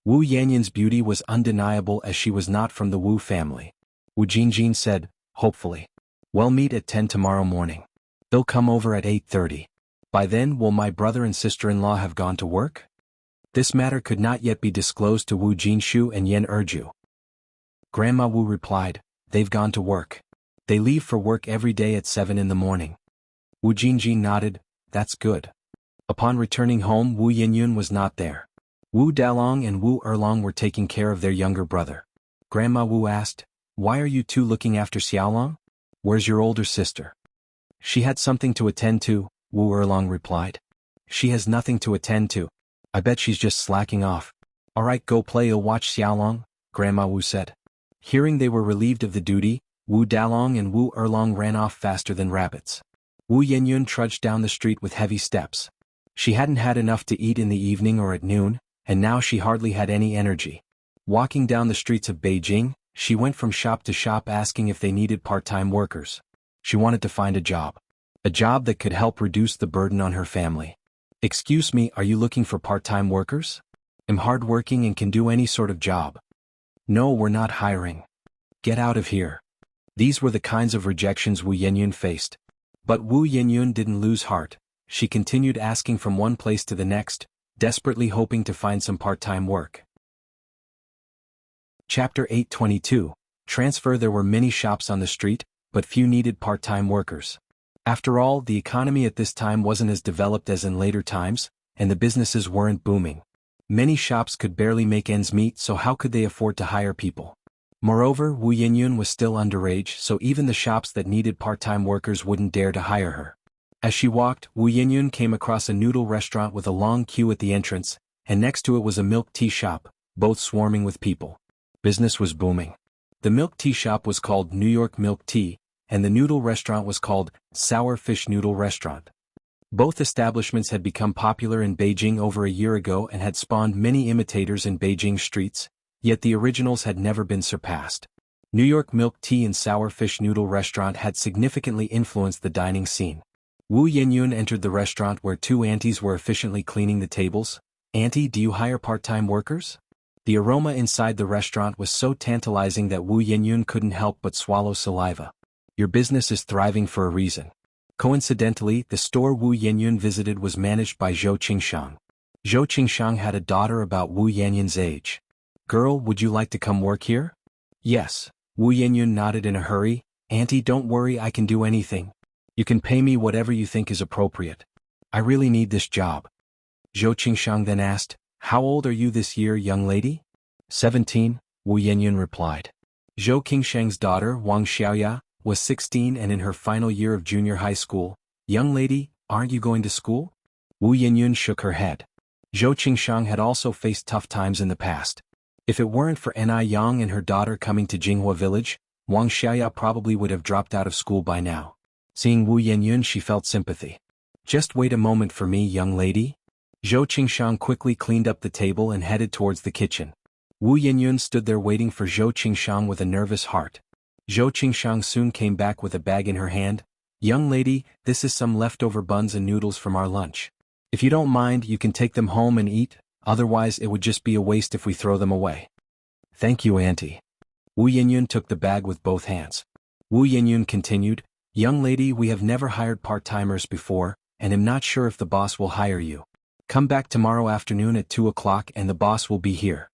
Wu Yanyun's beauty was undeniable as she was not from the Wu family. Wu Jinjin said, "Hopefully. We'll meet at 10 tomorrow morning. They'll come over at 8:30. By then will my brother and sister-in-law have gone to work?" This matter could not yet be disclosed to Wu Jinshu and Yen Erju. Grandma Wu replied, "They've gone to work. They leave for work every day at 7 in the morning." Wu Jinjin nodded. "That's good." Upon returning home, Wu Yenyun was not there. Wu Dalong and Wu Erlong were taking care of their younger brother. Grandma Wu asked, "Why are you two looking after Xiaolong? Where's your older sister?" "She had something to attend to," Wu Erlong replied. "She has nothing to attend to. I bet she's just slacking off." "All right, go play, you'll watch Xiaolong," Grandma Wu said. Hearing they were relieved of the duty, Wu Dalong and Wu Erlong ran off faster than rabbits. Wu Yenyun trudged down the street with heavy steps. She hadn't had enough to eat in the evening or at noon, and now she hardly had any energy. Walking down the streets of Beijing, she went from shop to shop asking if they needed part-time workers. She wanted to find a job. A job that could help reduce the burden on her family. "Excuse me, are you looking for part-time workers? I'm hardworking and can do any sort of job." "No, we're not hiring. Get out of here." These were the kinds of rejections Wu Yenyun faced. But Wu Yenyun didn't lose heart. She continued asking from one place to the next, desperately hoping to find some part-time work. Chapter 822. Transfer. There were many shops on the street, but few needed part-time workers. After all, the economy at this time wasn't as developed as in later times, and the businesses weren't booming. Many shops could barely make ends meet, so how could they afford to hire people? Moreover, Wu Yenyun was still underage, so even the shops that needed part-time workers wouldn't dare to hire her. As she walked, Wu Yenyun came across a noodle restaurant with a long queue at the entrance, and next to it was a milk tea shop, both swarming with people. Business was booming. The milk tea shop was called New York Milk Tea, and the noodle restaurant was called Sour Fish Noodle Restaurant. Both establishments had become popular in Beijing over a year ago and had spawned many imitators in Beijing streets, yet the originals had never been surpassed. New York Milk Tea and Sour Fish Noodle Restaurant had significantly influenced the dining scene. Wu Yenyun entered the restaurant where two aunties were efficiently cleaning the tables. "Auntie, do you hire part-time workers?" The aroma inside the restaurant was so tantalizing that Wu Yenyun couldn't help but swallow saliva. Your business is thriving for a reason. Coincidentally, the store Wu Yenyun visited was managed by Zhou Qingshang. Zhou Qingshang had a daughter about Wu Yenyun's age. "Girl, would you like to come work here?" "Yes." Wu Yenyun nodded in a hurry. "Auntie, don't worry, I can do anything. You can pay me whatever you think is appropriate. I really need this job." Zhou Qingshang then asked, "How old are you this year, young lady?" 17, Wu Yenyun replied. Zhou Qingshang's daughter, Wang Xiaoya, was 16 and in her final year of junior high school. "Young lady, aren't you going to school?" Wu Yenyun shook her head. Zhou Qingshang had also faced tough times in the past. If it weren't for Ni Yang and her daughter coming to Jinghua village, Wang Xiaoya probably would have dropped out of school by now. Seeing Wu Yenyun, she felt sympathy. Just wait a moment for me, young lady. Zhou Qingshang quickly cleaned up the table and headed towards the kitchen. Wu Yenyun stood there waiting for Zhou Qingshang with a nervous heart. Zhou Qingshang soon came back with a bag in her hand. Young lady, this is some leftover buns and noodles from our lunch. If you don't mind, you can take them home and eat, otherwise it would just be a waste if we throw them away. Thank you, auntie. Wu Yenyun took the bag with both hands. Wu Yenyun continued, young lady, we have never hired part-timers before, and am not sure if the boss will hire you. Come back tomorrow afternoon at 2 o'clock and the boss will be here.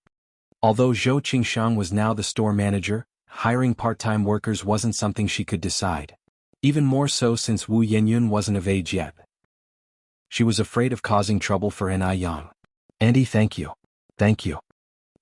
Although Zhou Qingshang was now the store manager, hiring part-time workers wasn't something she could decide. Even more so since Wu Yenyun wasn't of age yet. She was afraid of causing trouble for Ni Yang. Auntie, thank you. Thank you.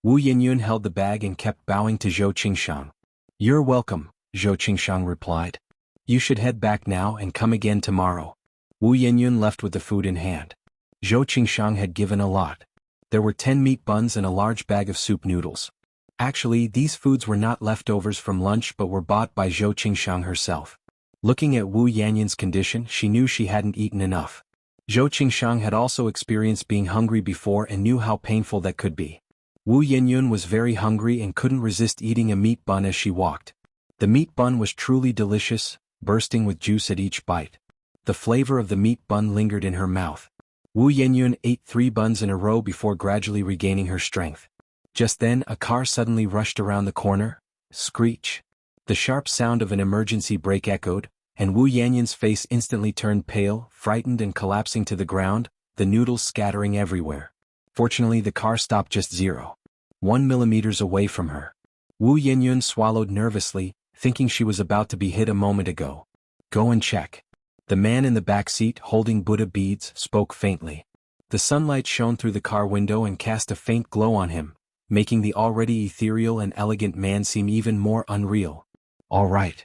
Wu Yenyun held the bag and kept bowing to Zhou Qingshang. You're welcome, Zhou Qingshang replied. You should head back now and come again tomorrow. Wu Yenyun left with the food in hand. Zhou Qingshang had given a lot. There were 10 meat buns and a large bag of soup noodles. Actually, these foods were not leftovers from lunch but were bought by Zhou Qingshang herself. Looking at Wu Yenyun's condition, she knew she hadn't eaten enough. Zhou Qingshang had also experienced being hungry before and knew how painful that could be. Wu Yenyun was very hungry and couldn't resist eating a meat bun as she walked. The meat bun was truly delicious, bursting with juice at each bite. The flavor of the meat bun lingered in her mouth. Wu Yenyun ate 3 buns in a row before gradually regaining her strength. Just then, a car suddenly rushed around the corner. Screech. The sharp sound of an emergency brake echoed, and Wu Yenyun's face instantly turned pale, frightened and collapsing to the ground, the noodles scattering everywhere. Fortunately, the car stopped just 0.1 millimeters away from her. Wu Yenyun swallowed nervously, thinking she was about to be hit a moment ago. Go and check. The man in the back seat, holding Buddha beads, spoke faintly. The sunlight shone through the car window and cast a faint glow on him, making the already ethereal and elegant man seem even more unreal. All right.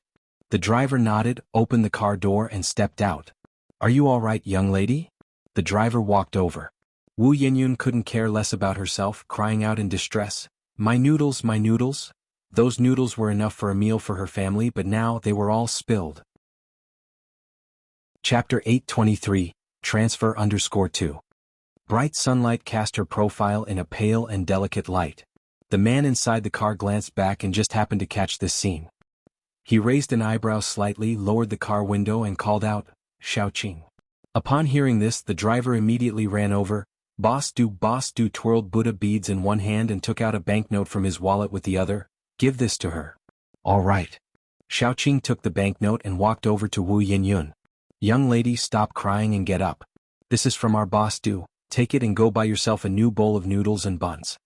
The driver nodded, opened the car door and stepped out. Are you all right, young lady? The driver walked over. Wu Yenyun couldn't care less about herself, crying out in distress. My noodles, my noodles. Those noodles were enough for a meal for her family, but now they were all spilled. Chapter 823, Transfer_2. Bright sunlight cast her profile in a pale and delicate light. The man inside the car glanced back and just happened to catch this scene. He raised an eyebrow slightly, lowered the car window and called out, Xiaoqing. Upon hearing this, the driver immediately ran over. Boss do twirled Buddha beads in one hand and took out a banknote from his wallet with the other. Give this to her. All right. Xiaoqing took the banknote and walked over to Wu Yenyun. Young lady, stop crying and get up. This is from our boss do. Take it and go buy yourself a new bowl of noodles and buns.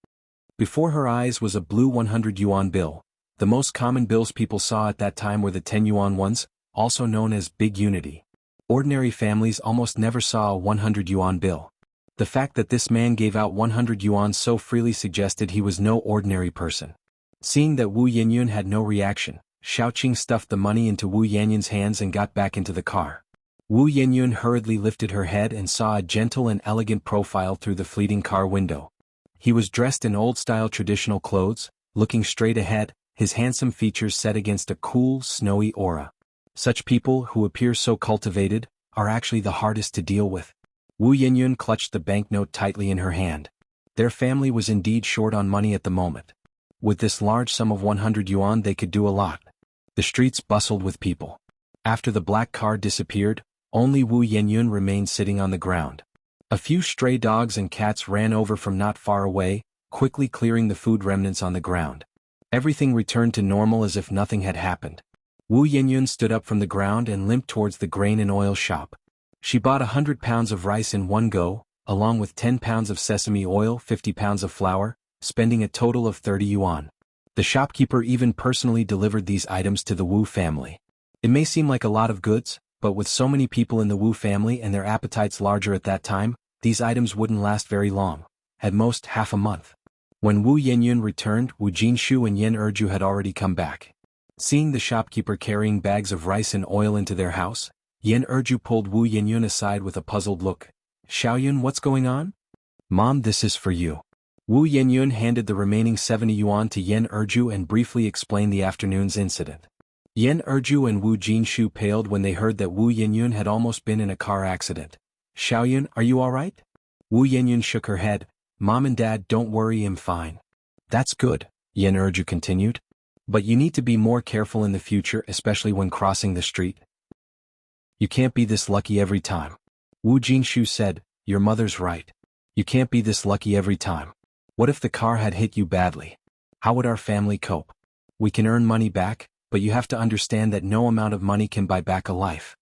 Before her eyes was a blue 100 yuan bill. The most common bills people saw at that time were the 10 yuan ones, also known as Big Unity. Ordinary families almost never saw a 100 yuan bill. The fact that this man gave out 100 yuan so freely suggested he was no ordinary person. Seeing that Wu Yenyun had no reaction, Xiaoqing stuffed the money into Wu Yenyun's hands and got back into the car. Wu Yenyun hurriedly lifted her head and saw a gentle and elegant profile through the fleeting car window. He was dressed in old-style traditional clothes, looking straight ahead, his handsome features set against a cool, snowy aura. Such people, who appear so cultivated, are actually the hardest to deal with. Wu Yenyun clutched the banknote tightly in her hand. Their family was indeed short on money at the moment. With this large sum of 100 yuan they could do a lot. The streets bustled with people. After the black car disappeared, only Wu Yenyun remained sitting on the ground. A few stray dogs and cats ran over from not far away, quickly clearing the food remnants on the ground. Everything returned to normal as if nothing had happened. Wu Yenyun stood up from the ground and limped towards the grain and oil shop. She bought 100 pounds of rice in one go, along with 10 pounds of sesame oil, 50 pounds of flour, spending a total of 30 yuan. The shopkeeper even personally delivered these items to the Wu family. It may seem like a lot of goods, but with so many people in the Wu family and their appetites larger at that time, these items wouldn't last very long, at most half a month. When Wu Yenyun returned, Wu Jinshu and Yan Erju had already come back. Seeing the shopkeeper carrying bags of rice and oil into their house, Yan Erju pulled Wu Yenyun aside with a puzzled look. Xiaoyun, what's going on? Mom, this is for you. Wu Yenyun handed the remaining 70 yuan to Yan Erju and briefly explained the afternoon's incident. Yan Erju and Wu Jinshu paled when they heard that Wu Yinyun had almost been in a car accident. Xiaoyun, are you alright? Wu Yinyun shook her head. Mom and Dad, don't worry, I'm fine. That's good, Yan Erju continued. But you need to be more careful in the future, especially when crossing the street. You can't be this lucky every time. Wu Jinshu said, your mother's right. You can't be this lucky every time. What if the car had hit you badly? How would our family cope? We can earn money back, but you have to understand that no amount of money can buy back a life.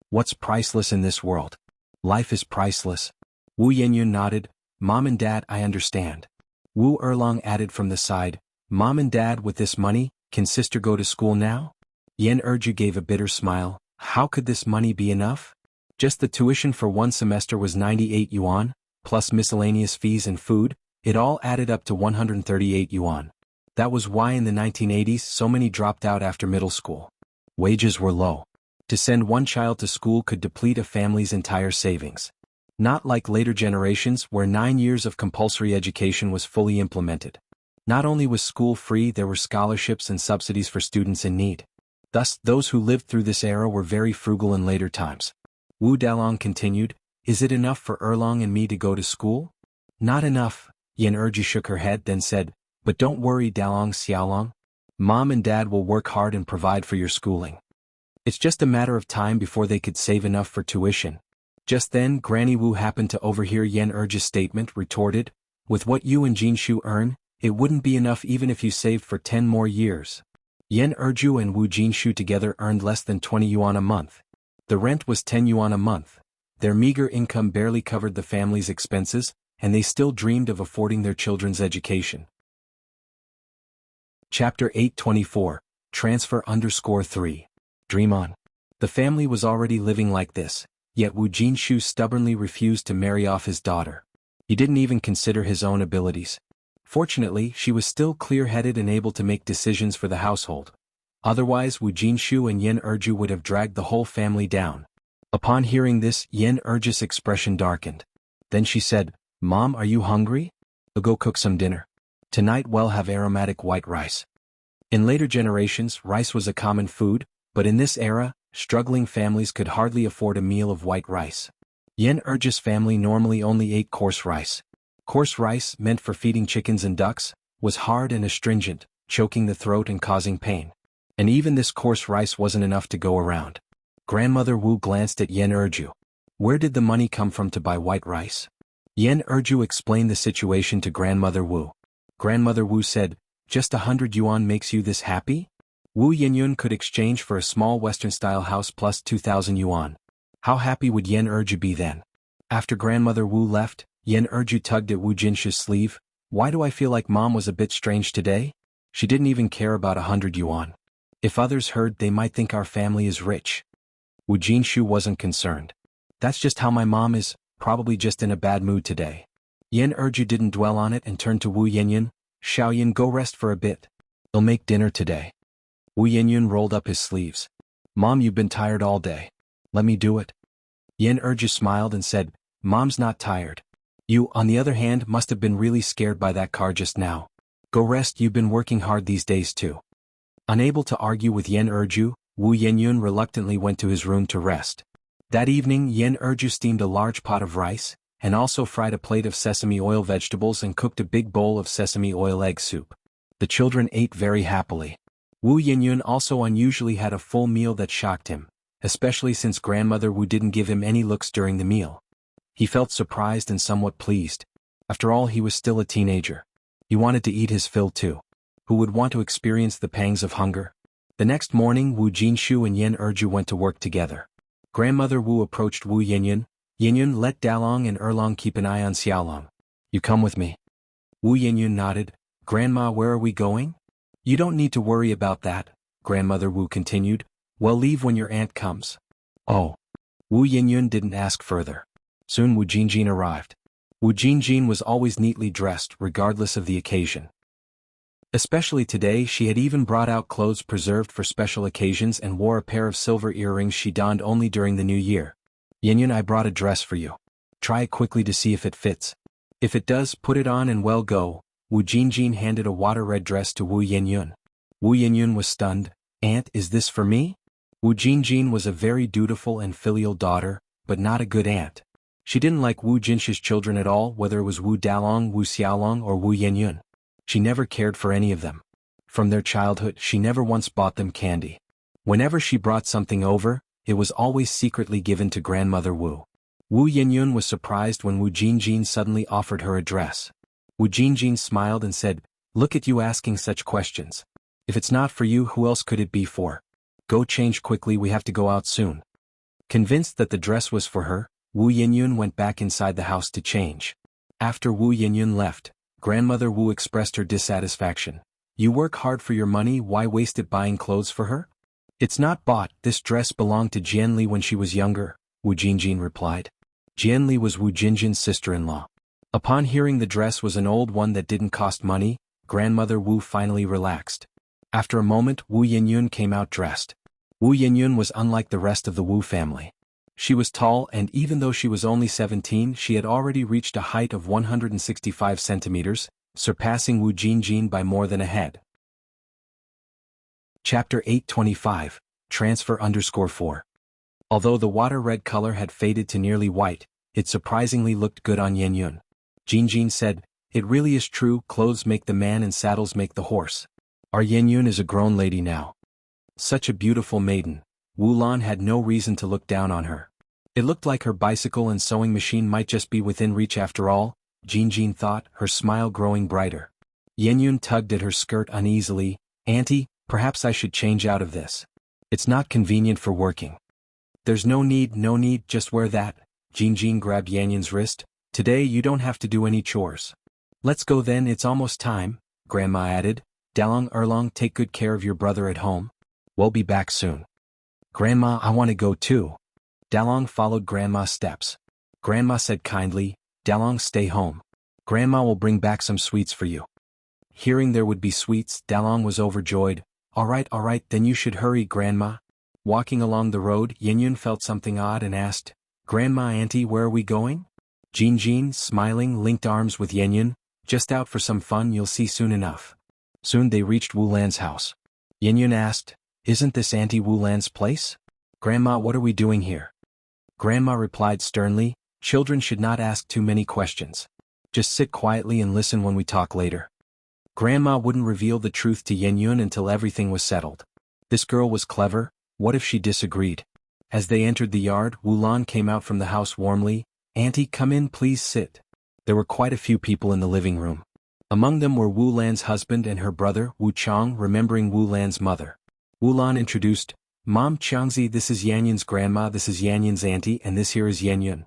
What's priceless in this world? Life is priceless. Wu Yinyun nodded. Mom and Dad, I understand. Wu Erlong added from the side, Mom and Dad, with this money, can sister go to school now? Yan Erju gave a bitter smile. How could this money be enough? Just the tuition for one semester was 98 yuan, plus miscellaneous fees and food, it all added up to 138 yuan. That was why in the 1980s so many dropped out after middle school. Wages were low. To send one child to school could deplete a family's entire savings. Not like later generations where 9 years of compulsory education was fully implemented. Not only was school free, there were scholarships and subsidies for students in need. Thus, those who lived through this era were very frugal in later times. Wu Dalong continued, is it enough for Erlong and me to go to school? Not enough, Yan Erji shook her head then said, but don't worry Dalong Xiaolong. Mom and Dad will work hard and provide for your schooling. It's just a matter of time before they could save enough for tuition. Just then Granny Wu happened to overhear Yan Erji's statement, retorted, with what you and Jinshu earn, it wouldn't be enough even if you saved for 10 more years. Yan Erju and Wu Jinshu together earned less than 20 yuan a month. The rent was 10 yuan a month. Their meager income barely covered the family's expenses, and they still dreamed of affording their children's education. Chapter 824, Transfer_3. Dream on. The family was already living like this, yet Wu Jinshu stubbornly refused to marry off his daughter. He didn't even consider his own abilities. Fortunately, she was still clear-headed and able to make decisions for the household. Otherwise, Wu Jinshu and Yan Erju would have dragged the whole family down. Upon hearing this, Yan Erju's expression darkened. Then she said, Mom, are you hungry? I'll go cook some dinner. Tonight we'll have aromatic white rice. In later generations, rice was a common food, but in this era, struggling families could hardly afford a meal of white rice. Yan Erju's family normally only ate coarse rice. Coarse rice, meant for feeding chickens and ducks, was hard and astringent, choking the throat and causing pain. And even this coarse rice wasn't enough to go around. Grandmother Wu glanced at Yan Erju. Where did the money come from to buy white rice? Yan Erju explained the situation to Grandmother Wu. Grandmother Wu said, just 100 yuan makes you this happy? Wu Yinyun could exchange for a small Western-style house plus 2,000 yuan. How happy would Yan Erju be then? After Grandmother Wu left, Yan Erju tugged at Wu Jinshu's sleeve. Why do I feel like Mom was a bit strange today? She didn't even care about 100 yuan. If others heard, they might think our family is rich. Wu Jinshu wasn't concerned. That's just how my mom is, probably just in a bad mood today. Yan Erju didn't dwell on it and turned to Wu Yinyun. Xiaoyun, go rest for a bit. I'll make dinner today. Wu Yinyun rolled up his sleeves. Mom, you've been tired all day. Let me do it. Yan Erju smiled and said, Mom's not tired. You, on the other hand, must have been really scared by that car just now. Go rest, you've been working hard these days too. Unable to argue with Yan Erju, Wu Yinyun reluctantly went to his room to rest. That evening, Yan Erju steamed a large pot of rice, and also fried a plate of sesame oil vegetables and cooked a big bowl of sesame oil egg soup. The children ate very happily. Wu Yinyun also unusually had a full meal that shocked him, especially since Grandmother Wu didn't give him any looks during the meal. He felt surprised and somewhat pleased. After all, he was still a teenager. He wanted to eat his fill too. Who would want to experience the pangs of hunger? The next morning, Wu Jinshu and Yan Erju went to work together. Grandmother Wu approached Wu Yinyun. Yinyun, let Dalong and Erlong keep an eye on Xiaolong. You come with me. Wu Yinyun nodded. Grandma, where are we going? You don't need to worry about that, Grandmother Wu continued. We'll leave when your aunt comes. Oh. Wu Yinyun didn't ask further. Soon Wu Jinjin arrived. Wu Jinjin was always neatly dressed, regardless of the occasion. Especially today, she had even brought out clothes preserved for special occasions and wore a pair of silver earrings she donned only during the new year. Yinyun, I brought a dress for you. Try it quickly to see if it fits. If it does, put it on and well go. Wu Jinjin handed a water-red dress to Wu Yinyun. Wu Yinyun was stunned. "Aunt, is this for me?" Wu Jinjin was a very dutiful and filial daughter, but not a good aunt. She didn't like Wu Jinshi's children at all, whether it was Wu Dalong, Wu Xiaolong, or Wu Yenyun. She never cared for any of them. From their childhood, she never once bought them candy. Whenever she brought something over, it was always secretly given to grandmother Wu. Wu Yenyun was surprised when Wu Jinjin suddenly offered her a dress. Wu Jinjin smiled and said, "Look at you asking such questions. If it's not for you, who else could it be for? Go change quickly, we have to go out soon." Convinced that the dress was for her, Wu Yenyun went back inside the house to change. After Wu Yenyun left, grandmother Wu expressed her dissatisfaction. "You work hard for your money, why waste it buying clothes for her?" "It's not bought, this dress belonged to Jianli when she was younger," Wu Jinjin replied. Jianli was Wu Jinjin's sister-in-law. Upon hearing the dress was an old one that didn't cost money, grandmother Wu finally relaxed. After a moment, Wu Yenyun came out dressed. Wu Yenyun was unlike the rest of the Wu family. She was tall, and even though she was only 17, she had already reached a height of 165 centimeters, surpassing Wu Jinjin by more than a head. Chapter 825, Transfer_4. Although the water-red color had faded to nearly white, it surprisingly looked good on Yenyun. Jinjin said, "It really is true, clothes make the man and saddles make the horse. Our Yenyun is a grown lady now. Such a beautiful maiden." Wu Lan had no reason to look down on her. It looked like her bicycle and sewing machine might just be within reach after all, Jinjin thought, her smile growing brighter. Yenyun tugged at her skirt uneasily. "Auntie, perhaps I should change out of this. It's not convenient for working." "There's no need, just wear that." Jinjin grabbed Yenyun's wrist. "Today you don't have to do any chores." "Let's go then, it's almost time," Grandma added. "Dalong Erlong, take good care of your brother at home. We'll be back soon." "Grandma, I want to go too." Dalong followed Grandma's steps. Grandma said kindly, "Dalong, stay home. Grandma will bring back some sweets for you." Hearing there would be sweets, Dalong was overjoyed. All right, then you should hurry, Grandma." Walking along the road, Yenyun felt something odd and asked, "Grandma, Auntie, where are we going?" Jinjin, smiling, linked arms with Yenyun. "Just out for some fun, you'll see soon enough." Soon they reached Wu Lan's house. Yenyun asked, "Isn't this Auntie Wu Lan's place?" "Grandma, what are we doing here?" Grandma replied sternly, "Children should not ask too many questions. Just sit quietly and listen when we talk later." Grandma wouldn't reveal the truth to Yenyun until everything was settled. This girl was clever, what if she disagreed? As they entered the yard, Wu Lan came out from the house warmly. "Auntie, come in, please sit." There were quite a few people in the living room. Among them were Wu Lan's husband and her brother, Wu Chang, remembering Wu Lan's mother. Wu Lan introduced, "Mom Changzi, this is Yanyun's grandma, this is Yanyun's auntie, and this here is Yenyun."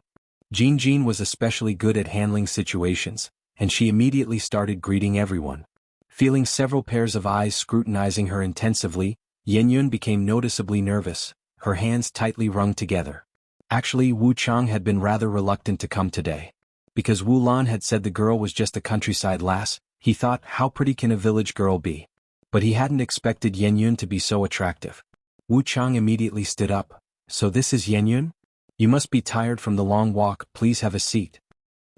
Jinjin was especially good at handling situations, and she immediately started greeting everyone. Feeling several pairs of eyes scrutinizing her intensively, Yenyun became noticeably nervous, her hands tightly wrung together. Actually, Wu Chang had been rather reluctant to come today. Because Wu Lan had said the girl was just a countryside lass, he thought, how pretty can a village girl be? But he hadn't expected Yenyun to be so attractive. Wu Chang immediately stood up. "So this is Yenyun? You must be tired from the long walk, please have a seat."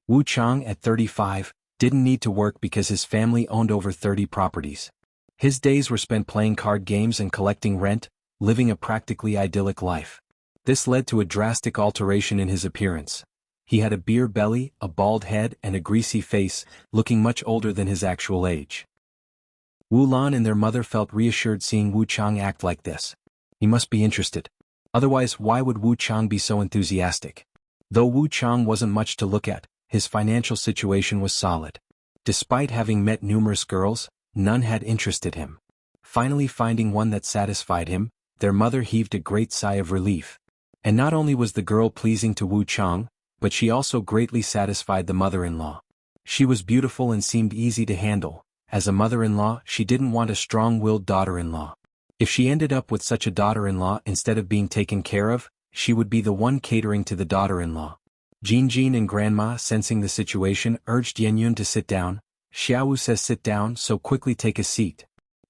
Wu Chang, at 35, didn't need to work because his family owned over 30 properties. His days were spent playing card games and collecting rent, living a practically idyllic life. This led to a drastic alteration in his appearance. He had a beer belly, a bald head, and a greasy face, looking much older than his actual age. Wu Lan and their mother felt reassured seeing Wu Chang act like this. He must be interested. Otherwise, why would Wu Chang be so enthusiastic? Though Wu Chang wasn't much to look at, his financial situation was solid. Despite having met numerous girls, none had interested him. Finally finding one that satisfied him, their mother heaved a great sigh of relief. And not only was the girl pleasing to Wu Chang, but she also greatly satisfied the mother-in-law. She was beautiful and seemed easy to handle. As a mother-in-law, she didn't want a strong-willed daughter-in-law. If she ended up with such a daughter-in-law instead of being taken care of, she would be the one catering to the daughter-in-law. Jinjin and Grandma, sensing the situation, urged Yenyun to sit down. "Xiaowu says sit down, so quickly take a seat."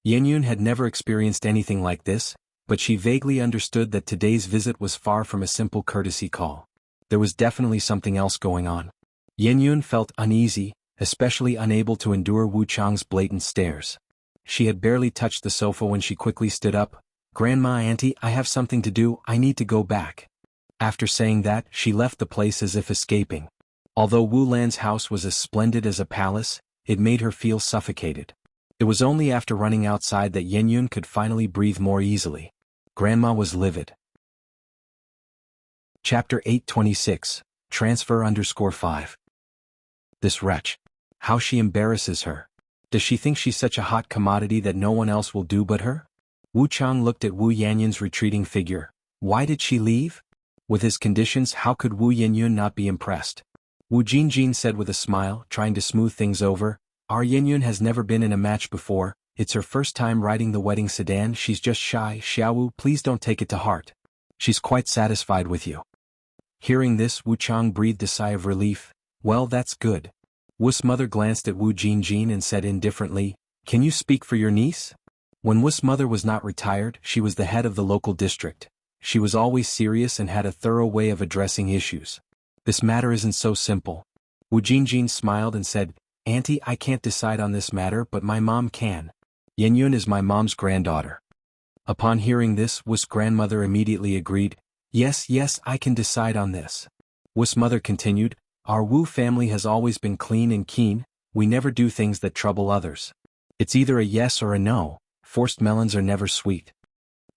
Yenyun had never experienced anything like this, but she vaguely understood that today's visit was far from a simple courtesy call. There was definitely something else going on. Yenyun felt uneasy, especially unable to endure Wu Chang's blatant stares. She had barely touched the sofa when she quickly stood up. "Grandma, auntie, I have something to do, I need to go back." After saying that, she left the place as if escaping. Although Wu Lan's house was as splendid as a palace, it made her feel suffocated. It was only after running outside that Yen Yun could finally breathe more easily. Grandma was livid. Chapter 826, Transfer_5. This wretch. How she embarrasses her. Does she think she's such a hot commodity that no one else will do but her? Wu Chang looked at Wu Yanyun's retreating figure. Why did she leave? With his conditions, how could Wu Yanyun not be impressed? Wu Jinjin said with a smile, trying to smooth things over, "Our Yanyun has never been in a match before, it's her first time riding the wedding sedan, she's just shy, Xiaowu, please don't take it to heart. She's quite satisfied with you." Hearing this, Wu Chang breathed a sigh of relief. Well, that's good. Wu's mother glanced at Wu Jinjin and said indifferently, "Can you speak for your niece?" When Wu's mother was not retired, she was the head of the local district. She was always serious and had a thorough way of addressing issues. "This matter isn't so simple." Wu Jinjin smiled and said, "Auntie, I can't decide on this matter, but my mom can. Yen Yun is my mom's granddaughter." Upon hearing this, Wu's grandmother immediately agreed, Yes, I can decide on this." Wu's mother continued, "Our Wu family has always been clean and keen, we never do things that trouble others. It's either a yes or a no, forced melons are never sweet.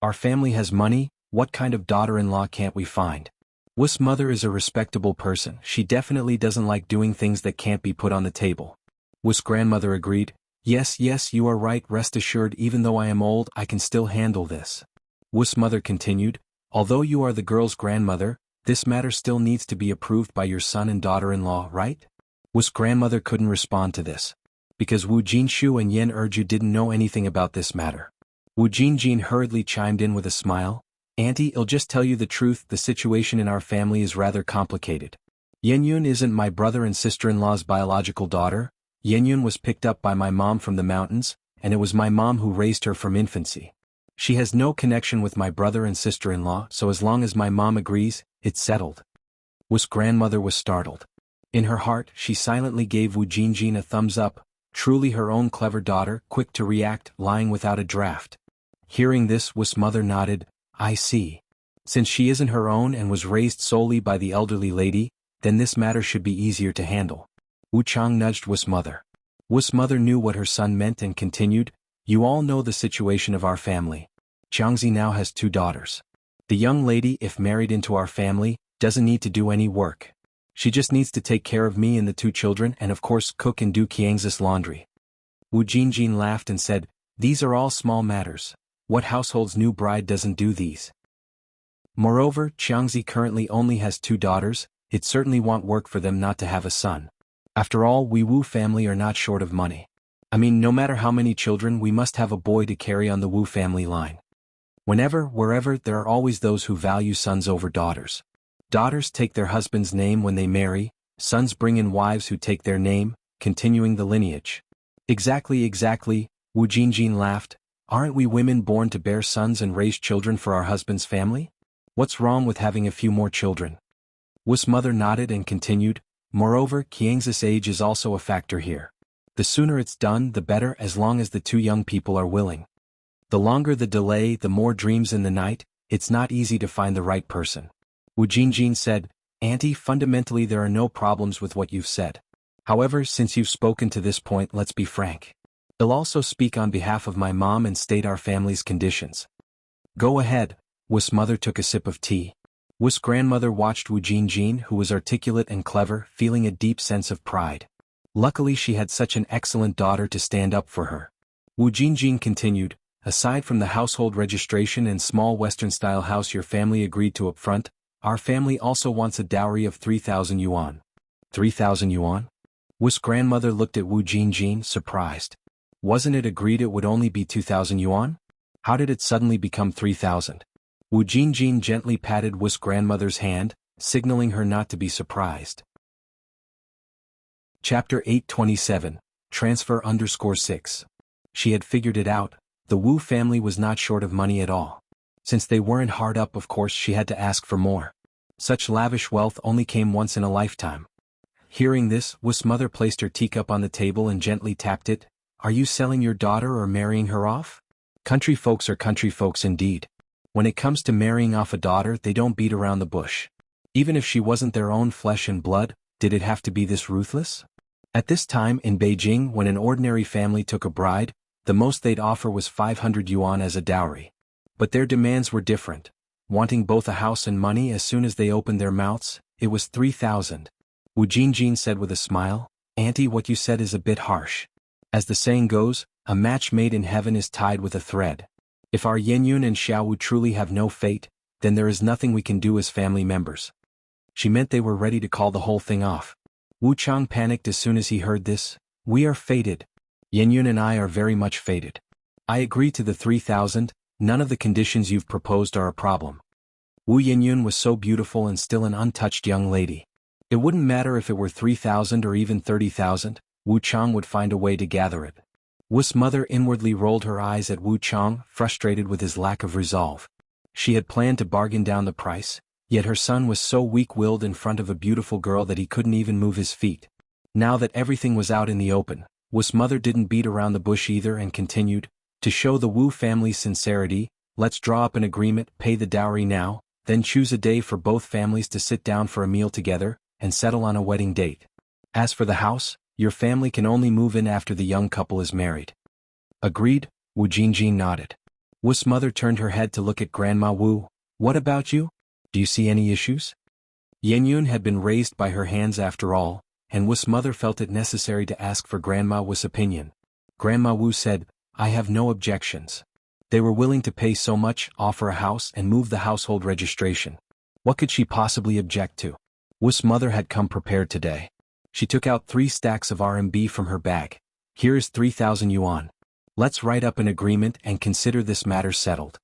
Our family has money, what kind of daughter-in-law can't we find? Wu's mother is a respectable person, she definitely doesn't like doing things that can't be put on the table." Wu's grandmother agreed, Yes, you are right, rest assured even though I am old I can still handle this." Wu's mother continued, "Although you are the girl's grandmother, this matter still needs to be approved by your son and daughter-in-law, right?" Wu's grandmother couldn't respond to this. Because Wu Jinshu and Yen Erju didn't know anything about this matter. Wu Jinjin hurriedly chimed in with a smile, "Auntie, I'll just tell you the truth, the situation in our family is rather complicated. Yen Yun isn't my brother and sister-in-law's biological daughter. Yen Yun was picked up by my mom from the mountains, and it was my mom who raised her from infancy. She has no connection with my brother and sister-in-law, so as long as my mom agrees, it's settled." Wu's grandmother was startled. In her heart, she silently gave Wu Jinjin a thumbs up, truly her own clever daughter, quick to react, lying without a draft. Hearing this, Wu's mother nodded, "I see. Since she isn't her own and was raised solely by the elderly lady, then this matter should be easier to handle." Wu Chang nudged Wu's mother. Wu's mother knew what her son meant and continued, "You all know the situation of our family. Changzi now has 2 daughters. The young lady, if married into our family, doesn't need to do any work. She just needs to take care of me and the 2 children and of course cook and do Qiangzi's laundry." Wu Jinjin laughed and said, "These are all small matters. What household's new bride doesn't do these? Moreover, Qiangzi currently only has 2 daughters, it certainly won't work for them not to have a son. After all, we Wu family are not short of money. I mean, no matter how many children, we must have a boy to carry on the Wu family line. Whenever, wherever, there are always those who value sons over daughters. Daughters take their husband's name when they marry, sons bring in wives who take their name, continuing the lineage." Exactly, Wu Jinjin laughed, "Aren't we women born to bear sons and raise children for our husband's family? What's wrong with having a few more children?" Wu's mother nodded and continued, "Moreover, Qiangzi's age is also a factor here. The sooner it's done, the better, as long as the 2 young people are willing. The longer the delay, the more dreams in the night, it's not easy to find the right person." Wu Jinjin said, "Auntie, fundamentally there are no problems with what you've said. However, since you've spoken to this point, let's be frank. I'll also speak on behalf of my mom and state our family's conditions." "Go ahead." Wu's mother took a sip of tea. Wu's grandmother watched Wu Jinjin, who was articulate and clever, feeling a deep sense of pride. Luckily she had such an excellent daughter to stand up for her. Wu Jinjin continued, "Aside from the household registration and small Western-style house your family agreed to up front, our family also wants a dowry of 3,000 yuan. 3,000 yuan? Wu's grandmother looked at Wu Jinjin, surprised. Wasn't it agreed it would only be 2,000 yuan? How did it suddenly become 3,000? Wu Jinjin gently patted Wu's grandmother's hand, signaling her not to be surprised. Chapter 827, Transfer_6. She had figured it out, the Wu family was not short of money at all. Since they weren't hard up, of course she had to ask for more. Such lavish wealth only came once in a lifetime. Hearing this, Wu's mother placed her teacup on the table and gently tapped it. "Are you selling your daughter or marrying her off?" Country folks are country folks indeed. When it comes to marrying off a daughter, they don't beat around the bush. Even if she wasn't their own flesh and blood, did it have to be this ruthless? At this time in Beijing, when an ordinary family took a bride, the most they'd offer was 500 yuan as a dowry. But their demands were different. Wanting both a house and money as soon as they opened their mouths, it was 3,000. Wu Jinjin said with a smile, "Auntie, what you said is a bit harsh. As the saying goes, a match made in heaven is tied with a thread. If our Yenyun and Xiaowu truly have no fate, then there is nothing we can do as family members." She meant they were ready to call the whole thing off. Wu Chang panicked as soon as he heard this. "We are fated. Yenyun and I are very much fated. I agree to the 3,000, none of the conditions you've proposed are a problem." Wu Yenyun was so beautiful and still an untouched young lady. It wouldn't matter if it were 3,000 or even 30,000, Wu Chang would find a way to gather it. Wu's mother inwardly rolled her eyes at Wu Chang, frustrated with his lack of resolve. She had planned to bargain down the price, yet her son was so weak-willed in front of a beautiful girl that he couldn't even move his feet. Now that everything was out in the open, Wu's mother didn't beat around the bush either and continued, "To show the Wu family's sincerity, let's draw up an agreement, pay the dowry now, then choose a day for both families to sit down for a meal together, and settle on a wedding date. As for the house, your family can only move in after the young couple is married." "Agreed," Wu Jinjin nodded. Wu's mother turned her head to look at Grandma Wu. "What about you? Do you see any issues?" Yenyun had been raised by her hands after all, and Wu's mother felt it necessary to ask for Grandma Wu's opinion. Grandma Wu said, "I have no objections." They were willing to pay so much, offer a house and move the household registration. What could she possibly object to? Wu's mother had come prepared today. She took out 3 stacks of RMB from her bag. "Here is 3,000 yuan. Let's write up an agreement and consider this matter settled."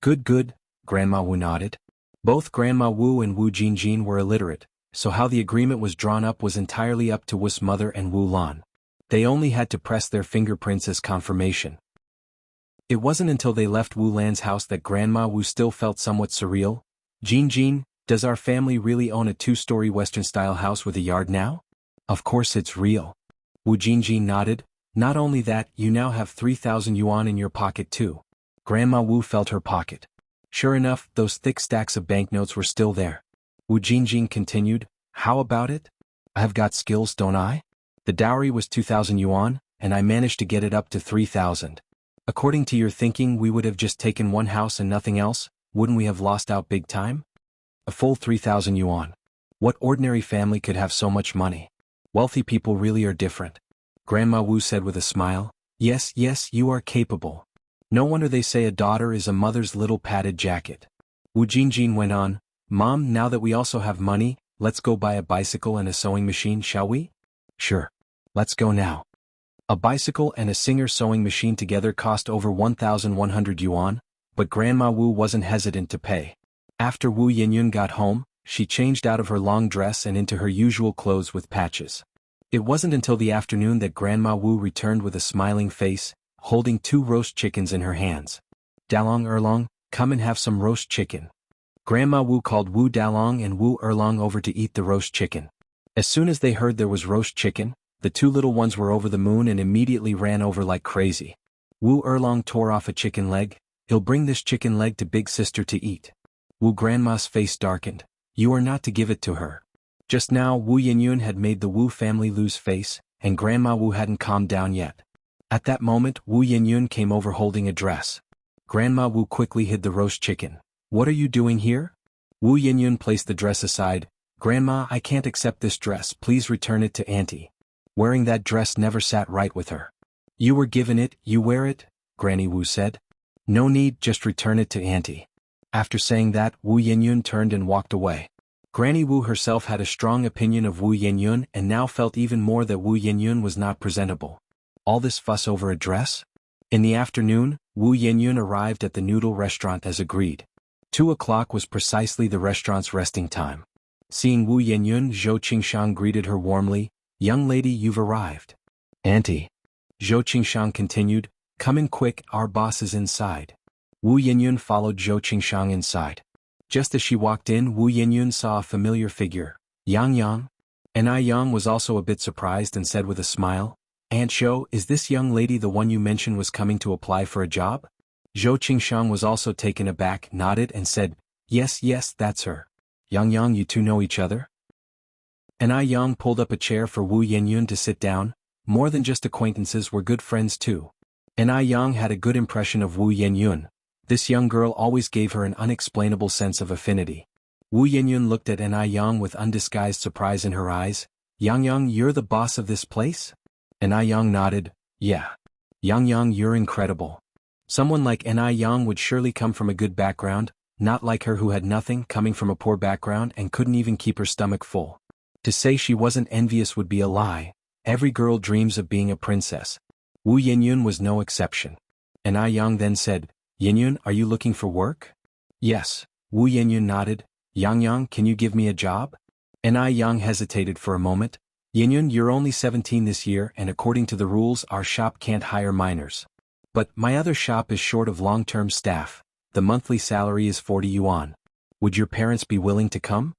Good, Grandma Wu nodded. Both Grandma Wu and Wu Jinjin were illiterate, so how the agreement was drawn up was entirely up to Wu's mother and Wu Lan. They only had to press their fingerprints as confirmation. It wasn't until they left Wu Lan's house that Grandma Wu still felt somewhat surreal. "Jinjin, does our family really own a 2-story Western-style house with a yard now?" "Of course it's real." Wu Jinjin nodded. "Not only that, you now have 3,000 yuan in your pocket too." Grandma Wu felt her pocket. Sure enough, those thick stacks of banknotes were still there. Wu Jinjin continued, "How about it? I've got skills, don't I? The dowry was 2,000 yuan, and I managed to get it up to 3,000. According to your thinking, we would have just taken one house and nothing else, wouldn't we have lost out big time? A full 3,000 yuan. What ordinary family could have so much money? Wealthy people really are different." Grandma Wu said with a smile, Yes, you are capable. No wonder they say a daughter is a mother's little padded jacket." Wu Jinjin went on, "Mom, now that we also have money, let's go buy a bicycle and a sewing machine, shall we?" "Sure. Let's go now." A bicycle and a Singer sewing machine together cost over 1,100 yuan, but Grandma Wu wasn't hesitant to pay. After Wu Yinyun got home, she changed out of her long dress and into her usual clothes with patches. It wasn't until the afternoon that Grandma Wu returned with a smiling face, holding 2 roast chickens in her hands. "Dalong Erlong, come and have some roast chicken." Grandma Wu called Wu Dalong and Wu Erlong over to eat the roast chicken. As soon as they heard there was roast chicken, the 2 little ones were over the moon and immediately ran over like crazy. Wu Erlong tore off a chicken leg. "He'll bring this chicken leg to Big Sister to eat." Wu Grandma's face darkened. "You are not to give it to her." Just now Wu Yinyun had made the Wu family lose face, and Grandma Wu hadn't calmed down yet. At that moment Wu Yinyun came over holding a dress. Grandma Wu quickly hid the roast chicken. "What are you doing here?" Wu Yinyun placed the dress aside. "Grandma, I can't accept this dress, please return it to Auntie. Wearing that dress never sat right with her." "You were given it, you wear it," Granny Wu said. "No need, just return it to Auntie." After saying that, Wu Yinyun turned and walked away. Granny Wu herself had a strong opinion of Wu Yinyun and now felt even more that Wu Yinyun was not presentable. All this fuss over a dress? In the afternoon, Wu Yinyun arrived at the noodle restaurant as agreed. 2 o'clock was precisely the restaurant's resting time. Seeing Wu Yinyun, Zhou Qingshang greeted her warmly. "Young lady, you've arrived." "Auntie." Zhou Qingshang continued, "Come in quick, our boss is inside." Wu Yinyun followed Zhou Qingshang inside. Just as she walked in, Wu Yinyun saw a familiar figure, Yang Yang. And Yang was also a bit surprised and said with a smile, "Aunt Zhou, is this young lady the one you mentioned was coming to apply for a job?" Zhou Qingshang was also taken aback, nodded and said, yes, that's her. Yang, you two know each other? And Yang pulled up a chair for Wu Yenyun to sit down. More than just acquaintances, were good friends too. And Yang had a good impression of Wu Yenyun. This young girl always gave her an unexplainable sense of affinity. Wu Yenyun looked at Yang with undisguised surprise in her eyes. Yang, you're the boss of this place? And Yang nodded, yeah. Yang, you're incredible. Someone like Yang would surely come from a good background, not like her who had nothing, coming from a poor background and couldn't even keep her stomach full. To say she wasn't envious would be a lie. Every girl dreams of being a princess. Wu Yenyun was no exception. And Yang then said, Yenyun, are you looking for work? Yes. Wu Yenyun nodded. Yang, can you give me a job? And Yang hesitated for a moment. Yenyun, you're only 17 this year, and according to the rules our shop can't hire minors. But my other shop is short of long-term staff. The monthly salary is 40 yuan. Would your parents be willing to come?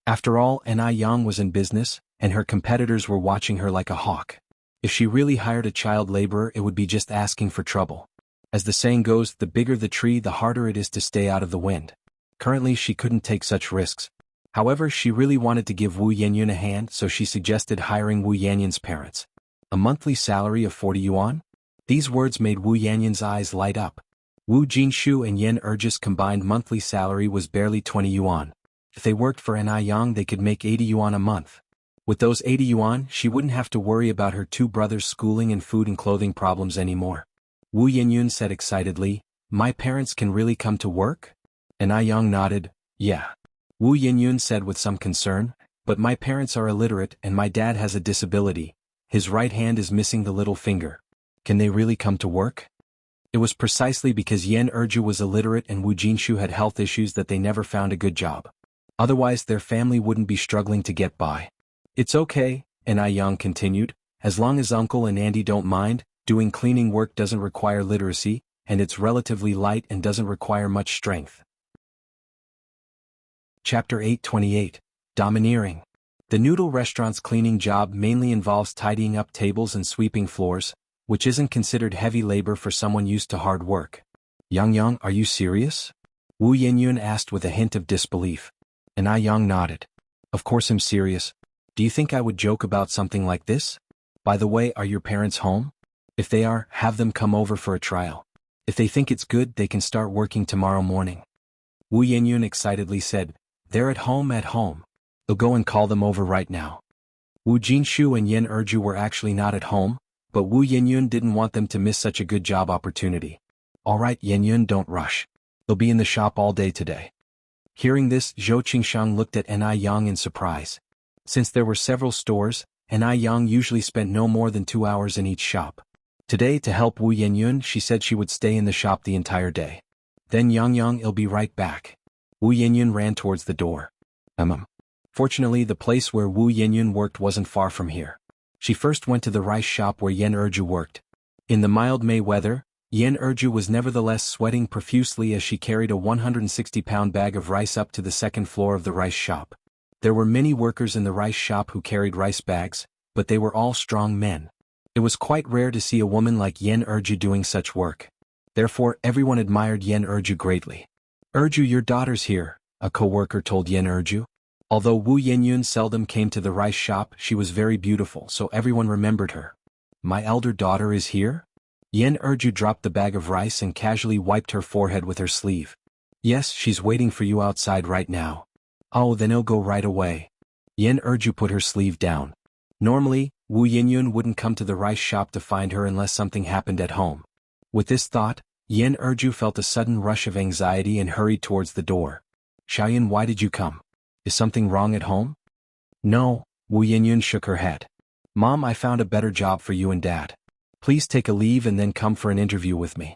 After all, Yang was in business, and her competitors were watching her like a hawk. If she really hired a child laborer, it would be just asking for trouble. As the saying goes, the bigger the tree, the harder it is to stay out of the wind. Currently she couldn't take such risks. However, she really wanted to give Wu Yenyun a hand, so she suggested hiring Wu Yenyun's parents. A monthly salary of 40 yuan? These words made Wu Yenyun's eyes light up. Wu Jinshu and Yen Erji's combined monthly salary was barely 20 yuan. If they worked for Yang, they could make 80 yuan a month. With those 80 yuan, she wouldn't have to worry about her two brothers' schooling and food and clothing problems anymore. Wu Yenyun said excitedly, my parents can really come to work? And Yang nodded, yeah. Wu Yenyun said with some concern, but my parents are illiterate and my dad has a disability. His right hand is missing the little finger. Can they really come to work? It was precisely because Yen Erju was illiterate and Wu Jinshu had health issues that they never found a good job. Otherwise their family wouldn't be struggling to get by. It's okay, and Yang continued, as long as uncle and auntie don't mind. Doing cleaning work doesn't require literacy, and it's relatively light and doesn't require much strength. Chapter 828. Domineering. The noodle restaurant's cleaning job mainly involves tidying up tables and sweeping floors, which isn't considered heavy labor for someone used to hard work. Yang, are you serious? Wu Yenyun asked with a hint of disbelief. And Yang nodded. Of course I'm serious. Do you think I would joke about something like this? By the way, are your parents home? If they are, have them come over for a trial. If they think it's good, they can start working tomorrow morning. Wu Yenyun excitedly said, they're at home. They'll go and call them over right now. Wu Jinshu and Yen Erju were actually not at home, but Wu Yenyun didn't want them to miss such a good job opportunity. Alright Yenyun, don't rush. They'll be in the shop all day today. Hearing this, Zhou Qingshang looked at Yang in surprise. Since there were several stores, Yang usually spent no more than 2 hours in each shop. Today, to help Wu Yenyun, she said she would stay in the shop the entire day. Then Yang, I'll be right back. Wu Yenyun ran towards the door. Fortunately, the place where Wu Yenyun worked wasn't far from here. She first went to the rice shop where Yen Erju worked. In the mild May weather, Yen Erju was nevertheless sweating profusely as she carried a 160-pound bag of rice up to the second floor of the rice shop. There were many workers in the rice shop who carried rice bags, but they were all strong men. It was quite rare to see a woman like Yen Erju doing such work. Therefore, everyone admired Yen Erju greatly. Erju, your daughter's here, a co-worker told Yen Erju. Although Wu Yenyun seldom came to the rice shop, she was very beautiful, so everyone remembered her. My elder daughter is here? Yen Erju dropped the bag of rice and casually wiped her forehead with her sleeve. Yes, she's waiting for you outside right now. Oh, then I'll go right away. Yen Erju put her sleeve down. Normally, Wu Yenyun wouldn't come to the rice shop to find her unless something happened at home. With this thought, Yen Erju felt a sudden rush of anxiety and hurried towards the door. Xiaoyan, why did you come? Is something wrong at home? No, Wu Yenyun shook her head. Mom, I found a better job for you and Dad. Please take a leave and then come for an interview with me.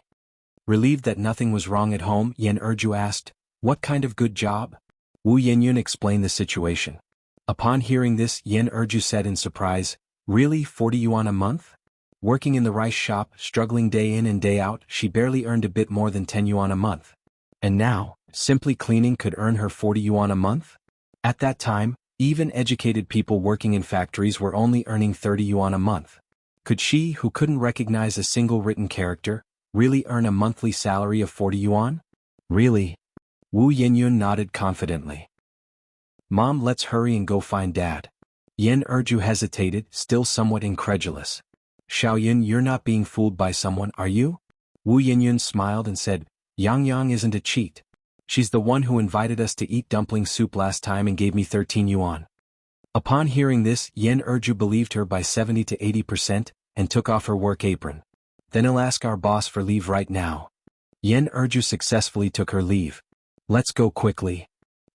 Relieved that nothing was wrong at home, Yen Erju asked, what kind of good job? Wu Yenyun explained the situation. Upon hearing this, Yen Erju said in surprise, really, 40 yuan a month? Working in the rice shop, struggling day in and day out, she barely earned a bit more than 10 yuan a month. And now, simply cleaning could earn her 40 yuan a month? At that time, even educated people working in factories were only earning 30 yuan a month. Could she, who couldn't recognize a single written character, Really earn a monthly salary of 40 yuan? Really? Wu Yinyun nodded confidently. Mom, let's hurry and go find Dad. Yen Erju hesitated, still somewhat incredulous. Xiaoyan, you're not being fooled by someone, are you? Wu Yinyun smiled and said, Yang Yang isn't a cheat. She's the one who invited us to eat dumpling soup last time and gave me 13 yuan. Upon hearing this, Yen Erju believed her by 70 to 80% and took off her work apron. Then I'll ask our boss for leave right now. Yen Erju successfully took her leave. Let's go quickly.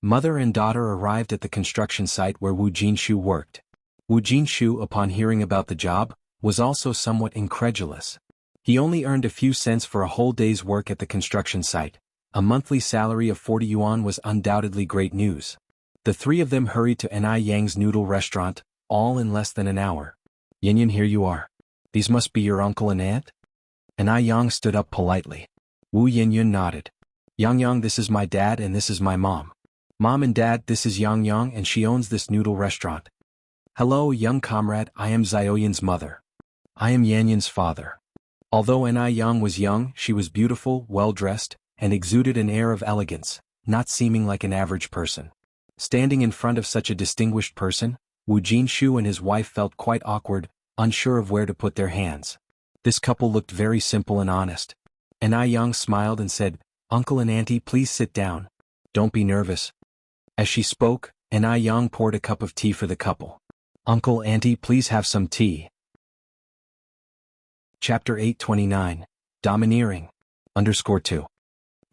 Mother and daughter arrived at the construction site where Wu Jinshu worked. Wu Jinshu, upon hearing about the job, was also somewhat incredulous. He only earned a few cents for a whole day's work at the construction site. A monthly salary of 40 yuan was undoubtedly great news. The three of them hurried to Ni Yang's noodle restaurant, all in less than an hour. Yin, here you are. These must be your uncle and aunt? Ni Yang stood up politely. Wu Yinyun nodded. Yang, this is my dad and this is my mom. Mom and Dad, this is Yang and she owns this noodle restaurant. Hello, young comrade, I am Xiaoyan's mother. I am Yanyan's father. Although Ni Yang was young, she was beautiful, well-dressed, and exuded an air of elegance, not seeming like an average person. Standing in front of such a distinguished person, Wu Jinshu and his wife felt quite awkward, unsure of where to put their hands. This couple looked very simple and honest. Ni Yang smiled and said, Uncle and Auntie, please sit down. Don't be nervous. As she spoke, Ni Yang poured a cup of tea for the couple. Uncle, Auntie, please have some tea. Chapter 829. Domineering. _2.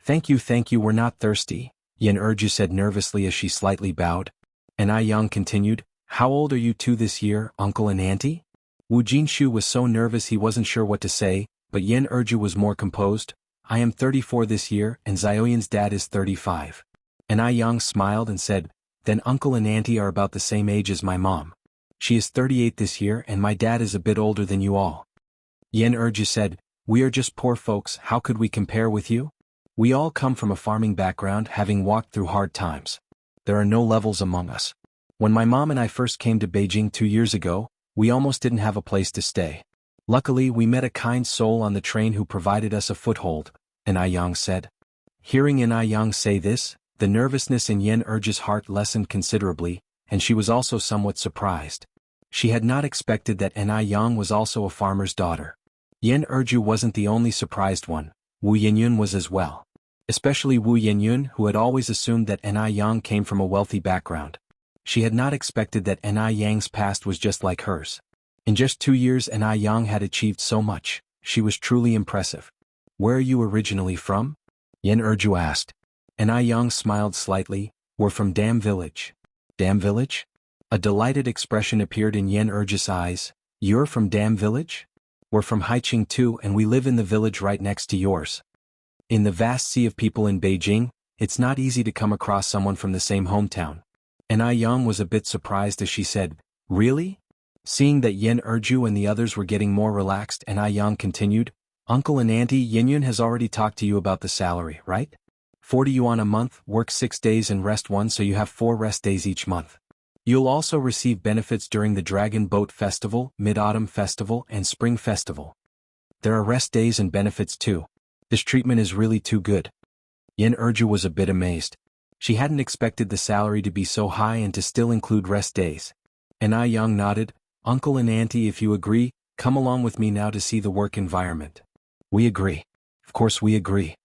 Thank you, we're not thirsty, Yen Erju said nervously as she slightly bowed. Ni Yang continued, How old are you two this year, Uncle and Auntie? Wu Jinshu was so nervous he wasn't sure what to say, but Yen Erju was more composed. I am 34 this year and Xiaoyan's dad is 35. Ni Yang smiled and said, Then Uncle and Auntie are about the same age as my mom. She is 38 this year and my dad is a bit older than you all. Yen Erju said, We are just poor folks, how could we compare with you? We all come from a farming background, having walked through hard times. There are no levels among us. When my mom and I first came to Beijing 2 years ago, we almost didn't have a place to stay. Luckily, we met a kind soul on the train who provided us a foothold, Ni Yang said. Hearing Ni Yang say this, the nervousness in Yen Erju's heart lessened considerably, and she was also somewhat surprised. She had not expected that Ni Yang was also a farmer's daughter. Yen Erju wasn't the only surprised one, Wu Yinyun was as well. Especially Wu Yinyun, who had always assumed that Ni Yang came from a wealthy background. She had not expected that Ni Yang's past was just like hers. In just 2 years Ni Yang had achieved so much, she was truly impressive. Where are you originally from? Yen Erju asked. Ni Yang smiled slightly, We're from Dam Village. Dam Village? A delighted expression appeared in Yen Erju's eyes. You're from Dam Village? We're from Haiqing too and we live in the village right next to yours. In the vast sea of people in Beijing, it's not easy to come across someone from the same hometown. Ni Yang was a bit surprised as she said, Really? Seeing that Yen Erju and the others were getting more relaxed, Ni Yang continued, Uncle and Auntie, Yinyun has already talked to you about the salary, right? 40 yuan a month, work 6 days and rest 1, so you have 4 rest days each month. You'll also receive benefits during the Dragon Boat Festival, Mid-Autumn Festival and Spring Festival. There are rest days and benefits too. This treatment is really too good. Yen Erju was a bit amazed. She hadn't expected the salary to be so high and to still include rest days. Ni Yang nodded, Uncle and Auntie, if you agree, come along with me now to see the work environment. We agree. Of course we agree.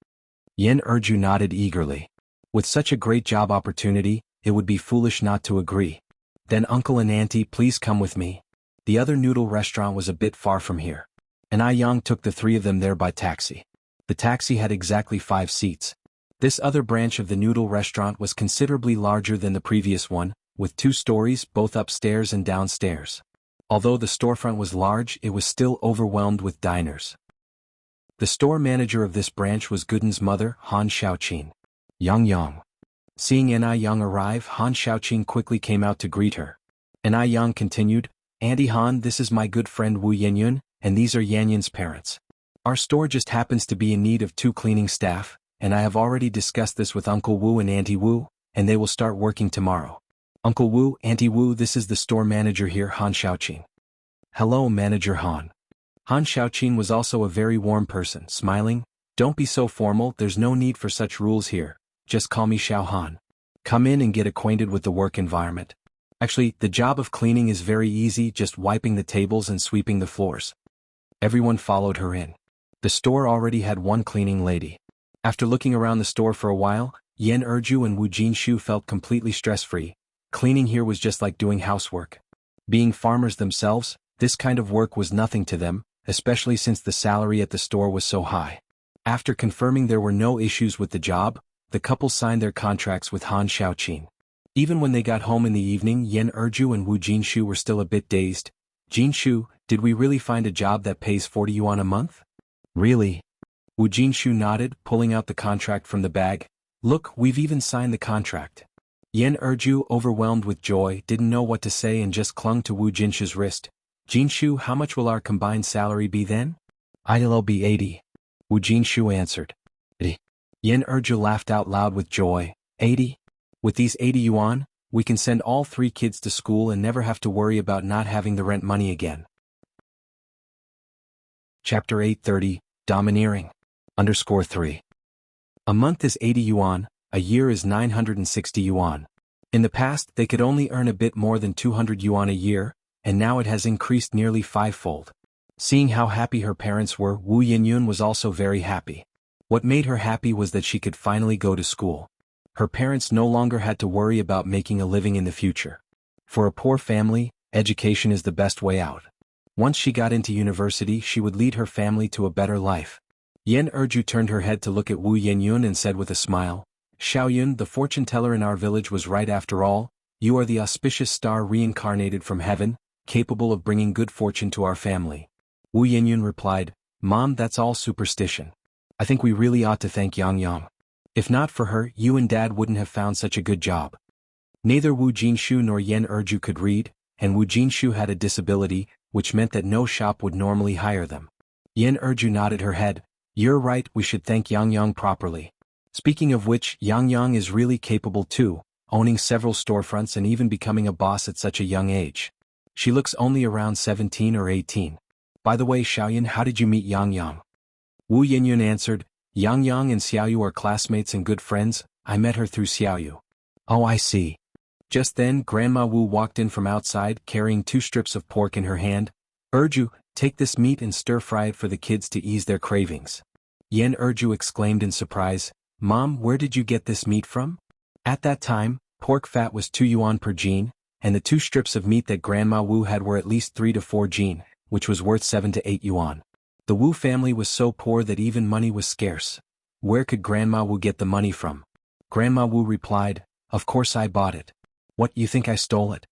Yen Erju nodded eagerly. With such a great job opportunity, it would be foolish not to agree. Then Uncle and Auntie, please come with me. The other noodle restaurant was a bit far from here. Ni Yang took the 3 of them there by taxi. The taxi had exactly 5 seats. This other branch of the noodle restaurant was considerably larger than the previous one, with 2 stories, both upstairs and downstairs. Although the storefront was large, it was still overwhelmed with diners. The store manager of this branch was Gooden's mother, Han Xiaoqin. Yang. Seeing Ni Yang arrive, Han Xiaoqin quickly came out to greet her. Ni Yang continued, Auntie Han, this is my good friend Wu Yinyun, and these are Yanyan's parents. Our store just happens to be in need of 2 cleaning staff, and I have already discussed this with Uncle Wu and Auntie Wu, and they will start working tomorrow. Uncle Wu, Auntie Wu, this is the store manager here, Han Xiaoqin. Hello, Manager Han. Han Xiaoqin was also a very warm person, smiling. Don't be so formal, there's no need for such rules here. Just call me Xiao Han. Come in and get acquainted with the work environment. Actually, the job of cleaning is very easy, just wiping the tables and sweeping the floors. Everyone followed her in. The store already had one cleaning lady. After looking around the store for a while, Yan Erju and Wu Jinshu felt completely stress-free. Cleaning here was just like doing housework. Being farmers themselves, this kind of work was nothing to them, especially since the salary at the store was so high. After confirming there were no issues with the job, the couple signed their contracts with Han Xiaoqin. Even when they got home in the evening, Yan Erju and Wu Jinshu were still a bit dazed. Jinshu, did we really find a job that pays 40 yuan a month? Really? Wu Jinshu nodded, pulling out the contract from the bag. Look, we've even signed the contract. Yan Erju, overwhelmed with joy, didn't know what to say and just clung to Wu Jinshu's wrist. Jinshu, how much will our combined salary be then? It'll be 80. Wu Jinshu answered. 80. Yan Erju laughed out loud with joy. 80? With these 80 yuan, we can send all 3 kids to school and never have to worry about not having the rent money again. Chapter 830, Domineering. _3. A month is 80 yuan, a year is 960 yuan. In the past, they could only earn a bit more than 200 yuan a year, and now it has increased nearly 5-fold. Seeing how happy her parents were, Wu Yinyun was also very happy. What made her happy was that she could finally go to school. Her parents no longer had to worry about making a living in the future. For a poor family, education is the best way out. Once she got into university, she would lead her family to a better life. Yan Erju turned her head to look at Wu Yinyun and said with a smile, Xiaoyun, the fortune teller in our village was right after all. You are the auspicious star reincarnated from heaven, capable of bringing good fortune to our family. Wu Yinyun replied, Mom, that's all superstition. I think we really ought to thank Yang Yang. If not for her, you and Dad wouldn't have found such a good job. Neither Wu Jinshu nor Yan Erju could read, and Wu Jinshu had a disability, which meant that no shop would normally hire them. Yan Erju nodded her head. You're right, we should thank Yang Yang properly. Speaking of which, Yang Yang is really capable too, owning several storefronts and even becoming a boss at such a young age. She looks only around 17 or 18. By the way, Xiaoyun, how did you meet Yang Yang? Wu Yinyun answered, Yang Yang and Xiaoyu are classmates and good friends. I met her through Xiaoyu. Oh, I see. Just then, Grandma Wu walked in from outside, carrying 2 strips of pork in her hand. Erju, take this meat and stir-fry it for the kids to ease their cravings. Yan Erju exclaimed in surprise, Mom, where did you get this meat from? At that time, pork fat was 2 yuan per jin, and the 2 strips of meat that Grandma Wu had were at least 3 to 4 jin, which was worth 7 to 8 yuan. The Wu family was so poor that even money was scarce. Where could Grandma Wu get the money from? Grandma Wu replied, Of course I bought it. What, you think I stole it?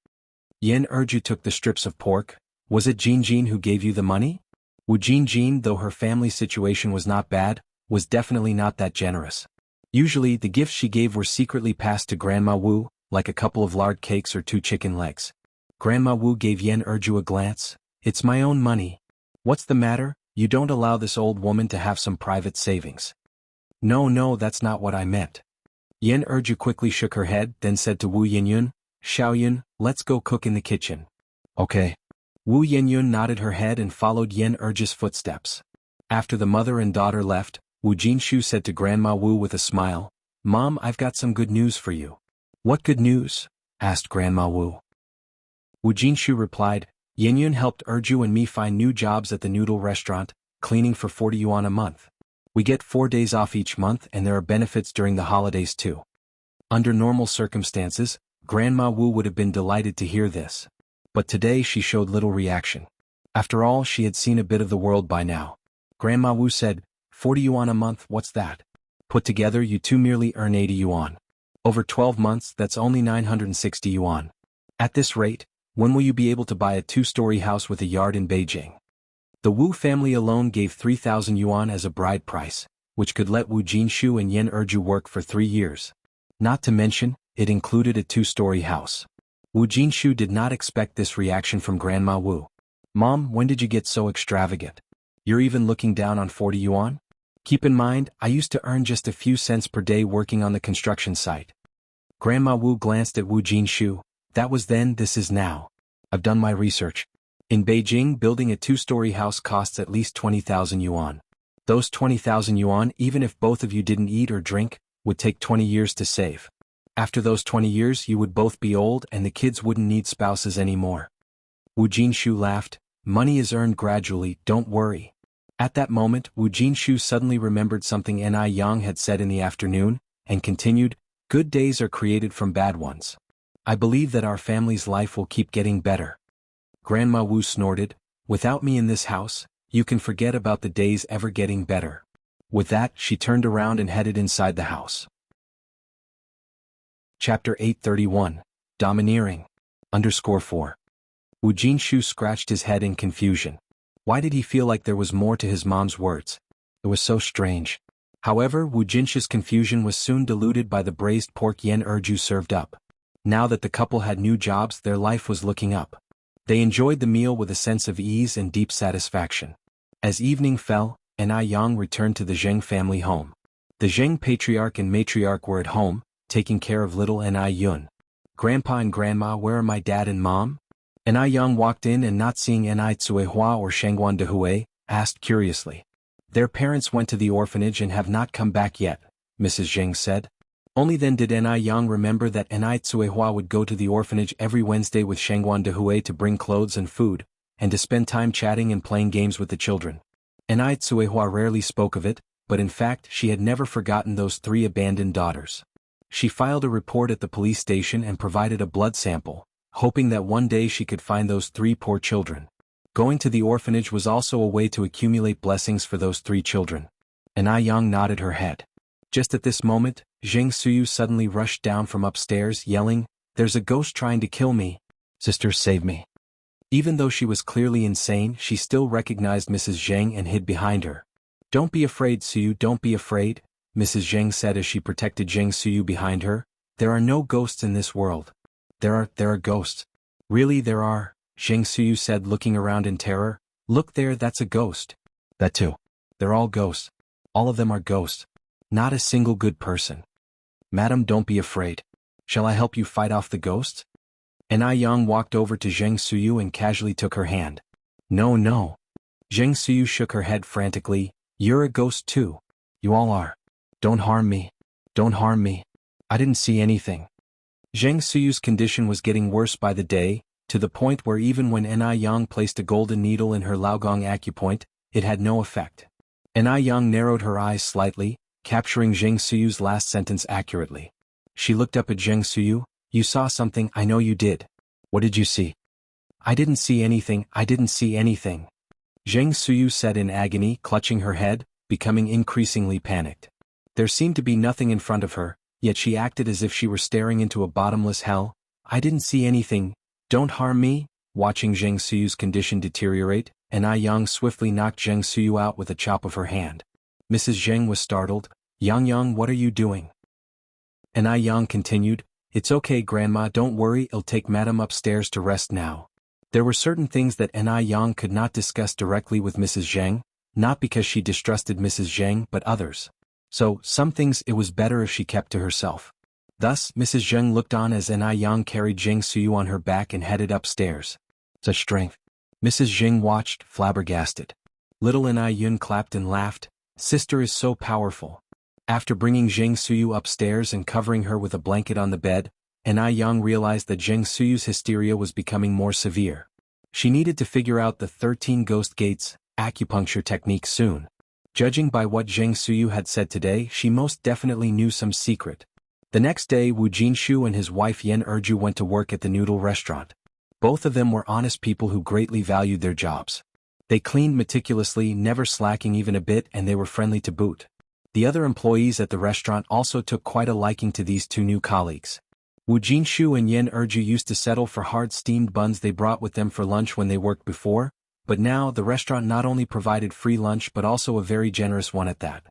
Yan Erju took the strips of pork. Was it Jin Jin who gave you the money? Wu Jin Jin, though her family situation was not bad, was definitely not that generous. Usually, the gifts she gave were secretly passed to Grandma Wu, like a couple of lard cakes or 2 chicken legs. Grandma Wu gave Yan Erju a glance. It's my own money. What's the matter? You don't allow this old woman to have some private savings. No, that's not what I meant. Yan Erju quickly shook her head, then said to Wu Yinyun, Xiaoyun, let's go cook in the kitchen. Okay. Wu Yinyun nodded her head and followed Yan Erju's footsteps. After the mother and daughter left, Wu Jinshu said to Grandma Wu with a smile, Mom, I've got some good news for you. What good news? Asked Grandma Wu. Wu Jinshu replied, Yinyun helped Erju and me find new jobs at the noodle restaurant, cleaning for 40 yuan a month. We get 4 days off each month and there are benefits during the holidays too. Under normal circumstances, Grandma Wu would have been delighted to hear this. But today she showed little reaction. After all, she had seen a bit of the world by now. Grandma Wu said, 40 yuan a month, what's that? Put together you 2 merely earn 80 yuan. Over 12 months, that's only 960 yuan. At this rate, when will you be able to buy a 2-story house with a yard in Beijing? The Wu family alone gave 3,000 yuan as a bride price, which could let Wu Jinshu and Yan Erju work for 3 years. Not to mention, it included a 2-story house. Wu Jinshu did not expect this reaction from Grandma Wu. Mom, when did you get so extravagant? You're even looking down on 40 yuan? Keep in mind, I used to earn just a few cents per day working on the construction site. Grandma Wu glanced at Wu Jinshu. That was then, this is now. I've done my research. In Beijing, building a two-story house costs at least 20,000 yuan. Those 20,000 yuan, even if both of you didn't eat or drink, would take 20 years to save. After those 20 years you would both be old and the kids wouldn't need spouses anymore. Wu Jinshu laughed. Money is earned gradually, don't worry. At that moment, Wu Jinshu suddenly remembered something Ni Yang had said in the afternoon, and continued, good days are created from bad ones. I believe that our family's life will keep getting better. Grandma Wu snorted, without me in this house, you can forget about the days ever getting better. With that, she turned around and headed inside the house. Chapter 831, Domineering. _4. Wu Jinshu scratched his head in confusion. Why did he feel like there was more to his mom's words? It was so strange. However, Wu Jinshu's confusion was soon diluted by the braised pork yen erju served up. Now that the couple had new jobs, their life was looking up. They enjoyed the meal with a sense of ease and deep satisfaction. As evening fell, Ni Yang returned to the Zheng family home. The Zheng patriarch and matriarch were at home, taking care of little Ni Yun. Grandpa and Grandma, where are my dad and mom? Ni Yang walked in and not seeing Ni Tsuehua or Shengguan Dehui, asked curiously. Their parents went to the orphanage and have not come back yet, Mrs. Zheng said. Only then did Ni Yang remember that Ni Tsuehua would go to the orphanage every Wednesday with Shengguan Dehui to bring clothes and food, and to spend time chatting and playing games with the children. Ni Tsuehua rarely spoke of it, but in fact she had never forgotten those 3 abandoned daughters. She filed a report at the police station and provided a blood sample, hoping that one day she could find those 3 poor children. Going to the orphanage was also a way to accumulate blessings for those 3 children. Ni Yang nodded her head. Just at this moment, Zheng Suyu suddenly rushed down from upstairs yelling, there's a ghost trying to kill me. Sister, save me. Even though she was clearly insane, she still recognized Mrs. Zheng and hid behind her. Don't be afraid, Suyu, don't be afraid, Mrs. Zheng said as she protected Zheng Suyu behind her. There are no ghosts in this world. There are ghosts. Really there are, Zheng Suyu said looking around in terror. Look there, that's a ghost. That too. They're all ghosts. All of them are ghosts. Not a single good person. Madam, don't be afraid. Shall I help you fight off the ghosts? Ni Yang walked over to Zheng Suyu and casually took her hand. No, no. Zheng Suyu shook her head frantically. You're a ghost too. You all are. Don't harm me. Don't harm me. I didn't see anything. Zheng Suyu's condition was getting worse by the day, to the point where even when Ni Yang placed a golden needle in her Laogong acupoint, it had no effect. Ni Yang narrowed her eyes slightly, capturing Zheng Suyu's last sentence accurately. She looked up at Zheng Suyu. You saw something, I know you did. What did you see? I didn't see anything, I didn't see anything. Zheng Suyu said in agony, clutching her head, becoming increasingly panicked. There seemed to be nothing in front of her, yet she acted as if she were staring into a bottomless hell. I didn't see anything. Don't harm me. Watching Zheng Suyu's condition deteriorate, Ni Yang swiftly knocked Zheng Suyu out with a chop of her hand. Mrs. Zheng was startled. Yang, what are you doing? Ni Yang continued, it's okay, Grandma, don't worry, I'll take Madam upstairs to rest now. There were certain things that Ni Yang could not discuss directly with Mrs. Zheng, not because she distrusted Mrs. Zheng but others. So, some things it was better if she kept to herself. Thus, Mrs. Zheng looked on as Ni Yang carried Zheng Suyu on her back and headed upstairs. Such strength. Mrs. Zheng watched, flabbergasted. Little Ni Yun clapped and laughed. Sister is so powerful. After bringing Zheng Suyu upstairs and covering her with a blanket on the bed, Ni Yang realized that Zheng Suyu's hysteria was becoming more severe. She needed to figure out the 13 ghost gates acupuncture technique soon. Judging by what Zheng Suyu had said today, she most definitely knew some secret. The next day, Wu Jinshu and his wife Yen Erju went to work at the noodle restaurant. Both of them were honest people who greatly valued their jobs. They cleaned meticulously, never slacking even a bit, and they were friendly to boot. The other employees at the restaurant also took quite a liking to these 2 new colleagues. Wu Jinshu and Yen Erju used to settle for hard steamed buns they brought with them for lunch when they worked before, but now the restaurant not only provided free lunch but also a very generous one at that.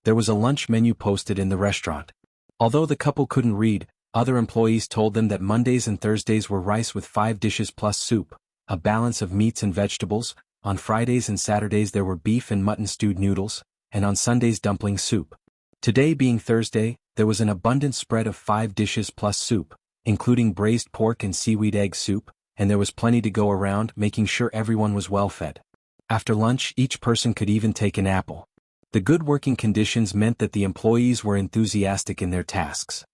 There was a lunch menu posted in the restaurant. Although the couple couldn't read, other employees told them that Mondays and Thursdays were rice with 5 dishes plus soup, a balance of meats and vegetables. On Fridays and Saturdays there were beef and mutton stewed noodles, and on Sundays dumpling soup. Today being Thursday, there was an abundant spread of 5 dishes plus soup, including braised pork and seaweed egg soup, and there was plenty to go around, making sure everyone was well fed. After lunch, each person could even take an apple. The good working conditions meant that the employees were enthusiastic in their tasks.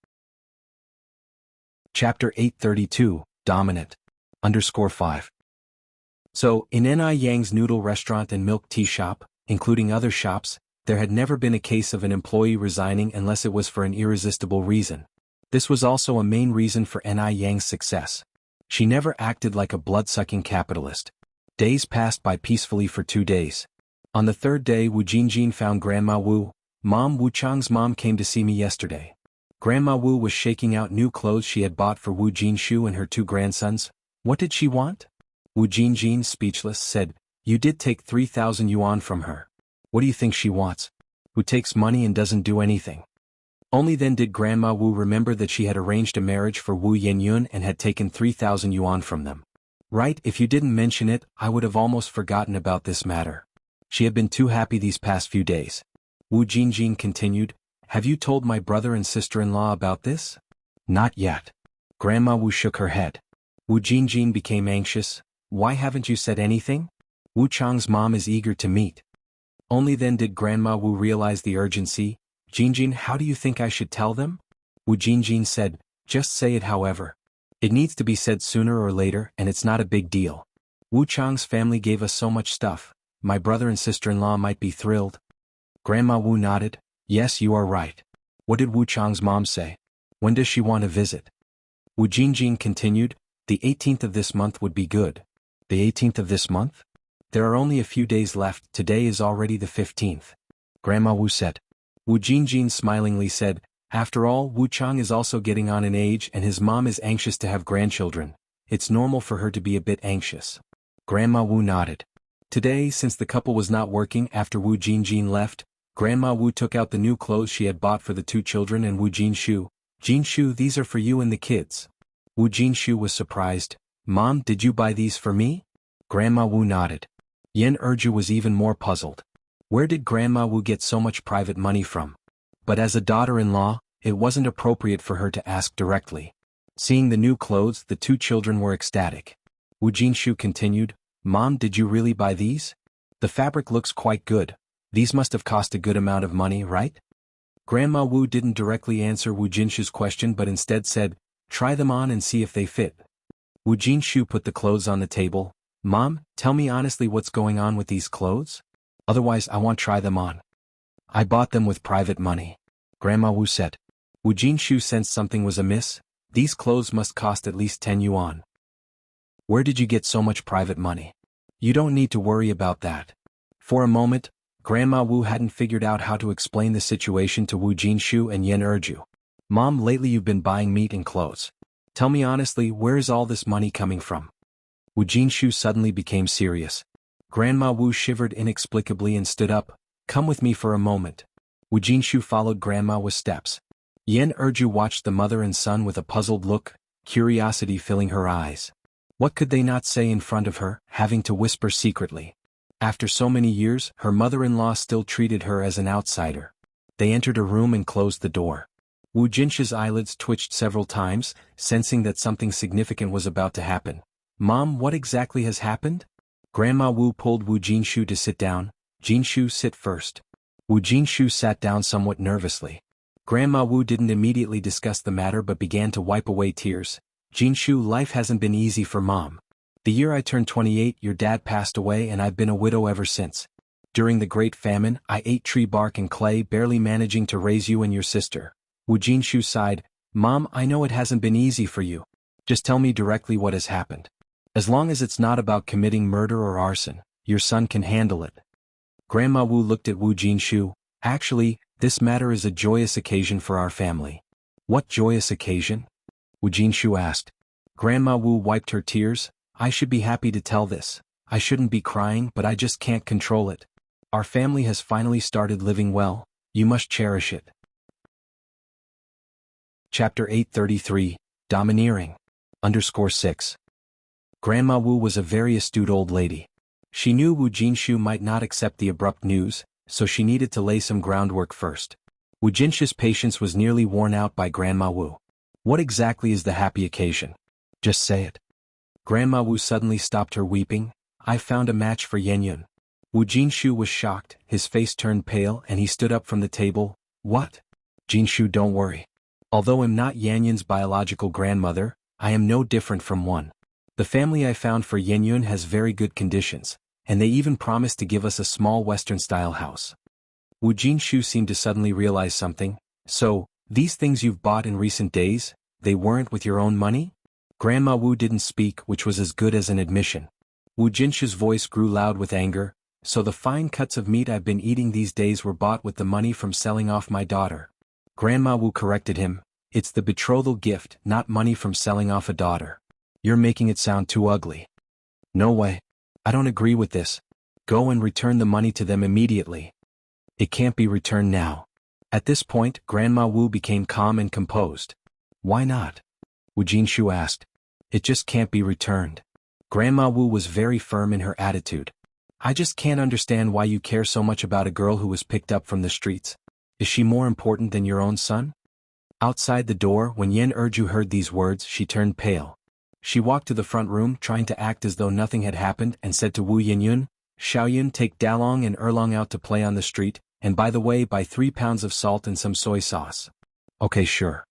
Chapter 832, Dominant. _5. So, in Ni Yang's noodle restaurant and milk tea shop, including other shops, there had never been a case of an employee resigning unless it was for an irresistible reason. This was also a main reason for Ni Yang's success. She never acted like a blood-sucking capitalist. Days passed by peacefully for 2 days. On the third day, Wu Jinjin found Grandma Wu. "Mom, Wu Chang's mom came to see me yesterday." Grandma Wu was shaking out new clothes she had bought for Wu Jinshu and her 2 grandsons. What did she want? Wu Jinjin, speechless, said, "You did take 3,000 yuan from her. What do you think she wants? Who takes money and doesn't do anything?" Only then did Grandma Wu remember that she had arranged a marriage for Wu Yenyun and had taken 3,000 yuan from them. Right, if you didn't mention it, I would have almost forgotten about this matter. She had been too happy these past few days. Wu Jinjin continued, "Have you told my brother and sister-in-law about this?" "Not yet." Grandma Wu shook her head. Wu Jinjin became anxious. "Why haven't you said anything? Wu Chang's mom is eager to meet." Only then did Grandma Wu realize the urgency. "Jinjin, how do you think I should tell them?" Wu Jinjin said, "Just say it however. It needs to be said sooner or later, and it's not a big deal. Wu Chang's family gave us so much stuff. My brother and sister-in-law might be thrilled." Grandma Wu nodded. "Yes, you are right. What did Wu Chang's mom say? When does she want to visit?" Wu Jinjin continued, "The 18th of this month would be good." "The 18th of this month? There are only a few days left. Today is already the 15th. Grandma Wu said. Wu Jinjin smilingly said, "After all, Wu Chang is also getting on in age and his mom is anxious to have grandchildren. It's normal for her to be a bit anxious." Grandma Wu nodded. Today, since the couple was not working after Wu Jinjin left, Grandma Wu took out the new clothes she had bought for the 2 children and Wu Jinshu. "Jinshu, these are for you and the kids." Wu Jinshu was surprised. "Mom, did you buy these for me?" Grandma Wu nodded. Yan Erju was even more puzzled. Where did Grandma Wu get so much private money from? But as a daughter-in-law, it wasn't appropriate for her to ask directly. Seeing the new clothes, the 2 children were ecstatic. Wu Jinshu continued, "Mom, did you really buy these? The fabric looks quite good. These must have cost a good amount of money, right?" Grandma Wu didn't directly answer Wu Jinshu's question but instead said, "Try them on and see if they fit." Wu Jinshu put the clothes on the table. "Mom, tell me honestly what's going on with these clothes? Otherwise I won't try them on." "I bought them with private money," Grandma Wu said. Wu Jinshu sensed something was amiss. These clothes must cost at least 10 yuan. "Where did you get so much private money?" "You don't need to worry about that." For a moment, Grandma Wu hadn't figured out how to explain the situation to Wu Jinshu and Yan Erju. "Mom, lately you've been buying meat and clothes. Tell me honestly, where is all this money coming from?" Wu Jinshu suddenly became serious. Grandma Wu shivered inexplicably and stood up. "Come with me for a moment." Wu Jinshu followed Grandma with steps. Yan Erju watched the mother and son with a puzzled look, curiosity filling her eyes. What could they not say in front of her, having to whisper secretly? After so many years, her mother-in-law still treated her as an outsider. They entered a room and closed the door. Wu Jinshu's eyelids twitched several times, sensing that something significant was about to happen. "Mom, what exactly has happened?" Grandma Wu pulled Wu Jinshu to sit down. "Jinshu, sit first." Wu Jinshu sat down somewhat nervously. Grandma Wu didn't immediately discuss the matter but began to wipe away tears. "Jinshu, life hasn't been easy for Mom. The year I turned 28, your dad passed away and I've been a widow ever since. During the Great Famine, I ate tree bark and clay, barely managing to raise you and your sister." Wu Jinshu sighed. "Mom, I know it hasn't been easy for you. Just tell me directly what has happened. As long as it's not about committing murder or arson, your son can handle it." Grandma Wu looked at Wu Jinshu. "Actually, this matter is a joyous occasion for our family." "What joyous occasion?" Wu Jinshu asked. Grandma Wu wiped her tears. "I should be happy to tell this. I shouldn't be crying, but I just can't control it. Our family has finally started living well. You must cherish it." Chapter 833, Domineering. _6. Grandma Wu was a very astute old lady. She knew Wu Jinshu might not accept the abrupt news, so she needed to lay some groundwork first. Wu Jinshu's patience was nearly worn out by Grandma Wu. "What exactly is the happy occasion? Just say it." Grandma Wu suddenly stopped her weeping. "I found a match for Yan. Wu Jinshu was shocked, his face turned pale and he stood up from the table. "What? Jinshu, don't worry. Although I'm not Yan's biological grandmother, I am no different from one. The family I found for Yan has very good conditions, and they even promised to give us a small Western-style house." Wu Jinshu seemed to suddenly realize something. "So, these things you've bought in recent days, they weren't with your own money?" Grandma Wu didn't speak, which was as good as an admission. Wu Jinshu's voice grew loud with anger. "So the fine cuts of meat I've been eating these days were bought with the money from selling off my daughter?" Grandma Wu corrected him. "It's the betrothal gift, not money from selling off a daughter. You're making it sound too ugly." "No way. I don't agree with this. Go and return the money to them immediately." "It can't be returned now." At this point, Grandma Wu became calm and composed. "Why not?" Wu Jinshu asked. "It just can't be returned." Grandma Wu was very firm in her attitude. "I just can't understand why you care so much about a girl who was picked up from the streets. Is she more important than your own son?" Outside the door, when Yan Erju heard these words, she turned pale. She walked to the front room, trying to act as though nothing had happened, and said to Wu Yinyun, "Xiaoyun, take Dalong and Erlong out to play on the street, and by the way, buy 3 pounds of salt and some soy sauce." "Okay, sure."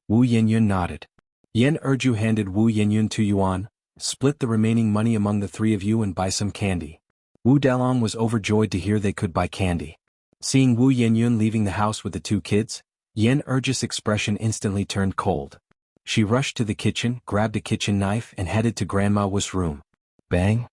Wu Yinyun nodded. Yan Erju handed Wu Yinyun 2 yuan, "Split the remaining money among the 3 of you and buy some candy." Wu Dalong was overjoyed to hear they could buy candy. Seeing Wu Yinyun leaving the house with the 2 kids, Yan Erju's expression instantly turned cold. She rushed to the kitchen, grabbed a kitchen knife and headed to Grandma Wu's room. Bang!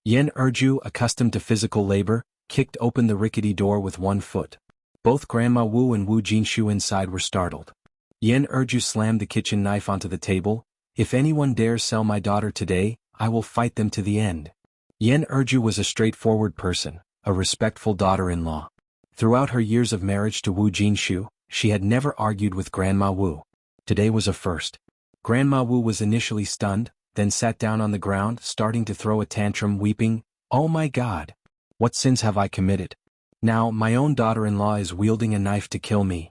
Yan Erju, accustomed to physical labor, kicked open the rickety door with 1 foot. Both Grandma Wu and Wu Jinshu inside were startled. Yan Erju slammed the kitchen knife onto the table. "If anyone dares sell my daughter today, I will fight them to the end." Yan Erju was a straightforward person, a respectful daughter-in-law. Throughout her years of marriage to Wu Jinshu, she had never argued with Grandma Wu. Today was a first. Grandma Wu was initially stunned, then sat down on the ground, starting to throw a tantrum, weeping, "Oh my God! What sins have I committed? Now my own daughter-in-law is wielding a knife to kill me.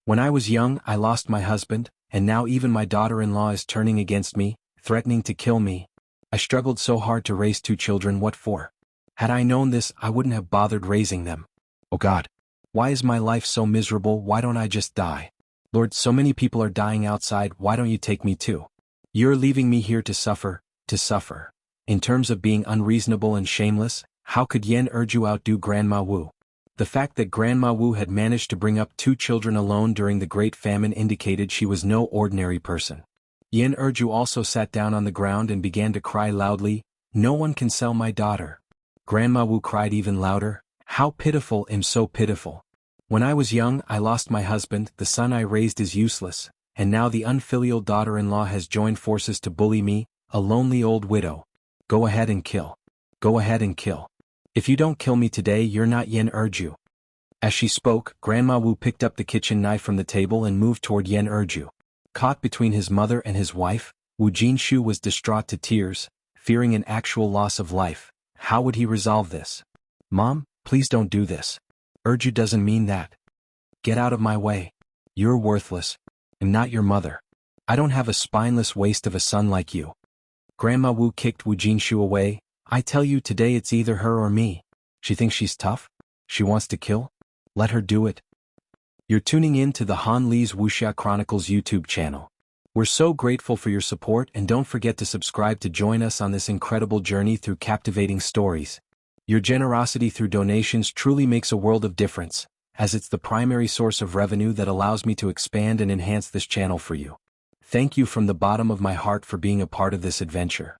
When I was young, I lost my husband, and now even my daughter-in-law is turning against me, threatening to kill me. I struggled so hard to raise 2 children, what for? Had I known this, I wouldn't have bothered raising them. Oh God! Why is my life so miserable? Why don't I just die? Lord, so many people are dying outside, why don't you take me too? You're leaving me here to suffer, to suffer." In terms of being unreasonable and shameless, how could Yan Erju outdo Grandma Wu? The fact that Grandma Wu had managed to bring up 2 children alone during the Great Famine indicated she was no ordinary person. Yan Erju also sat down on the ground and began to cry loudly, "No one can sell my daughter." Grandma Wu cried even louder, "How pitiful, I'm so pitiful. When I was young, I lost my husband, the son I raised is useless, and now the unfilial daughter-in-law has joined forces to bully me, a lonely old widow. Go ahead and kill. Go ahead and kill. If you don't kill me today, you're not Yan Erju." As she spoke, Grandma Wu picked up the kitchen knife from the table and moved toward Yan Erju. Caught between his mother and his wife, Wu Jinshu was distraught to tears, fearing an actual loss of life. How would he resolve this? "Mom, please don't do this. Erju doesn't mean that. Get out of my way. You're worthless. I'm not your mother. I don't have a spineless waste of a son like you." Grandma Wu kicked Wu Jinshu away. "I tell you today it's either her or me. She thinks she's tough? She wants to kill? Let her do it." You're tuning in to the Han Li's Wuxia Chronicles YouTube channel. We're so grateful for your support, and don't forget to subscribe to join us on this incredible journey through captivating stories. Your generosity through donations truly makes a world of difference, as it's the primary source of revenue that allows me to expand and enhance this channel for you. Thank you from the bottom of my heart for being a part of this adventure.